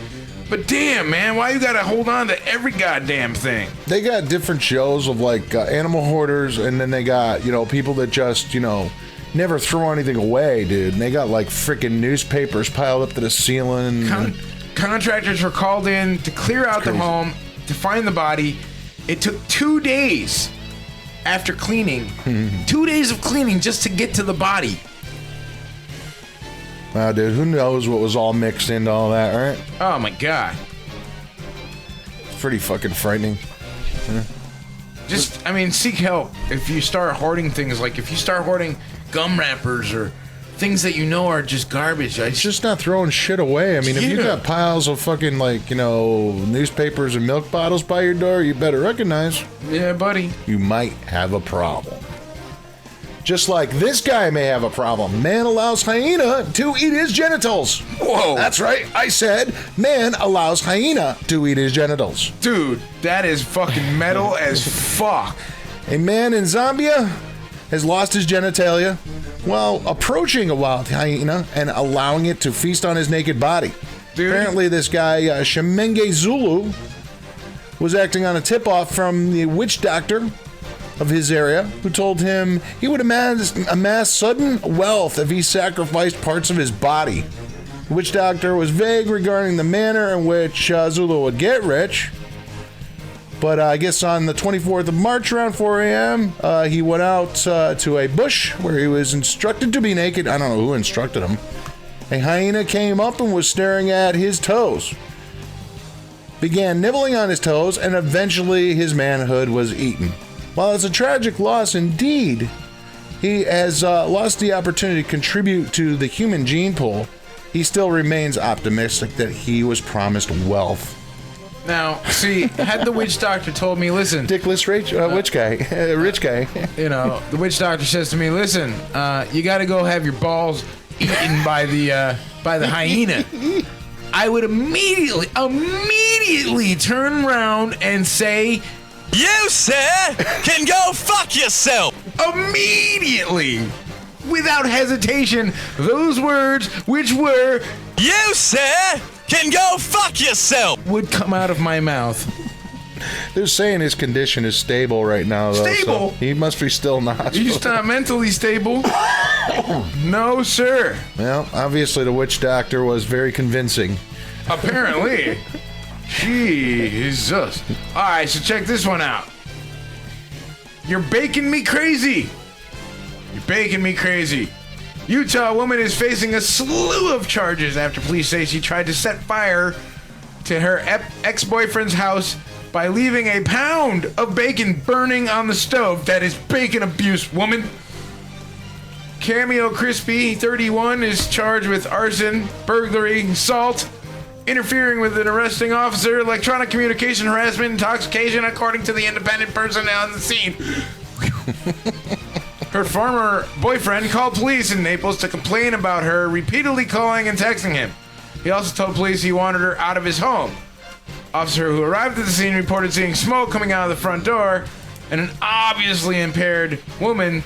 but damn, man, why you gotta hold on to every goddamn thing? they got different shows of like animal hoarders, and then they got people that just never throw anything away, dude. And they got like freaking newspapers piled up to the ceiling. Contractors were called in to clear out the home to find the body. It took 2 days after cleaning, 2 days of cleaning just to get to the body. Wow, dude, who knows what was all mixed into all that, right? Oh my god. It's pretty fucking frightening. Yeah. Just, seek help if you start hoarding things. Like if you start hoarding gum wrappers or things that you know are just garbage. It's just not throwing shit away. I mean, if you got piles of fucking, like, you know, newspapers and milk bottles by your door, you better recognize. Yeah, buddy. You might have a problem. Just like this guy may have a problem. Man allows hyena to eat his genitals. Whoa. That's right. I said man allows hyena to eat his genitals. Dude, that is fucking metal as fuck. A man in Zambia has lost his genitalia while approaching a wild hyena and allowing it to feast on his naked body. Dude. Apparently, this guy, Shemenge Zulu, was acting on a tip-off from the witch doctor of his area, who told him he would amass sudden wealth if he sacrificed parts of his body. The witch doctor was vague regarding the manner in which Zulu would get rich, but I guess on the 24th of March around 4 a.m., he went out to a bush where he was instructed to be naked. I don't know who instructed him. A hyena came up and was staring at his toes, began nibbling on his toes, and eventually his manhood was eaten. While it's a tragic loss indeed, he has lost the opportunity to contribute to the human gene pool. He still remains optimistic that he was promised wealth. Now, see, had the witch doctor told me, listen... Dickless witch guy. Rich guy. You know, the witch doctor says to me, listen, you gotta go have your balls eaten by the hyena. I would immediately turn around and say... You, sir, can go fuck yourself! Immediately! Without hesitation, those words, which were, You, sir, can go fuck yourself! would come out of my mouth. They're saying his condition is stable right now, though. Stable? So he must be still in the hospital. He's not mentally stable. No, sir. Well, obviously the witch doctor was very convincing. Apparently. Jesus. Alright, so check this one out. You're baking me crazy. You're baking me crazy. Utah woman is facing a slew of charges after police say she tried to set fire to her ex-boyfriend's house by leaving a pound of bacon burning on the stove. That is bacon abuse, woman. Cameo Crispy, 31, is charged with arson, burglary, assault, interfering with an arresting officer, electronic communication, harassment, intoxication, according to the independent personnel on the scene. Her former boyfriend called police in Naples to complain about her repeatedly calling and texting him. He also told police he wanted her out of his home. Officer who arrived at the scene reported seeing smoke coming out of the front door and an obviously impaired woman,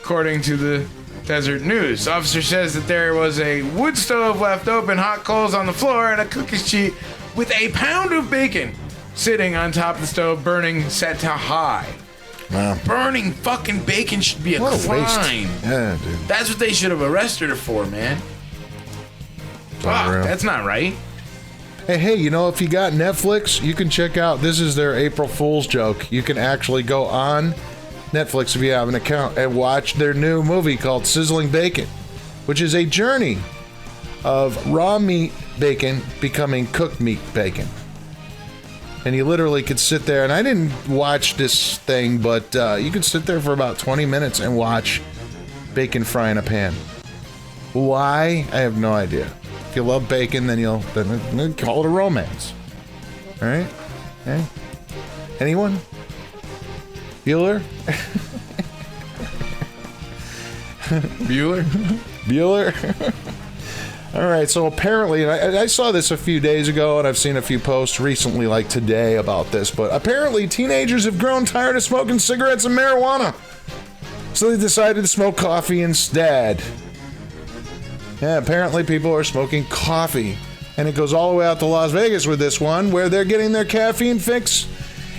according to the Desert News. The officer says that there was a wood stove left open, hot coals on the floor, and a cookie sheet with a pound of bacon sitting on top of the stove, burning set to high. Wow. Burning fucking bacon should be a What a crime. waste. Yeah, dude. That's what they should have arrested her for, man. Fuck, Unreal. that's not right. Hey, you know, if you got Netflix, you can check out, this is their April Fool's joke. You can actually go on Netflix if you have an account and watch their new movie called Sizzling Bacon, which is a journey of raw meat bacon becoming cooked meat bacon. And you literally could sit there, and I didn't watch this thing, but you could sit there for about 20 minutes and watch bacon fry in a pan. Why? I have no idea. If you love bacon, then you'll call it a romance. All right? Okay. Anyone? Bueller? Bueller? All right, so apparently, and I saw this a few days ago, and I've seen a few posts recently, like today, about this, but apparently teenagers have grown tired of smoking cigarettes and marijuana, so they decided to smoke coffee instead. Yeah, apparently people are smoking coffee, and it goes all the way out to Las Vegas with this one, where they're getting their caffeine fix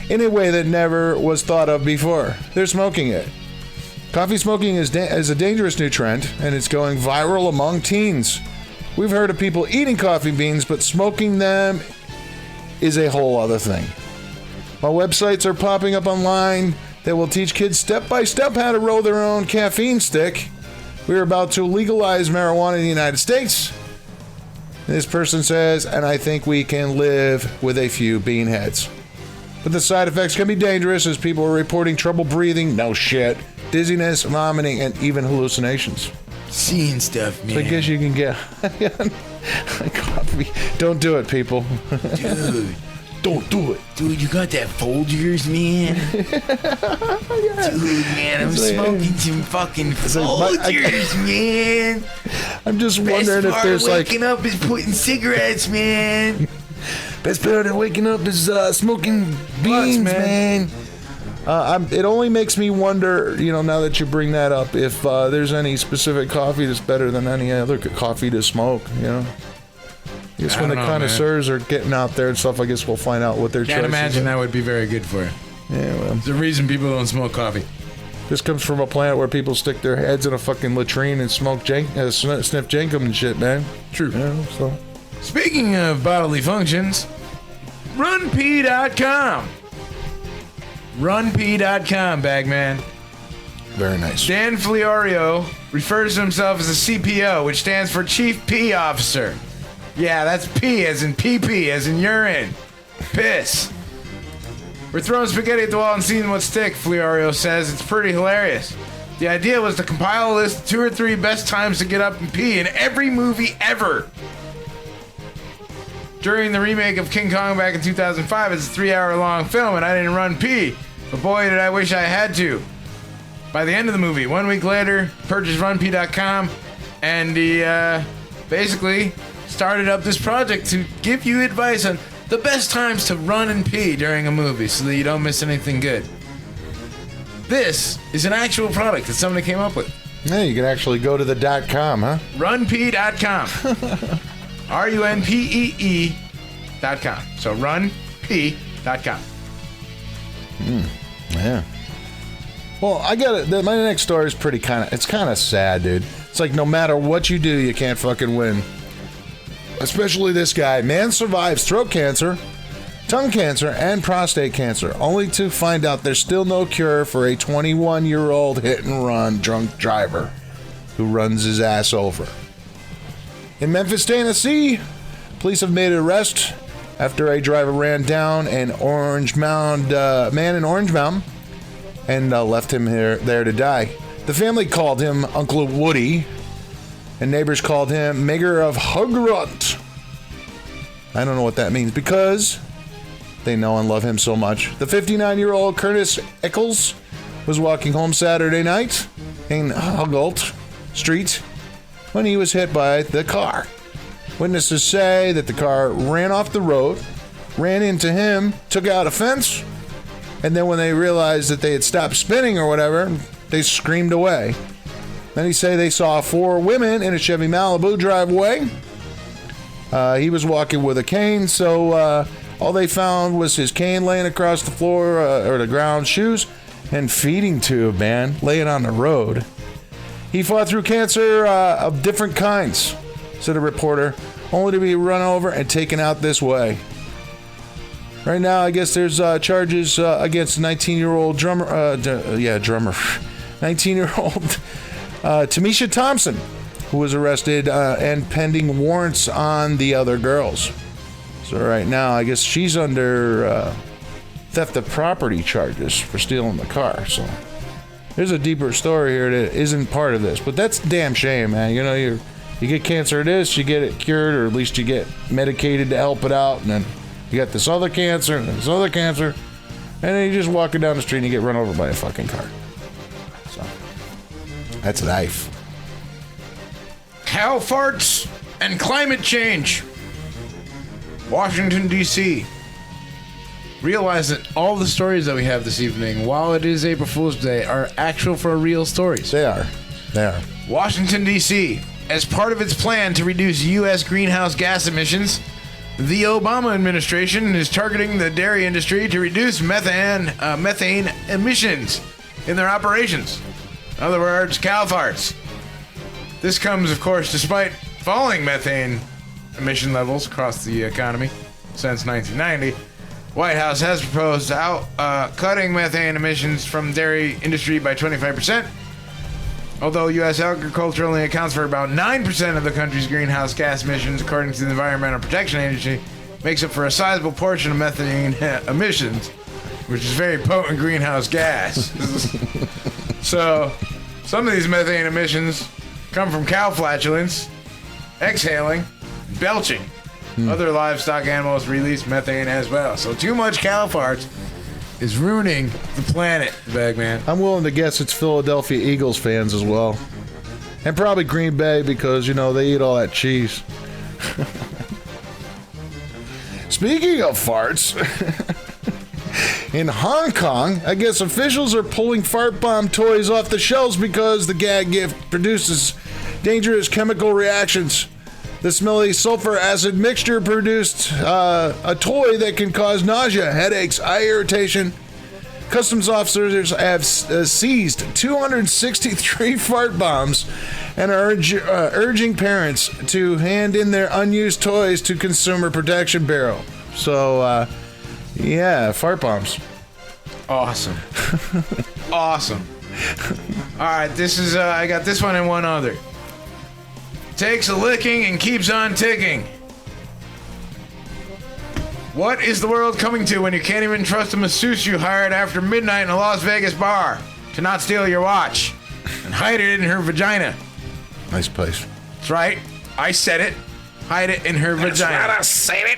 in a way that never was thought of before. They're smoking it. Coffee smoking is a dangerous new trend, and it's going viral among teens. We've heard of people eating coffee beans, but smoking them is a whole other thing. While websites are popping up online that will teach kids step by step how to roll their own caffeine stick, we're about to legalize marijuana in the United States. This person says, and I think we can live with a few beanheads. But the side effects can be dangerous, as people are reporting trouble breathing, no shit, dizziness, vomiting, and even hallucinations. Seeing stuff, man. So I guess you can get coffee. Don't do it, people. Dude. Don't do it. Dude, you got that Folgers, man? Dude, man, I'm smoking some fucking Folgers, man. I'm just wondering if there's like... waking up is putting cigarettes, man. Best part of waking up is smoking beans, man. It only makes me wonder, now that you bring that up, if there's any specific coffee that's better than any other coffee to smoke, I guess when the connoisseurs are getting out there and stuff, I guess we'll find out what their choices are. Can't imagine that would be very good for you. Yeah, well. There's a reason people don't smoke coffee. This comes from a planet where people stick their heads in a fucking latrine and sniff jankum and shit, man. True. So. Speaking of bodily functions, runpee.com. Runpee.com, Bagman. Very nice. Dan Fliorio refers to himself as a CPO, which stands for Chief Pee Officer. Yeah, that's pee as in pee-pee, as in urine. Piss. We're throwing spaghetti at the wall and seeing what sticks, Fliorio says. It's pretty hilarious. The idea was to compile a list of 2 or 3 best times to get up and pee in every movie ever. During the remake of King Kong back in 2005, it's a 3-hour-long film, and I didn't run pee. But boy, did I wish I had to. By the end of the movie, 1 week later, purchased runpee.com, and he basically started up this project to give you advice on the best times to run and pee during a movie so that you don't miss anything good. This is an actual product that somebody came up with. Yeah, you can actually go to the .com, huh? Runpee.com. RUNPEE.com. So runpee.com. Yeah. Well, I got it. My next story is it's kind of sad, dude. It's like no matter what you do, you can't fucking win. Especially this guy. Man survives throat cancer, tongue cancer, and prostate cancer, only to find out there's still no cure for a 21-year-old hit-and-run drunk driver who runs his ass over. In Memphis, Tennessee, police have made an arrest after a driver ran down an man in Orange Mound and left him there to die. The family called him Uncle Woody, and neighbors called him Mayor of Hugrunt. I don't know what that means because they know and love him so much. The 59-year-old Curtis Eccles was walking home Saturday night in Hugult Street when he was hit by the car. Witnesses say that the car ran off the road, ran into him, took out a fence, and then when they realized that they had stopped spinning or whatever, they screamed away. Then he say they saw 4 women in a Chevy Malibu drive away. He was walking with a cane, so all they found was his cane laying across the floor or the ground, shoes, and feeding tube, man, laying on the road. He fought through cancer of different kinds, said a reporter, only to be run over and taken out this way. Right now, I guess there's charges against 19-year-old 19-year-old Tamisha Thompson, who was arrested and pending warrants on the other girls. So right now, I guess she's under theft of property charges for stealing the car. So there's a deeper story here that isn't part of this, but that's a damn shame, man. You get cancer of this, you get it cured, or at least you get medicated to help it out, and then you got this other cancer and this other cancer, and then you're just walking down the street and you get run over by a fucking car. So that's life. Cow farts and climate change. Washington, D.C. Realize that all the stories that we have this evening, while it is April Fool's Day, are actual for real stories. They are. Washington, D.C. As part of its plan to reduce U.S. greenhouse gas emissions, the Obama administration is targeting the dairy industry to reduce methane emissions in their operations. In other words, cow farts. This comes, of course, despite falling methane emission levels across the economy since 1990. White House has proposed cutting methane emissions from dairy industry by 25%. Although U.S. agriculture only accounts for about 9% of the country's greenhouse gas emissions, according to the Environmental Protection Agency, makes up for a sizable portion of methane emissions, which is very potent greenhouse gas. So, some of these methane emissions come from cow flatulence, exhaling, belching. Other livestock animals release methane as well. So too much cow farts is ruining the planet, Bagman. I'm willing to guess it's Philadelphia Eagles fans as well. And probably Green Bay because, you know, they eat all that cheese. Speaking of farts, in Hong Kong, I guess officials are pulling fart bomb toys off the shelves because the gag gift produces dangerous chemical reactions. The smelly sulfur acid mixture produced a toy that can cause nausea, headaches, eye irritation. Customs officers have seized 263 fart bombs and are urging parents to hand in their unused toys to Consumer Protection Bureau. So, yeah, fart bombs. Awesome. Awesome. All right, this is, I got this one and one other. Takes a licking and keeps on ticking. What is the world coming to when you can't even trust a masseuse you hired after midnight in a Las Vegas bar to not steal your watch and hide it in her vagina? Nice place. That's right. I said it. Hide it in her vagina. That's right, I said it.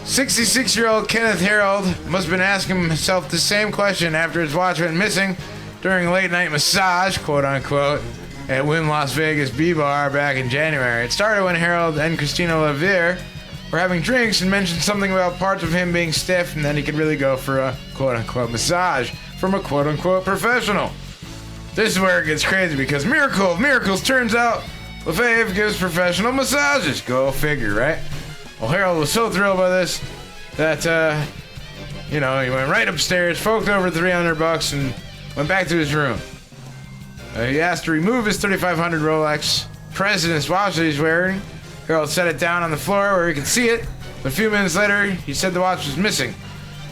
66-year-old Kenneth Harold must have been asking himself the same question after his watch went missing during a late-night massage, quote-unquote, at Wynn Las Vegas B-Bar back in January. It started when Harold and Christina Levere were having drinks and mentioned something about parts of him being stiff and then he could really go for a quote-unquote massage from a quote-unquote professional. This is where it gets crazy because miracle of miracles, turns out Lefebvre gives professional massages. Go figure, right? Well, Harold was so thrilled by this that, he went right upstairs, forked over $300 and went back to his room. He asked to remove his $3,500 Rolex President's watch that he's wearing. Harold set it down on the floor where he could see it, but a few minutes later, he said the watch was missing.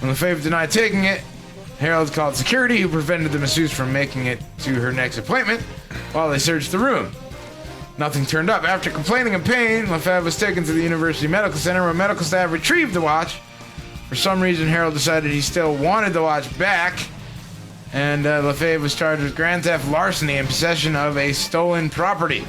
When Lefebvre denied taking it, Harold called security, who prevented the masseuse from making it to her next appointment while they searched the room. Nothing turned up. After complaining of pain, Lefebvre was taken to the University Medical Center where medical staff retrieved the watch. For some reason, Harold decided he still wanted the watch back, and Lefebvre was charged with grand theft, larceny, and possession of a stolen property.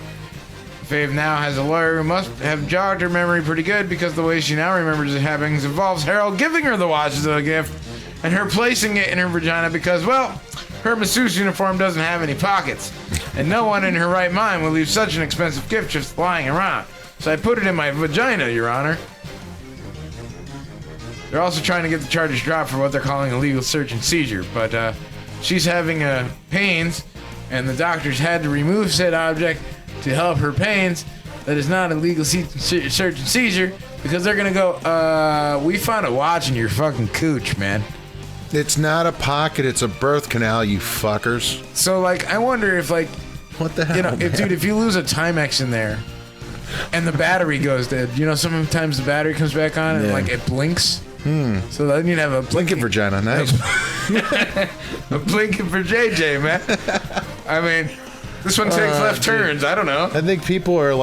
Lefebvre now has a lawyer who must have jogged her memory pretty good because the way she now remembers it happening involves Harold giving her the watch as a gift and her placing it in her vagina because, well, her masseuse uniform doesn't have any pockets, and no one in her right mind would leave such an expensive gift just lying around. So I put it in my vagina, Your Honor. They're also trying to get the charges dropped for what they're calling illegal search and seizure, but she's having pains, and the doctors had to remove said object to help her pains. That is not illegal search and seizure because they're going to go, we found a watch in your fucking cooch, man. It's not a pocket, it's a birth canal, you fuckers. So, I wonder if, what the hell, if you lose a Timex in there and the battery goes dead, sometimes the battery comes back on and, it blinks. So then you'd have a blinking vagina, nice. A blinking for JJ, man. I mean, this one takes left turns. I don't know. I think people are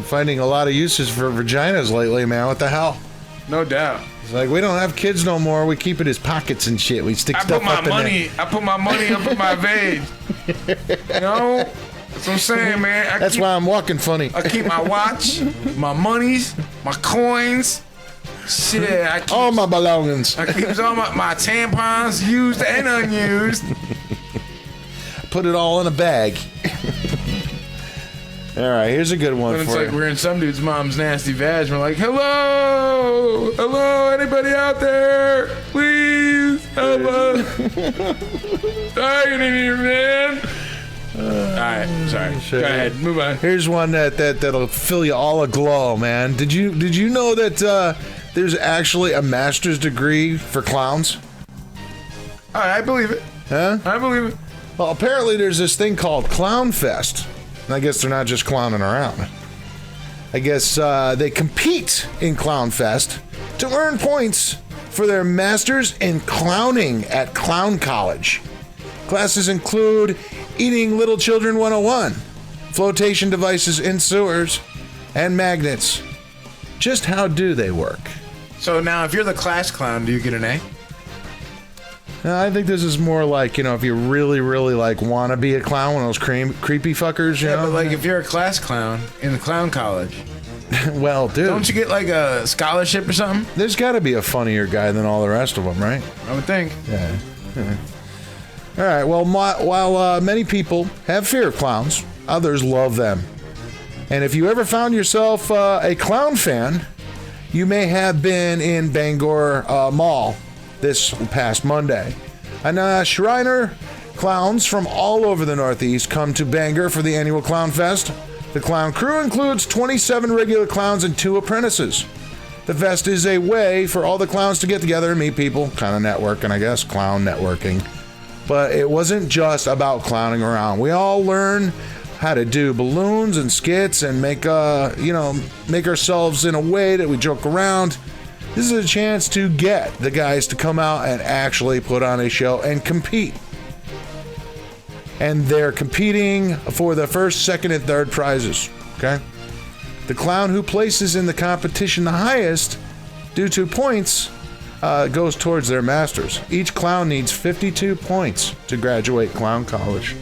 finding a lot of uses for vaginas lately, man. What the hell? No doubt. It's like we don't have kids no more. We keep it as pockets and shit. We stick stuff up in there. I put my money up in my vag. That's what I'm saying, man. That's why I'm walking funny. I keep my watch, my monies, my coins. Shit, I keep all my belongings. I keep all my tampons, used and unused. Put it all in a bag. All right, here's a good one and for you. It's like we're in some dude's mom's nasty vag. And we're like, hello, anybody out there? Please help us. Dying in here, man. All right, sorry. Go ahead, move on. Here's one that'll fill you all aglow, man. Did you know that there's actually a master's degree for clowns? I believe it. Huh? I believe it. Well, apparently there's this thing called Clown Fest. And I guess they're not just clowning around. I guess they compete in Clown Fest to earn points for their masters in clowning at Clown College. Classes include Eating Little Children 101, flotation devices in sewers, and magnets. Just how do they work? So now, if you're the class clown, do you get an A? I think this is more like, you know, if you really, really like want to be a clown, one of those creepy fuckers, you know? But like if you're a class clown in the clown college. Well, dude. Don't you get like a scholarship or something? There's got to be a funnier guy than all the rest of them, right? I would think. Yeah. All right. Well, while many people have fear of clowns, others love them. And if you ever found yourself a clown fan, you may have been in Bangor Mall this past Monday. And Shriner clowns from all over the Northeast come to Bangor for the annual Clown Fest. The clown crew includes 27 regular clowns and 2 apprentices. The fest is a way for all the clowns to get together and meet people, kind of networking, I guess, clown networking. But it wasn't just about clowning around. We all learn how to do balloons and skits and make ourselves in a way that we joke around. This is a chance to get the guys to come out and actually put on a show and compete. And they're competing for the first, second, and third prizes. Okay? The clown who places in the competition the highest, due to points, goes towards their masters. Each clown needs 52 points to graduate clown college.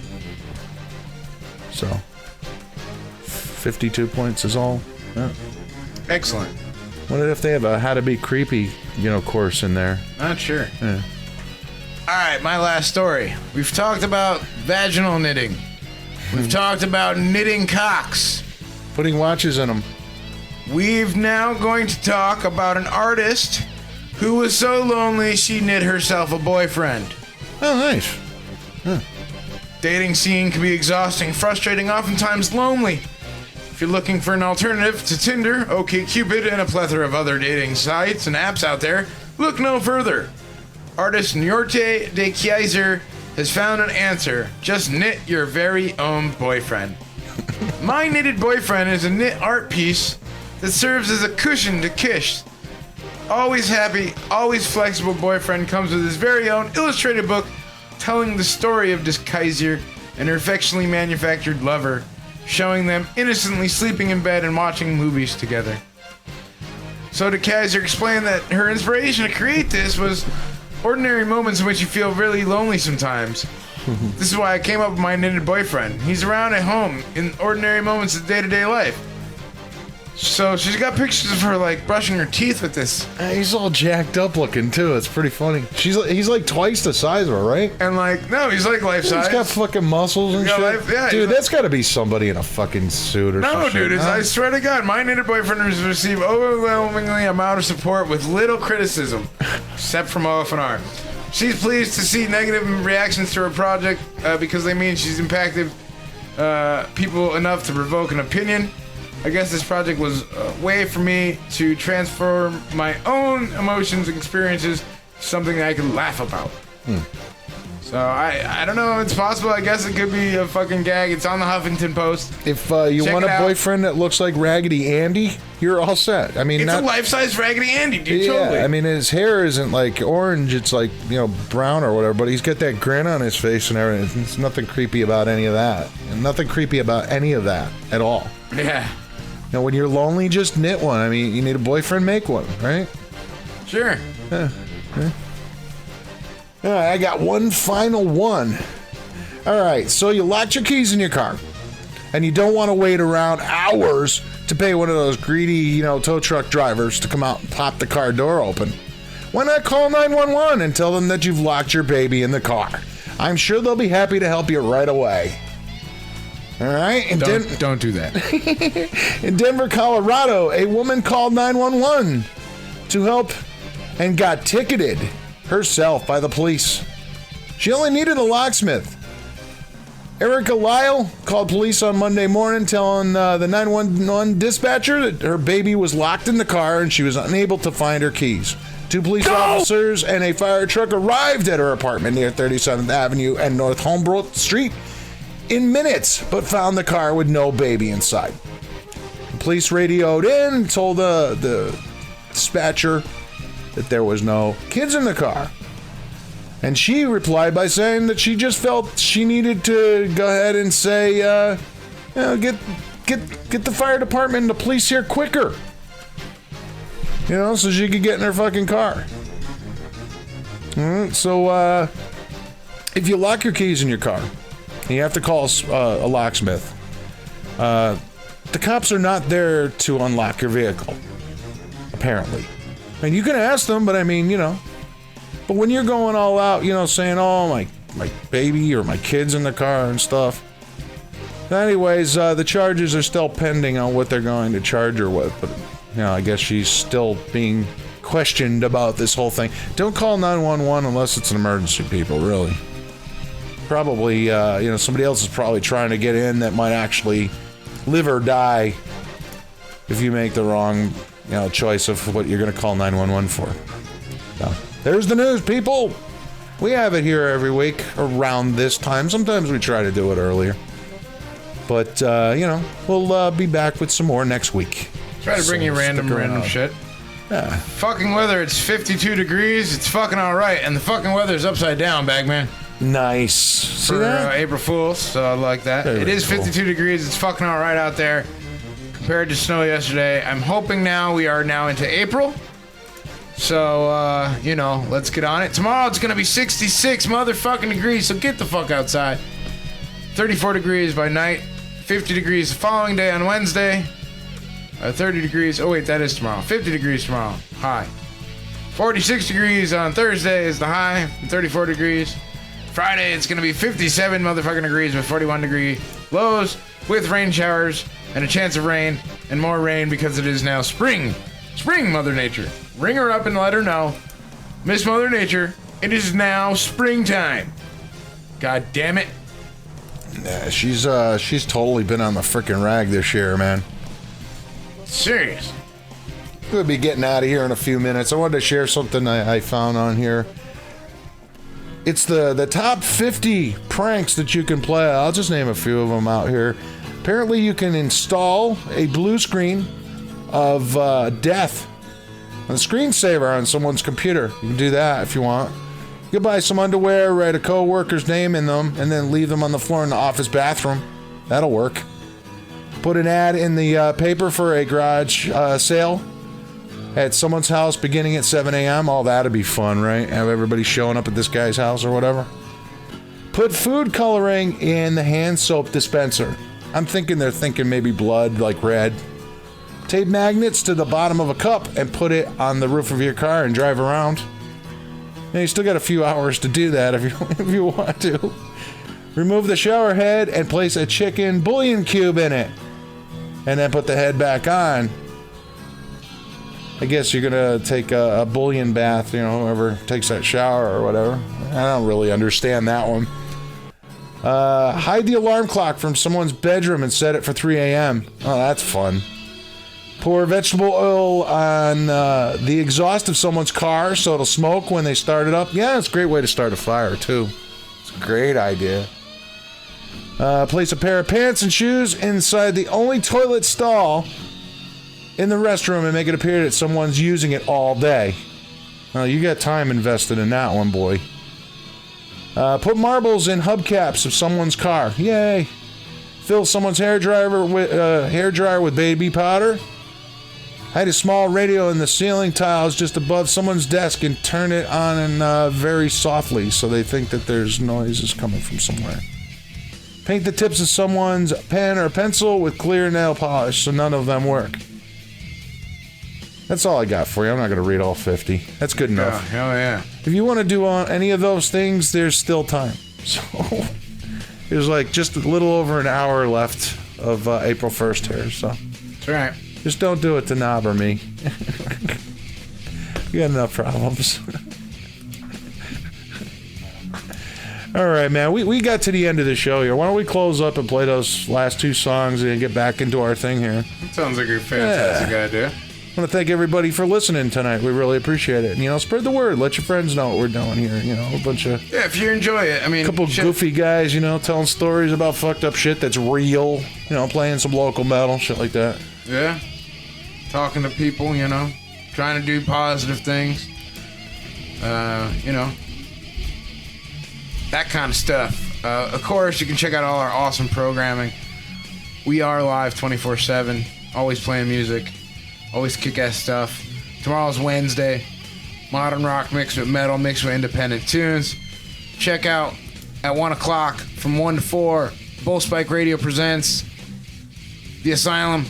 So, 52 points is all. Yeah. Excellent. What if they have a how to be creepy, course in there? Not sure. Yeah. All right, my last story. We've talked about vaginal knitting. We've talked about knitting cocks. Putting watches in them. We've now going to talk about an artist who was so lonely she knit herself a boyfriend. Oh, nice. Huh. Dating scene can be exhausting, frustrating, oftentimes lonely. If you're looking for an alternative to Tinder, OkCupid, and a plethora of other dating sites and apps out there, look no further. Artist Nyorte de Keizer has found an answer. Just knit your very own boyfriend. My Knitted Boyfriend is a knit art piece that serves as a cushion to kiss. Always happy, always flexible boyfriend comes with his very own illustrated book telling the story of de Keizer and her affectionately manufactured lover, showing them innocently sleeping in bed and watching movies together. So de Keizer explained that her inspiration to create this was ordinary moments in which you feel really lonely sometimes. This is why I came up with my knitted boyfriend. He's around at home in ordinary moments of day-to-day life. So she's got pictures of her like brushing her teeth with this. He's all jacked up looking too. It's pretty funny. He's like twice the size of her, right? And no, he's like life size. He's got fucking muscles and shit. Dude, that's got to be somebody in a fucking suit or something. No, dude, I swear to God, my knitted boyfriend has received overwhelmingly amount of support with little criticism, except from OFNR. She's pleased to see negative reactions to her project because they mean she's impacted people enough to provoke an opinion. I guess this project was a way for me to transform my own emotions and experiences to something that I could laugh about. So I don't know if it's possible. I guess it could be a fucking gag. It's on the Huffington Post. If you want a boyfriend that looks like Raggedy Andy, you're all set. I mean, it's a life-size Raggedy Andy, dude. Yeah, totally. I mean, his hair isn't like orange. It's like, brown or whatever, but he's got that grin on his face and everything. There's nothing creepy about any of that. And nothing creepy about any of that at all. Yeah. When you're lonely, just knit one. I mean, you need a boyfriend, make one, right? Sure. Yeah. All right, I got one final one. All right, so you locked your keys in your car, and you don't want to wait around hours to pay one of those greedy, tow truck drivers to come out and pop the car door open. Why not call 911 and tell them that you've locked your baby in the car? I'm sure they'll be happy to help you right away. All right. Don't do that. In Denver, Colorado, a woman called 911 to help and got ticketed herself by the police. She only needed a locksmith. Erica Lyle called police on Monday morning telling the 911 dispatcher that her baby was locked in the car and she was unable to find her keys. 2 police officers and a fire truck arrived at her apartment near 37th Avenue and North Humboldt Street in minutes, but found the car with no baby inside. The police radioed in and told the dispatcher that there was no kids in the car. And she replied by saying that she just felt she needed to go ahead and say, get the fire department and the police here quicker. So she could get in her fucking car. So, if you lock your keys in your car, and you have to call a locksmith, the cops are not there to unlock your vehicle, apparently. I mean, you can ask them, but I mean, But when you're going all out, saying, oh, my baby or my kid's in the car and stuff. Anyways, the charges are still pending on what they're going to charge her with. But, I guess she's still being questioned about this whole thing. Don't call 911 unless it's an emergency, people, really. Probably, somebody else is probably trying to get in that might actually live or die if you make the wrong, choice of what you're going to call 911 for. So, there's the news, people. We have it here every week around this time. Sometimes we try to do it earlier. But, we'll be back with some more next week. Try to bring you random shit. Yeah. Fucking weather, it's 52 degrees. It's fucking all right. And the fucking weather's upside down, Bagman. Nice. See for that? April Fool's, so I like that. It is 52 degrees. It's fucking all right out there compared to snow yesterday. I'm hoping now we are now into April. So, let's get on it. Tomorrow it's going to be 66 motherfucking degrees, so get the fuck outside. 34 degrees by night. 50 degrees the following day on Wednesday. 30 degrees. Oh, wait, that is tomorrow. 50 degrees tomorrow. High. 46 degrees on Thursday is the high. 34 degrees. Friday, it's going to be 57 motherfucking degrees with 41 degree lows with rain showers and a chance of rain and more rain because it is now spring. Spring, Mother Nature. Ring her up and let her know. Miss Mother Nature, it is now springtime. God damn it. Yeah, she's totally been on the frickin' rag this year, man. Serious. We'll be getting out of here in a few minutes. I wanted to share something I found on here. It's the top 50 pranks that you can play. I'll just name a few of them out here. Apparently, you can install a blue screen of death, a screensaver on someone's computer. You can do that if you want. You can buy some underwear, write a co-worker's name in them, and then leave them on the floor in the office bathroom. That'll work. Put an ad in the paper for a garage sale at someone's house beginning at 7 a.m. All that'd be fun, right? Have everybody showing up at this guy's house or whatever. Put food coloring in the hand soap dispenser. I'm thinking they're thinking maybe blood, like red. Tape magnets to the bottom of a cup and put it on the roof of your car and drive around. And you still got a few hours to do that if you want to. Remove the shower head and place a chicken bouillon cube in it. And then put the head back on. I guess you're going to take a bouillon bath, whoever takes that shower or whatever. I don't really understand that one. Hide the alarm clock from someone's bedroom and set it for 3 a.m. Oh, that's fun. Pour vegetable oil on the exhaust of someone's car so it'll smoke when they start it up. Yeah, it's a great way to start a fire, too. It's a great idea. Place a pair of pants and shoes inside the only toilet stall in the restroom and make it appear that someone's using it all day. You got time invested in that one, boy. Put marbles in hubcaps of someone's car. Yay. Fill someone's hairdryer with baby powder. Hide a small radio in the ceiling tiles just above someone's desk and turn it on and very softly so they think that there's noises coming from somewhere. Paint the tips of someone's pen or pencil with clear nail polish so none of them work. That's all I got for you. I'm not going to read all 50. That's good enough. Hell yeah. If you want to do any of those things, there's still time. So there's like just a little over an hour left of April 1st here. So that's right. Just don't do it to Knob or me. You got enough problems. All right, man. We got to the end of the show here. Why don't we close up and play those last two songs and get back into our thing here? That sounds like a fantastic idea. I want to thank everybody for listening tonight. We really appreciate it. And, spread the word. Let your friends know what we're doing here. A bunch of... Yeah, if you enjoy it. I mean... A couple goofy guys, telling stories about fucked up shit that's real. Playing some local metal, shit like that. Yeah. Talking to people, trying to do positive things. That kind of stuff. Of course, you can check out all our awesome programming. We are live 24/7. Always playing music. Always kick-ass stuff. Tomorrow's Wednesday. Modern rock mixed with metal, mixed with independent tunes. Check out at 1 o'clock from 1 to 4, Bull Spike Radio presents The Asylum,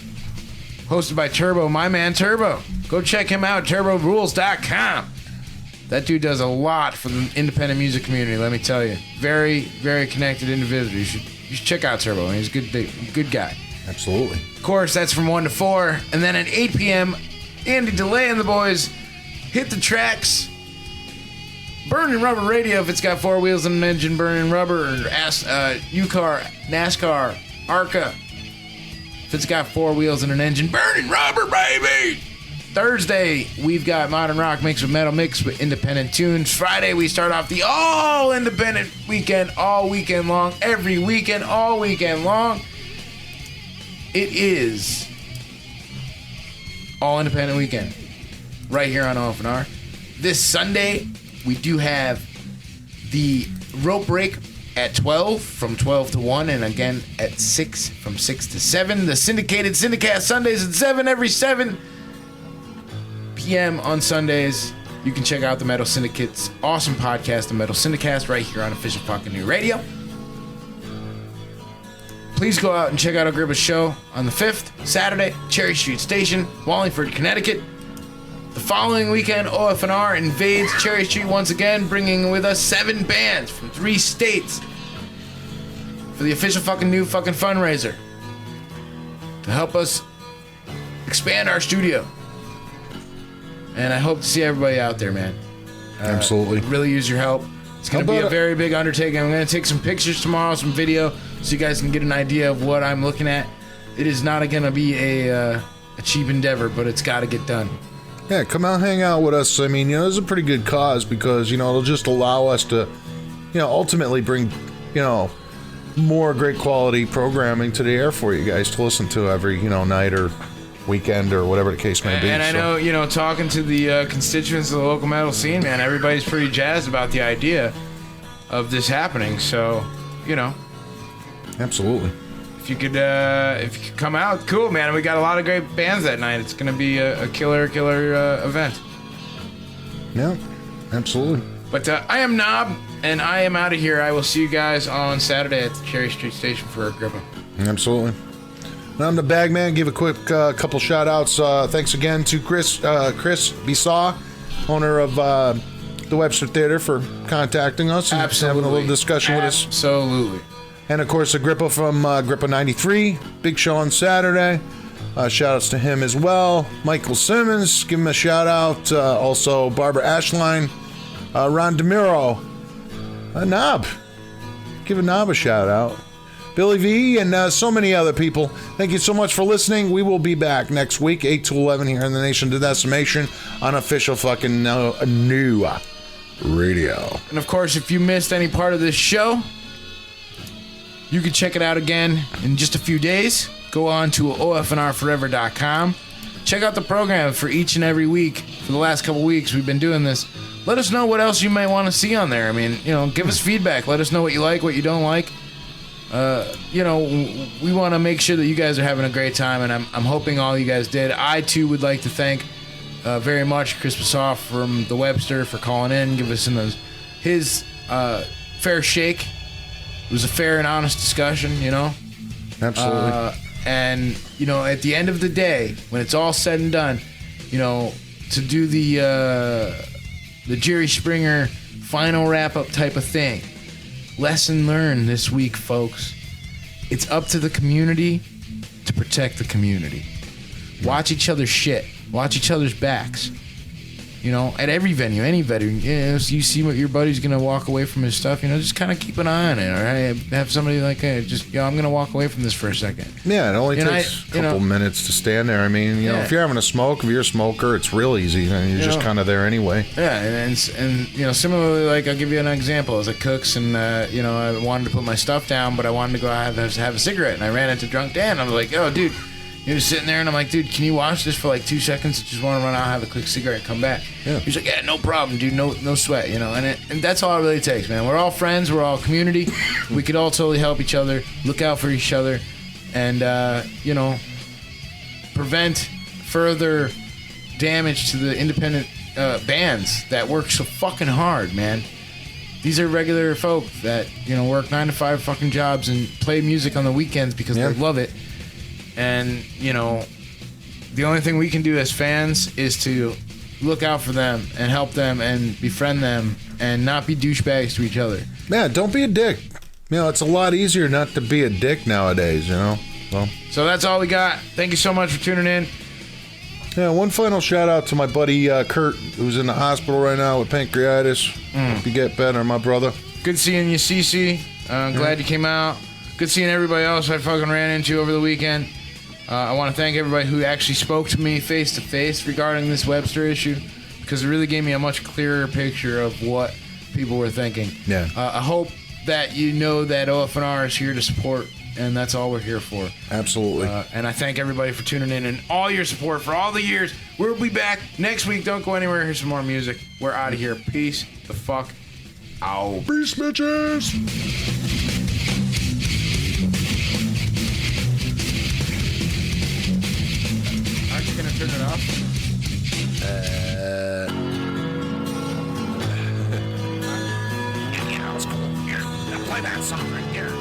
hosted by Turbo, my man Turbo. Go check him out, turborules.com. That dude does a lot for the independent music community, let me tell you. Very, very connected individual. You should check out Turbo. He's a good guy. Absolutely. Of course, that's from 1 to 4. And then at 8 p.m., Andy DeLay and the boys hit the tracks. Burning Rubber Radio, if it's got 4 wheels and an engine, Burning Rubber, or U-Car, NASCAR, ARCA, if it's got 4 wheels and an engine, Burning Rubber, baby! Thursday, we've got modern rock mixed with metal, mixed with independent tunes. Friday, we start off the all-independent weekend, all weekend long, every weekend, all weekend long. It is all-independent weekend, right here on OFNR. This Sunday, we do have the rope break at 12, from 12 to 1, and again at 6, from 6 to 7. The syndicated Syndicast Sundays at 7, every 7 p.m. on Sundays. You can check out the Metal Syndicate's awesome podcast, the Metal Syndicast, right here on Official Fucking New Radio. Please go out and check out our Gribba show on the 5th, Saturday, Cherry Street Station, Wallingford, Connecticut. The following weekend, OFNR invades Cherry Street once again, bringing with us 7 bands from 3 states for the Official Fucking New Fucking fundraiser to help us expand our studio. And I hope to see everybody out there, man. Absolutely. Really use your help. It's going to be a very big undertaking. I'm going to take some pictures tomorrow, some video, so you guys can get an idea of what I'm looking at. It is not going to be a cheap endeavor, but it's got to get done. Yeah, come out, hang out with us. I mean, it's a pretty good cause because, it'll just allow us to, ultimately bring, more great quality programming to the air for you guys to listen to every, night or weekend or whatever the case may be. And I know, talking to the constituents of the local metal scene, man, everybody's pretty jazzed about the idea of this happening. So, Absolutely. If you could come out, cool, man. We got a lot of great bands that night. It's going to be a killer event. Yeah, absolutely. But I am Knob, and I am out of here. I will see you guys on Saturday at the Cherry Street Station for a Gribba. Absolutely. I'm the Bagman. Give a quick couple shout-outs. Thanks again to Chris Besaw, owner of the Webster Theater, for contacting us and having a little discussion with us. Absolutely. And, of course, Agrippa from Agrippa 93. Big show on Saturday. Shout-outs to him as well. Michael Simmons, give him a shout-out. Also, Barbara Ashline. Ron DeMiro. Knob. Give a Knob a shout-out. Billy V, and so many other people. Thank you so much for listening. We will be back next week, 8 to 11, here in the Nation of Decimation on Official Fucking New Radio. And, of course, if you missed any part of this show, you can check it out again in just a few days. Go on to OFNRforever.com. Check out the program for each and every week. For the last couple weeks, we've been doing this. Let us know what else you might want to see on there. I mean, give us feedback. Let us know what you like, what you don't like. We want to make sure that you guys are having a great time, and I'm hoping all you guys did. I, too, would like to thank very much Chris Besaw from the Webster for calling in, give us his fair shake. It was a fair and honest discussion, Absolutely. And, at the end of the day, when it's all said and done, to do the Jerry Springer final wrap-up type of thing. Lesson learned this week, folks. It's up to the community to protect the community. Watch each other's shit. Watch each other's backs. At every venue, any venue, you see what your buddy's going to walk away from his stuff, just kind of keep an eye on it, all right? Have somebody like, hey, I'm going to walk away from this for a second. Yeah, it only takes a couple minutes to stand there. I mean, if you're having a smoke, if you're a smoker, it's real easy. I mean, you're just kind of there anyway. Yeah, and similarly, like, I'll give you an example. As I cooks and, I wanted to put my stuff down, but I wanted to go have a cigarette, and I ran into Drunk Dan. I was like, oh, dude. He was sitting there, and I'm like, dude, can you watch this for like 2 seconds? I just want to run out, have a quick cigarette, come back. Yeah. He's like, yeah, no problem, dude, no sweat, and that's all it really takes, man. We're all friends, we're all community. We could all totally help each other, look out for each other, and, prevent further damage to the independent bands that work so fucking hard, man. These are regular folk that, work 9-to-5 fucking jobs and play music on the weekends because they love it. And, the only thing we can do as fans is to look out for them and help them and befriend them and not be douchebags to each other. Yeah, don't be a dick. It's a lot easier not to be a dick nowadays, Well, so that's all we got. Thank you so much for tuning in. Yeah, one final shout out to my buddy Kurt, who's in the hospital right now with pancreatitis. Hope you get better, my brother. Good seeing you, Cece. Glad you came out. Good seeing everybody else I fucking ran into over the weekend. I want to thank everybody who actually spoke to me face to face regarding this Webster issue, because it really gave me a much clearer picture of what people were thinking. Yeah. I hope that you know that OFNR is here to support, and that's all we're here for. Absolutely. And I thank everybody for tuning in and all your support for all the years. We'll be back next week. Don't go anywhere. Here's some more music. We're out of here. Peace the fuck out. Peace, bitches. Aren't you going to turn it off? Yeah, let's go here. Play that song right there.